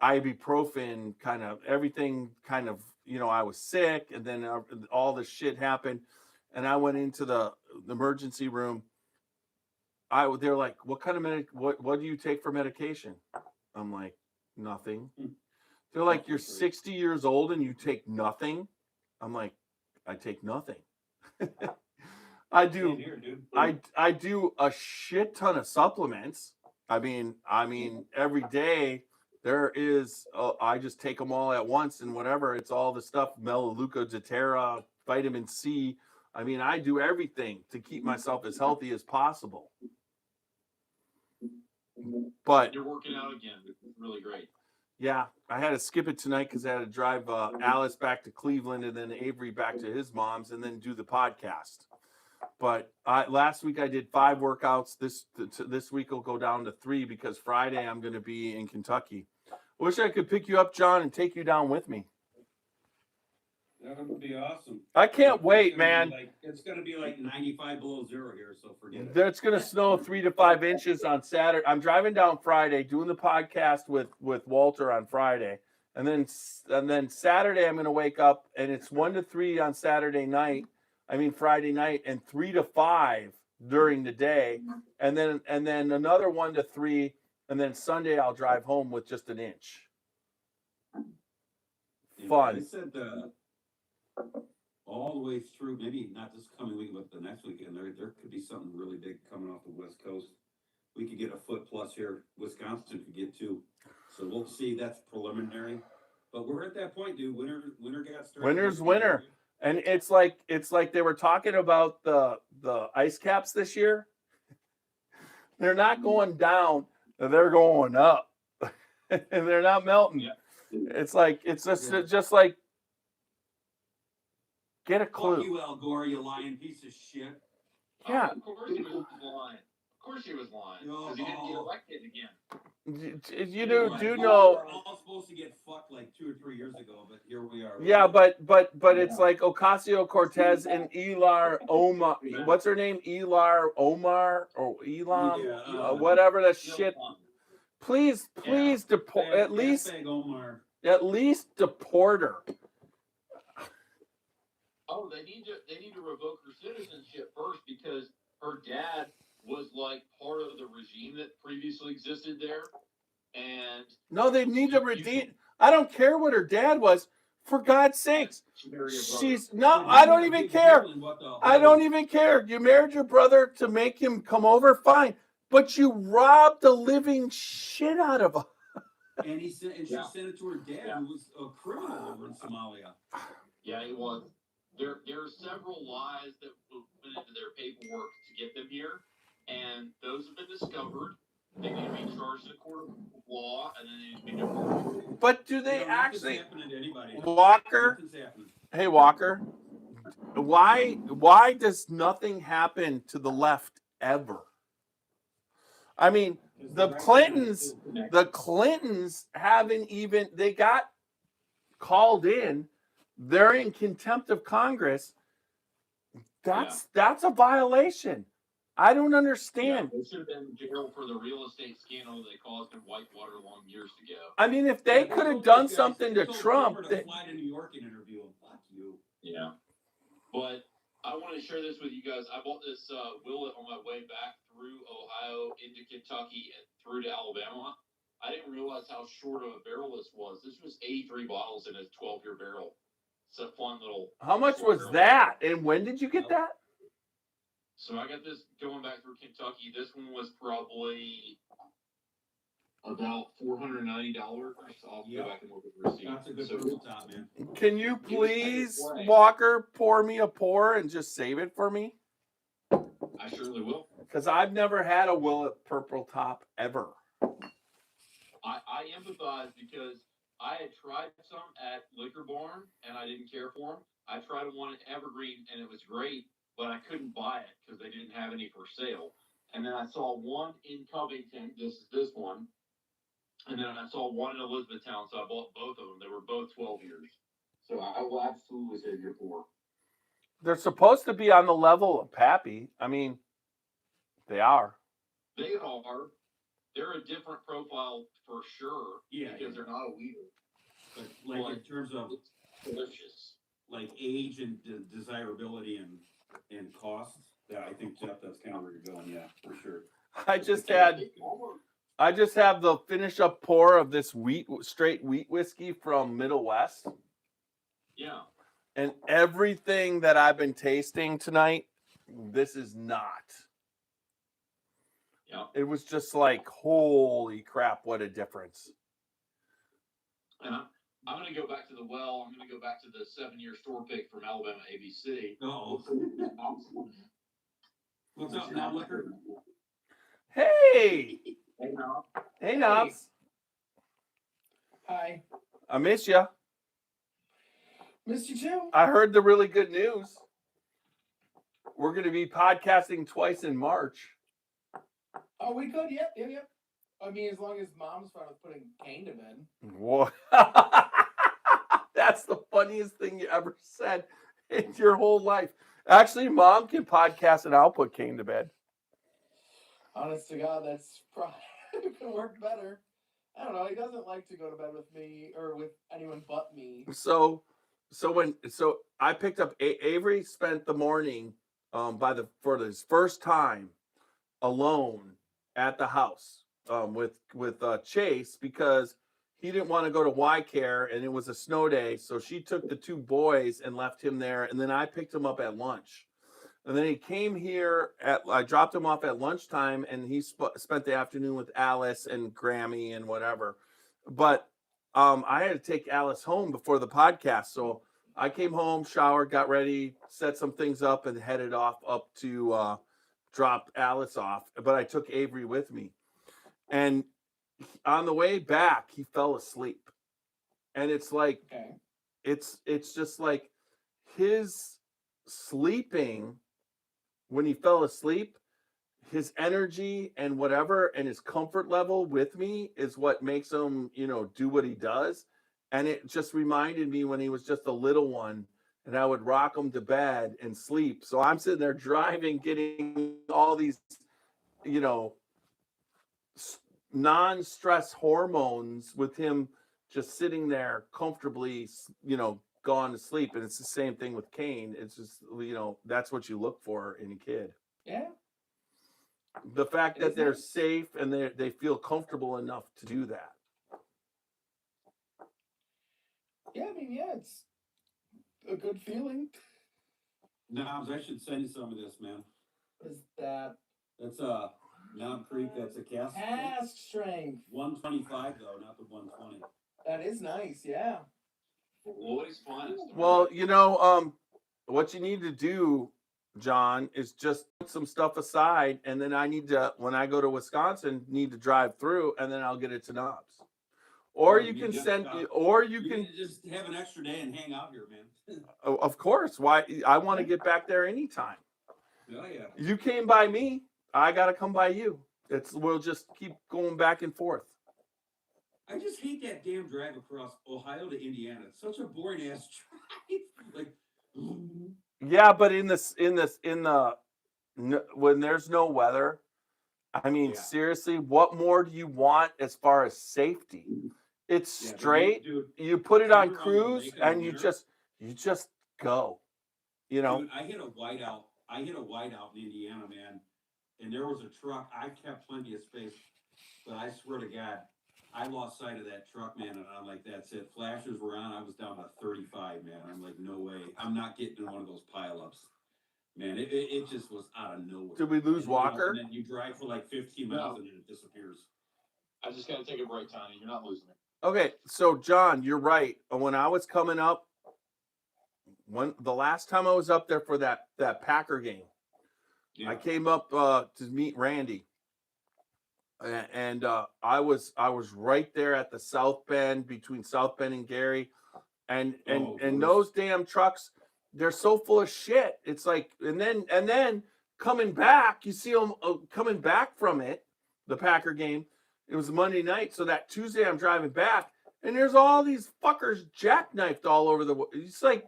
ibuprofen, kind of everything kind of, I was sick and then all this shit happened. And I went into the emergency room. They're like, what kind of what do you take for medication? I'm like, nothing. They're like, you're 60 years old and you take nothing. I'm like, I take nothing. I do. I do a shit ton of supplements. I mean, every day There is, I just take them all at once and whatever. It's all the stuff, Melaleuca, vitamin C. I mean, I do everything to keep myself as healthy as possible. But You're working out again. It's really great. yeah, I had to skip it tonight because I had to drive Alice back to Cleveland and then Avery back to his mom's and then do the podcast. But last week I did 5 workouts. This week will go down to 3 because Friday I'm going to be in Kentucky. Wish I could pick you up, John, and take you down with me. That would be awesome. I can't wait, man. It's going to be like 95 below zero here, so forget it. It's going to snow 3 to 5 inches on Saturday. I'm driving down Friday, doing the podcast with Walter on Friday. And then Saturday I'm going to wake up and it's 1 to 3 on Friday night, and 3 to 5 during the day. And then another 1 to 3. And then Sunday I'll drive home with just an inch. Fun. I said all the way through, maybe not this coming week, but the next weekend, there could be something really big coming off the West Coast. We could get a foot plus here. Wisconsin could get 2. So we'll see. That's preliminary. But we're at that point, dude. Winter got started. Winter's winter. And it's like they were talking about the ice caps this year. They're not going down, they're going up. And they're not melting. Yeah. It's just like get a clue. Fuck you, Al Gore, you lying piece of shit. Yeah. Of course he was lying. Of course he was lying. Because he didn't get elected again. You We're all supposed to get fucked like 2 or 3 years ago, but here we are. Yeah, but it's like Ocasio-Cortez and Ilar Omar. What's her name? Ilar Omar or Elam? Yeah, whatever that shit. Please deport at least deport her. Oh, they need to revoke her citizenship first because her dad was like part of the regime that previously existed there. And no, they need to redeem. I don't care what her dad was. For God's sakes, I don't even care. I don't even care. You married your brother to make him come over, fine. But you robbed the living shit out of him. And she sent it to her dad, who was a criminal over in Somalia. Yeah, he was. There are several lies that went into their paperwork to get them here, and those have been discovered. They need to be charged in a court of law, and then they need to be deported. But do they actually, Anybody. Walker? Hey, Walker. Why does nothing happen to the left ever? I mean, the Clintons haven't even, they got called in. They're in contempt of Congress. That's a violation. I don't understand. They should have been in jail for the real estate scandal they caused in Whitewater long years ago. I mean, if they could have done something to Trump. Fly to New York and interview him. Fuck you. Yeah. But I want to share this with you guys. I bought this Willet on my way back through Ohio into Kentucky and through to Alabama. I didn't realize how short of a barrel this was. This was 83 bottles in a 12-year barrel. It's a fun little. How much was that? And when did you get that? So I got this going back through Kentucky. This one was probably about $490. I'll go back and look at the receipt. That's a good top, man. Can you please, Walker, pour me a pour and just save it for me? I surely will. Because I've never had a Willet Purple Top ever. I empathize because I had tried some at Liquor Barn and I didn't care for them. I tried one at Evergreen and it was great, but I couldn't buy it because they didn't have any for sale. And then I saw one in Covington. This is this one. And then I saw one in Elizabethtown, so I bought both of them. They were both 12 years. So I will absolutely save your pour. They're supposed to be on the level of Pappy. I mean, they are. They are. They're a different profile for sure. Yeah. Because they're not a weeder. But like in terms of it's delicious. Like age and desirability and cost, yeah, I think Jeff, that's kind of where you're going. Yeah, for sure. I just have the finish up pour of this straight wheat whiskey from Middle West. Yeah. And everything that I've been tasting tonight, this is not. Yeah. It was just like, holy crap, what a difference. And I'm going to go back to the well. I'm going to go back to the 7-year store pick from Alabama ABC. Uh-oh. What's up, Knob Liquor? Hey, Hey, now. hey, Knobs. Hi. I miss you. Missed you too. I heard the really good news. We're going to be podcasting twice in March. Oh, we could. Yep. I mean, as long as Mom's fine with putting Kane to bed. What? That's the funniest thing you ever said in your whole life. Actually, Mom can podcast and I'll put Kane to bed. Honest to God, that's probably gonna work better. I don't know. He doesn't like to go to bed with me or with anyone but me. So I picked up Avery spent the morning for his first time alone at the house with Chase because he didn't want to go to Y Care and it was a snow day, so she took the 2 boys and left him there, and then I picked him up at lunch. And then he came here I dropped him off at lunchtime, and he spent the afternoon with Alice and Grammy and whatever. But I had to take Alice home before the podcast. So I came home, showered, got ready, set some things up, and headed off up to drop Alice off. But I took Avery with me. And on the way back, he fell asleep. And it's like, Okay. it's just like his sleeping, when he fell asleep, his energy and whatever and his comfort level with me is what makes him, do what he does. And it just reminded me when he was just a little one and I would rock him to bed and sleep. So I'm sitting there driving, getting all these, non-stress hormones with him just sitting there comfortably, gone to sleep. And it's the same thing with Kane. It's just, that's what you look for in a kid. Yeah. The fact It that is they're nice. safe and they feel comfortable enough to do that. Yeah. I mean, yeah, it's a good feeling. Knobs, I should send you some of this, man. Is that That's Knob Creek. That's a cask. cask strength? 125 though, not the 120. That is nice. Yeah. Lloyd's finest. Well, what you need to do, John, is just put some stuff aside, and then I need to, when I go to Wisconsin, need to drive through, and then I'll get it to Knobs. Or you can send, or you can just have an extra day and hang out here, man. of course. Why? I want to get back there anytime. Oh yeah. You came by me, I got to come by you. We'll just keep going back and forth. I just hate that damn drive across Ohio to Indiana. It's such a boring ass drive. Yeah, but when there's no weather, I mean, Yeah. seriously, what more do you want as far as safety? It's straight. Dude, You put it drive on around the cruise, lake in and the you winter. just go. Dude, I hit a whiteout. In Indiana, man, and there was a truck. I kept plenty of space, but I swear to God, I lost sight of that truck, man, and I'm like, that's it. Flashers were on. I was down to 35, man. I'm like, no way. I'm not getting in one of those pileups. Man, it just was out of nowhere. Did we lose Walker? And then you drive for like 15 miles and then it disappears. I just got to take a break, Tony. You're not losing it. Okay, so John, you're right. When I was coming up, the last time I was up there for that Packer game, Yeah. I came up to meet Randy, and I was right there at the South Bend, between South Bend and Gary, and those damn trucks, they're so full of shit. It's like, and then coming back, you see them coming back from the Packer game. It was Monday night, so that Tuesday I'm driving back, and there's all these fuckers jackknifed all over the. It's like,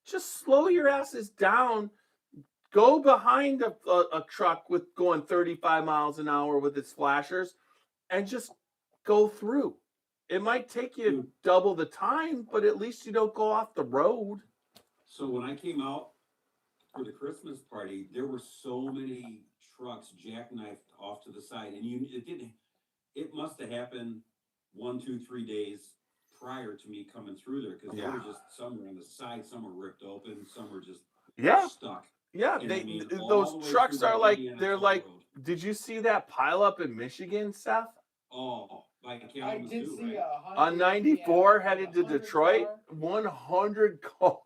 just slow your asses down. Go behind a truck with going 35 miles an hour with its flashers, and just go through. It might take you double the time, but at least you don't go off the road. So when I came out for the Christmas party, there were so many trucks jackknifed off to the side, and it must have happened 1, 2, 3 days prior to me coming through there, because there were just, some were on the side, some were ripped open, some were just stuck. Yeah, And those trucks are like, they're like, road. did you see that pile up in Michigan, Seth? Oh, by I Kalamazoo, did see right? a Honda, On 94 yeah, headed a to 100 Detroit, car. 100 cars.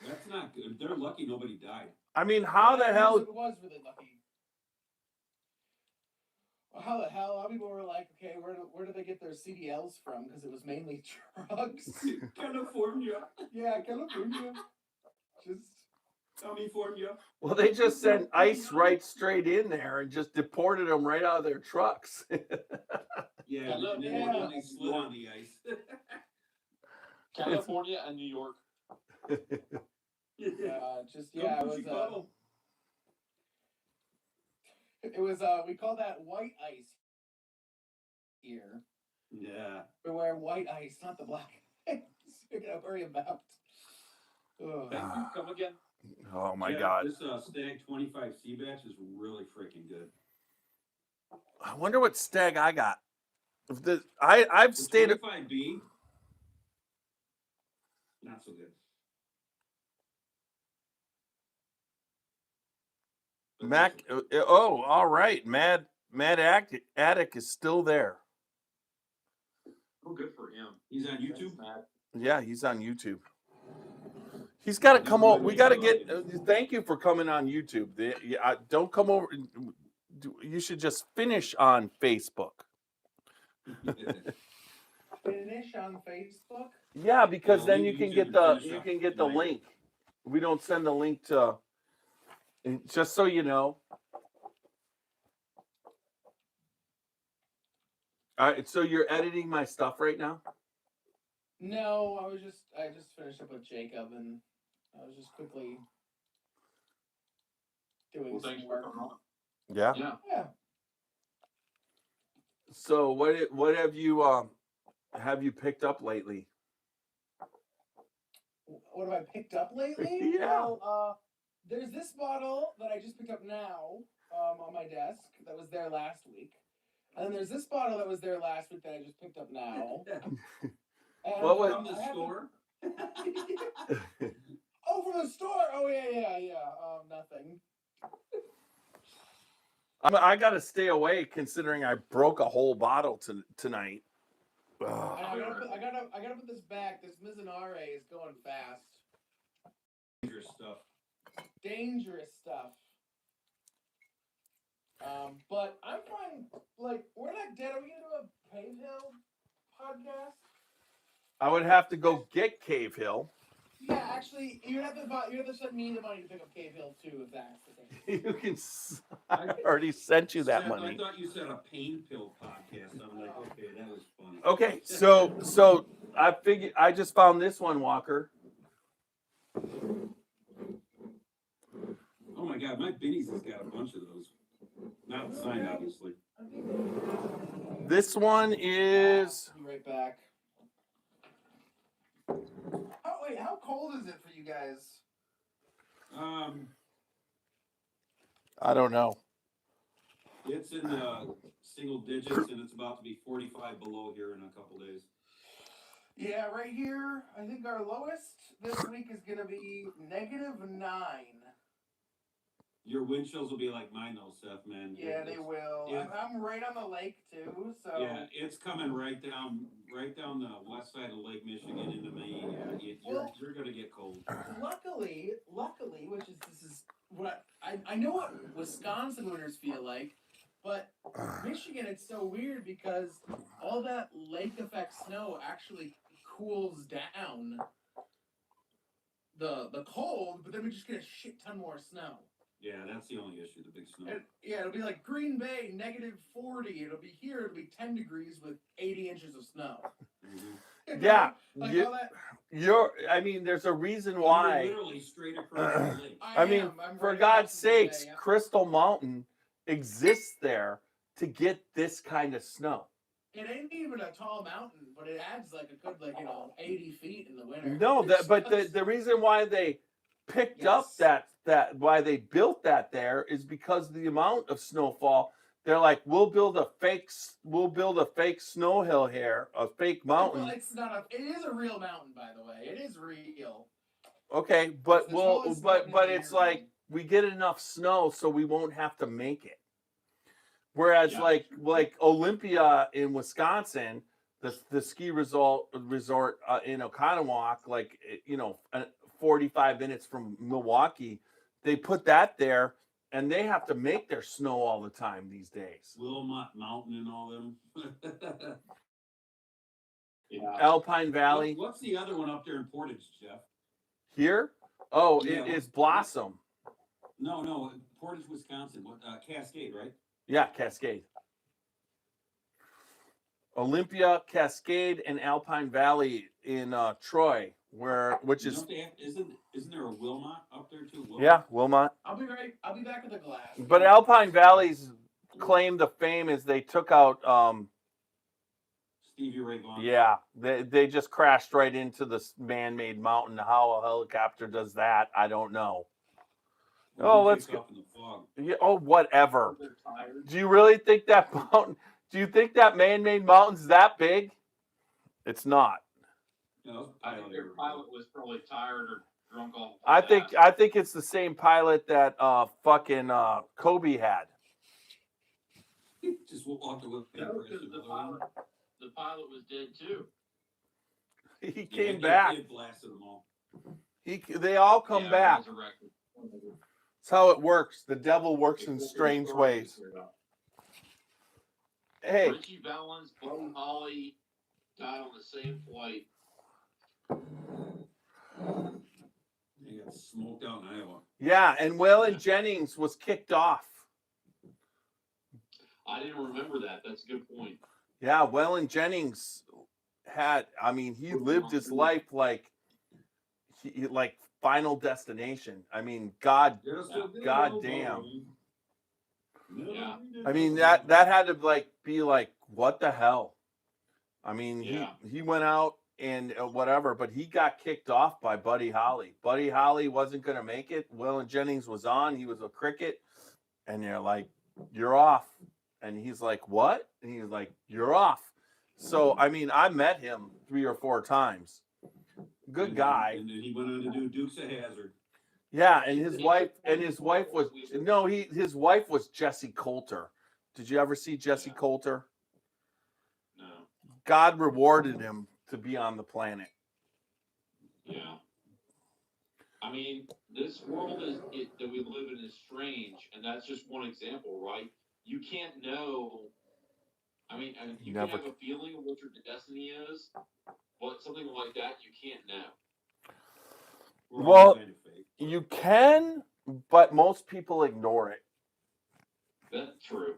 That's not good. They're lucky nobody died. I mean, how the Yeah, hell? It was really lucky. Well, how the hell? A lot of people were like, okay, where do they get their CDLs from? Because it was mainly trucks. California. Yeah, California. Just California. Well, they just sent ice right straight in there and just deported them right out of their trucks. Yeah, and then Yeah. they slid on the ice. California and New York. it was Chicago. we call that white ice here. Yeah. We wear white ice, not the black ice. You gotta worry about. Ugh. Thank you. Come again. Oh my Yeah, God. This Stag 25 C batch is really freaking good. I wonder what stag I got. I've The stayed 25B, not so good. But Mac. Oh, all right. Mad Attic is still there. Oh, good for him. He's on YouTube. Thanks, Matt. Yeah, he's on YouTube. He's got to come over. We got to get. Thank you for coming on YouTube. Don't come over. You should just finish on Facebook. Finish on Facebook. Yeah, because Yeah, then leave you can YouTube get and the finish up later. link. We don't send the link to. Just so you know. All right, so you're editing my stuff right now? No, I just finished up with Jacob, and I was just quickly doing Well, thanks some for work. coming on. Yeah. Yeah. Yeah. So what have you picked up lately? What have I picked up lately? Yeah. Well, there's this bottle that I just picked up now on my desk that was there last week. And then there's this bottle that was there last week that I just picked up now. And, What was- From the store? Oh, from the store! Oh, yeah. Nothing. I got to stay away considering I broke a whole bottle tonight. And I gotta put this back. This Mizunare is going fast. Dangerous stuff. Dangerous stuff. But I'm fine. Like, we're not dead. Are we gonna do a Cave Hill podcast? I would have to go get Cave Hill. Yeah, actually, you have to send me the money to pick up Cave Hill too, if that's the case. You can. I already sent you that Seth, money. I thought you said a pain pill podcast. I'm like, okay, that was funny. Okay, so I just found this one, Walker. Oh my God, my Benny's has got a bunch of those. Not signed, obviously. This one is. I'll be right back. How cold is it for you guys? I don't know. It's in the single digits, and it's about to be 45 below here in a couple days. Yeah, right here, I think our lowest this week is gonna be -9. Your wind chills will be like mine, though, Seth, man. Yeah, they will. Yeah. I'm right on the lake too, so. Yeah, it's coming right down the west side of Lake Michigan into me. You're gonna get cold. Luckily, this is what I know what Wisconsin winters feel like, but Michigan, it's so weird because all that lake effect snow actually cools down the cold, but then we just get a shit ton more snow. Yeah, that's the only issue, the big snow. And, yeah, it'll be like Green Bay, -40. It'll be here, it'll be 10 degrees with 80 inches of snow. Mm-hmm. Yeah, Like all that. I mean, there's a reason why. You're literally straight across the lake. I mean, I'm for right God's across from Green sakes, Bay, yeah. Crystal Mountain exists there to get this kind of snow. It ain't even a tall mountain, but it adds like a good 80 feet in the winter. No, but the reason why they picked up Yes. that why they built that there is because of the amount of snowfall. They're like, we'll build a fake snow hill here, a fake mountain. Well, it's not it is a real mountain, by the way. It is real. Okay, but It's the tallest but mountain in it's the like world. we get enough snow so we won't have to make it. Whereas Yeah. like Olympia in Wisconsin, the ski resort in Oconomowoc, like 45 minutes from Milwaukee, they put that there, and they have to make their snow all the time these days. Wilmot Mountain and all them. Yeah. Alpine Valley What's the other one up there in Portage, Jeff? here, oh, Yeah, it is Blossom. No, Portage, Wisconsin. What? Cascade, right? Yeah, Cascade. Olympia, Cascade, and Alpine Valley in Troy, which is Don't they have, isn't there a Wilmot up there too? Wilmot? yeah, Wilmot. I'll be back with a glass. But Alpine Valley's claim to fame is they took out Stevie Ray Vaughan. yeah, they just crashed right into this man-made mountain. How a helicopter does that, I don't know. Well, Oh, he let's takes go. off in the fog. Yeah, oh, whatever. They're tired. Do you really think that mountain? Do you think that man-made mountain's that big? It's not. No, I think their pilot was probably tired or drunk off. I think it's the same pilot that fucking Kobe had. Just walked away. No, because the pilot was dead too. He came back. He blasted them all. They all come back. Resurrected. That's how it works. The devil works in strange ways. Hey, Richie Valens, Buddy Holly died on the same flight. They got smoked out in Iowa. yeah, and Waylon Jennings was kicked off. I didn't remember that. That's a good point. Yeah, Waylon Jennings he lived his life like Final Destination. I mean, God damn. Yeah. I mean, that had to be what the hell? I mean, Yeah. he went out and whatever, but he got kicked off by Buddy Holly. Buddy Holly wasn't going to make it. Waylon Jennings was on. He was a cricket. And they're like, you're off. And he's like, what? And he's like, you're off. So, I mean, I met him 3 or 4 times. Good guy. And then he went on to do Dukes of Hazzard. Yeah, and his wife was Jessie Coulter. Did you ever see Jessie Coulter? No. God rewarded him to be on the planet. Yeah. I mean, this world that we live in is strange, and that's just one example, right? You can't know. I mean, you can have a feeling of what your destiny is, but something like that you can't know. Well, you can, but most people ignore it. That's true.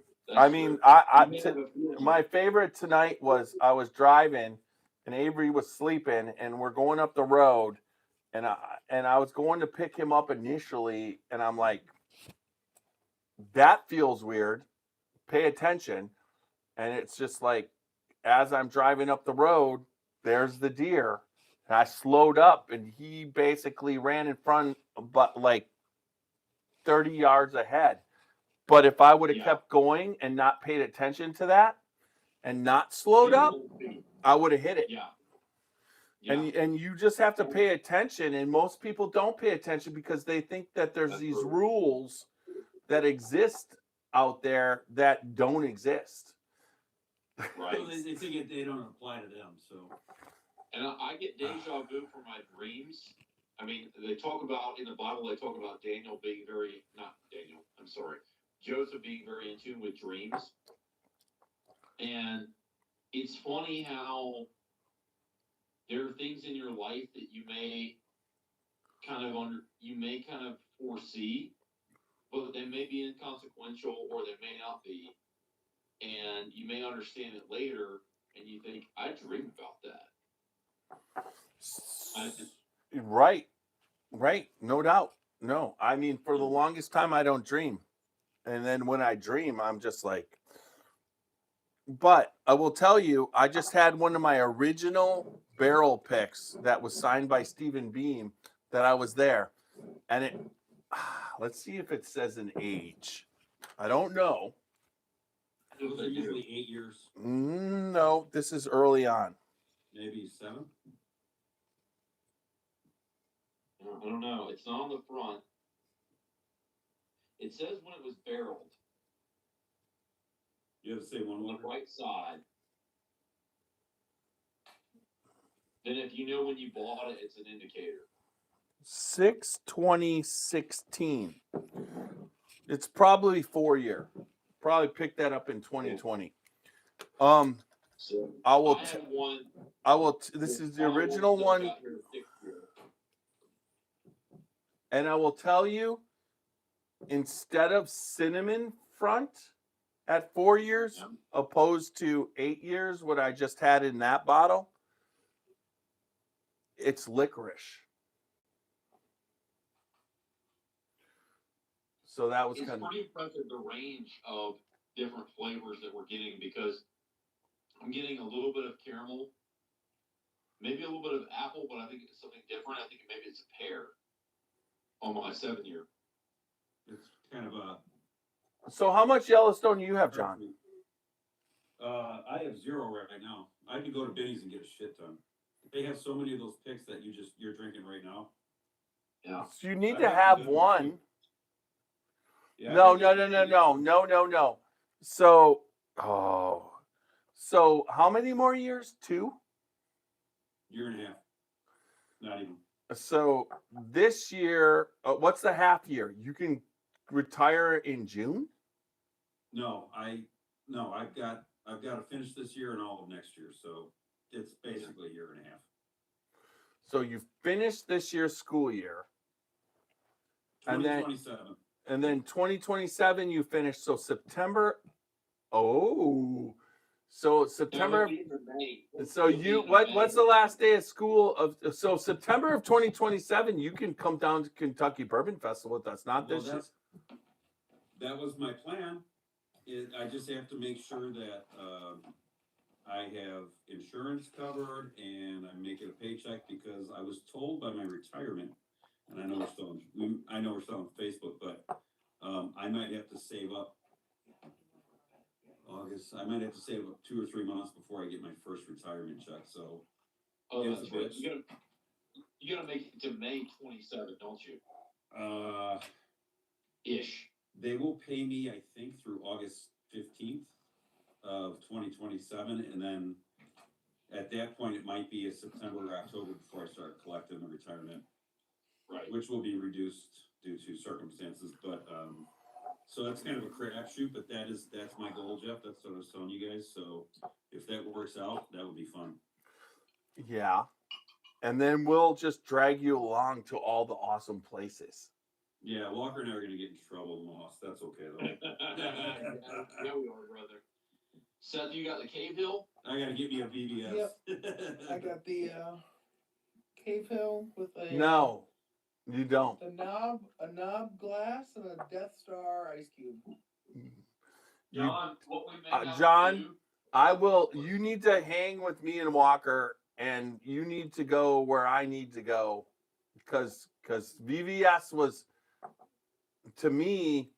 My favorite tonight was I was driving, and Avery was sleeping, and we're going up the road, and I was going to pick him up initially, and I'm like, that feels weird. Pay attention. And it's just like, as I'm driving up the road, there's the deer. And I slowed up, and he basically ran in front, but 30 yards ahead. But if I would have kept going and not paid attention to that and not slowed up, I would have hit it. Yeah. And you just have to pay attention. And most people don't pay attention because they think that there's these rules that exist out there that don't exist. Right. So they think they don't apply to them. So. And I get deja vu from my dreams. I mean, they talk about in the Bible. They talk about Joseph being very in tune with dreams. And it's funny how there are things in your life that you may kind of foresee, but they may be inconsequential or they may not be. And you may understand it later, and you think, I dreamed about that. Right. No doubt. No, I mean, for the longest time, I don't dream. And then when I dream, I'm just like, but I will tell you, I just had one of my original barrel picks that was signed by Stephen Beam that I was there. And let's see if it says an age. I don't know. Those are usually 8 years. No, this is early on. Maybe 7? I don't know. It's not on the front. It says when it was barreled. You have the same one, on the Walker? right side, then if you know when you bought it, it's an indicator. 6/20/16. It's probably 4-year. Probably picked that up in 2020. So I will. I had one. This is the bottle original that one, got here 6 year. and I will tell you, instead of cinnamon front at 4 years, Yeah. opposed to 8 years, what I just had in that bottle, it's licorice. So that was It's kind of. pretty impressive the range of different flavors that we're getting, because I'm getting a little bit of caramel, maybe a little bit of apple, but I think it's something different. I think maybe it's a pear on my 7 year. It's kind of a. So how much Yellowstone do you have, John? I have 0 right now. I could go to Benny's and get a shit ton. They have so many of those picks that you're drinking right now. Yeah. So you need I to like have the good one. ones, Yeah, No. So, so how many more years? 2? Year and a half. Not even. So this year, what's the half year? You can retire in June? No, I've got to finish this year and all of next year, so it's basically a year and a half. So you finish this year's school year. And then 2027. And then 2027 you finish. So September. Oh, so September. So what's the last day of school of? So September of 2027 you can come down to Kentucky Bourbon Festival with us. Not Well, this year. that was my plan. I just have to make sure that I have insurance covered and I'm making a paycheck, because I was told by my retirement, and I know we're still on Facebook, but I might have to save up August. I might have to save up 2 or 3 months before I get my first retirement check. So it's That's a right. bitch. You gotta make it to May 27, don't you? Ish. They will pay me, I think, through August 15th of 2027, and then at that point it might be a September or October before I start collecting the retirement, Right. which will be reduced due to circumstances. But so that's kind of a crapshoot, but that's my goal, Jeff. That's what I was telling you guys. So if that works out, that would be fun. Yeah, and then we'll just drag you along to all the awesome places. Yeah, Walker and I are gonna get in trouble and lost. That's okay though. Yeah, we are, brother. Seth, you got the Cave Hill? I gotta get me a BBS. Yep. I got the Cave Hill with a No, you don't. a knob glass and a Death Star ice cube. John, what we may have John, to do, I will. You need to hang with me and Walker, and you need to go where I need to go, because VVS was, to me,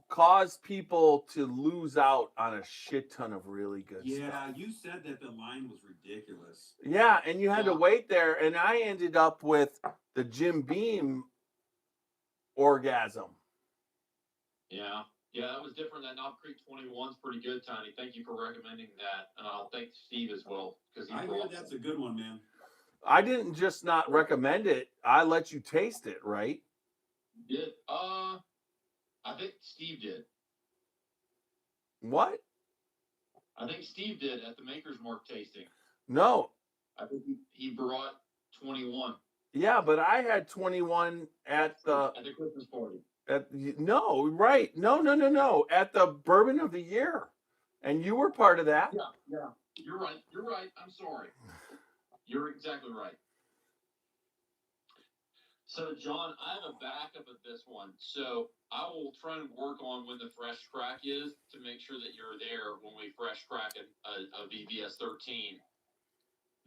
caused people to lose out on a shit ton of really good stuff. Yeah, you said that the line was ridiculous. Yeah, and you had to Yeah. wait there, and I ended up with the Jim Beam orgasm. yeah, that was different. That Knob Creek 21's pretty good, Tiny. Thank you for recommending that. And I'll thank Steve as well, because I hear that's a good one, man. I didn't just not recommend it. I let you taste it, right? Did I think Steve did. What? I think Steve did at the Maker's Mark tasting. No. I think he brought 21 Yeah, but I had 21 at the Christmas party. no, right. No. At the Bourbon of the Year. And you were part of that. Yeah. You're right. I'm sorry. You're exactly right. So, John, I have a backup of this one. So I will try and work on when the fresh crack is to make sure that you're there when we fresh crack a VVS 13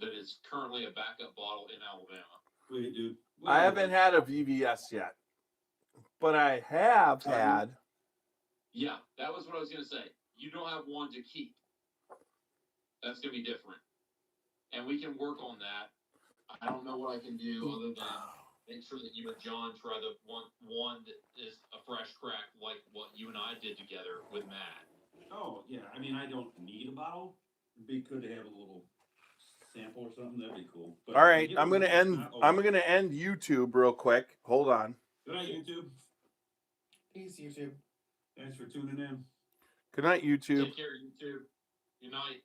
that is currently a backup bottle in Alabama. Sweet, dude. I haven't had a VVS yet. But I have had. Yeah, that was what I was going to say. You don't have one to keep. That's going to be different. And we can work on that. I don't know what I can do other than make sure that you and John try the one that is a fresh crack like what you and I did together with Matt. Oh, yeah, I mean, I don't need a bottle. It'd be good to have a little sample or something, that'd be cool. But All if I right, get I'm one gonna that's end. not I'm open- gonna end YouTube real quick. Hold on. Good night, YouTube. Peace, YouTube. Thanks for tuning in. Good night, YouTube. Take care, you two. Good night.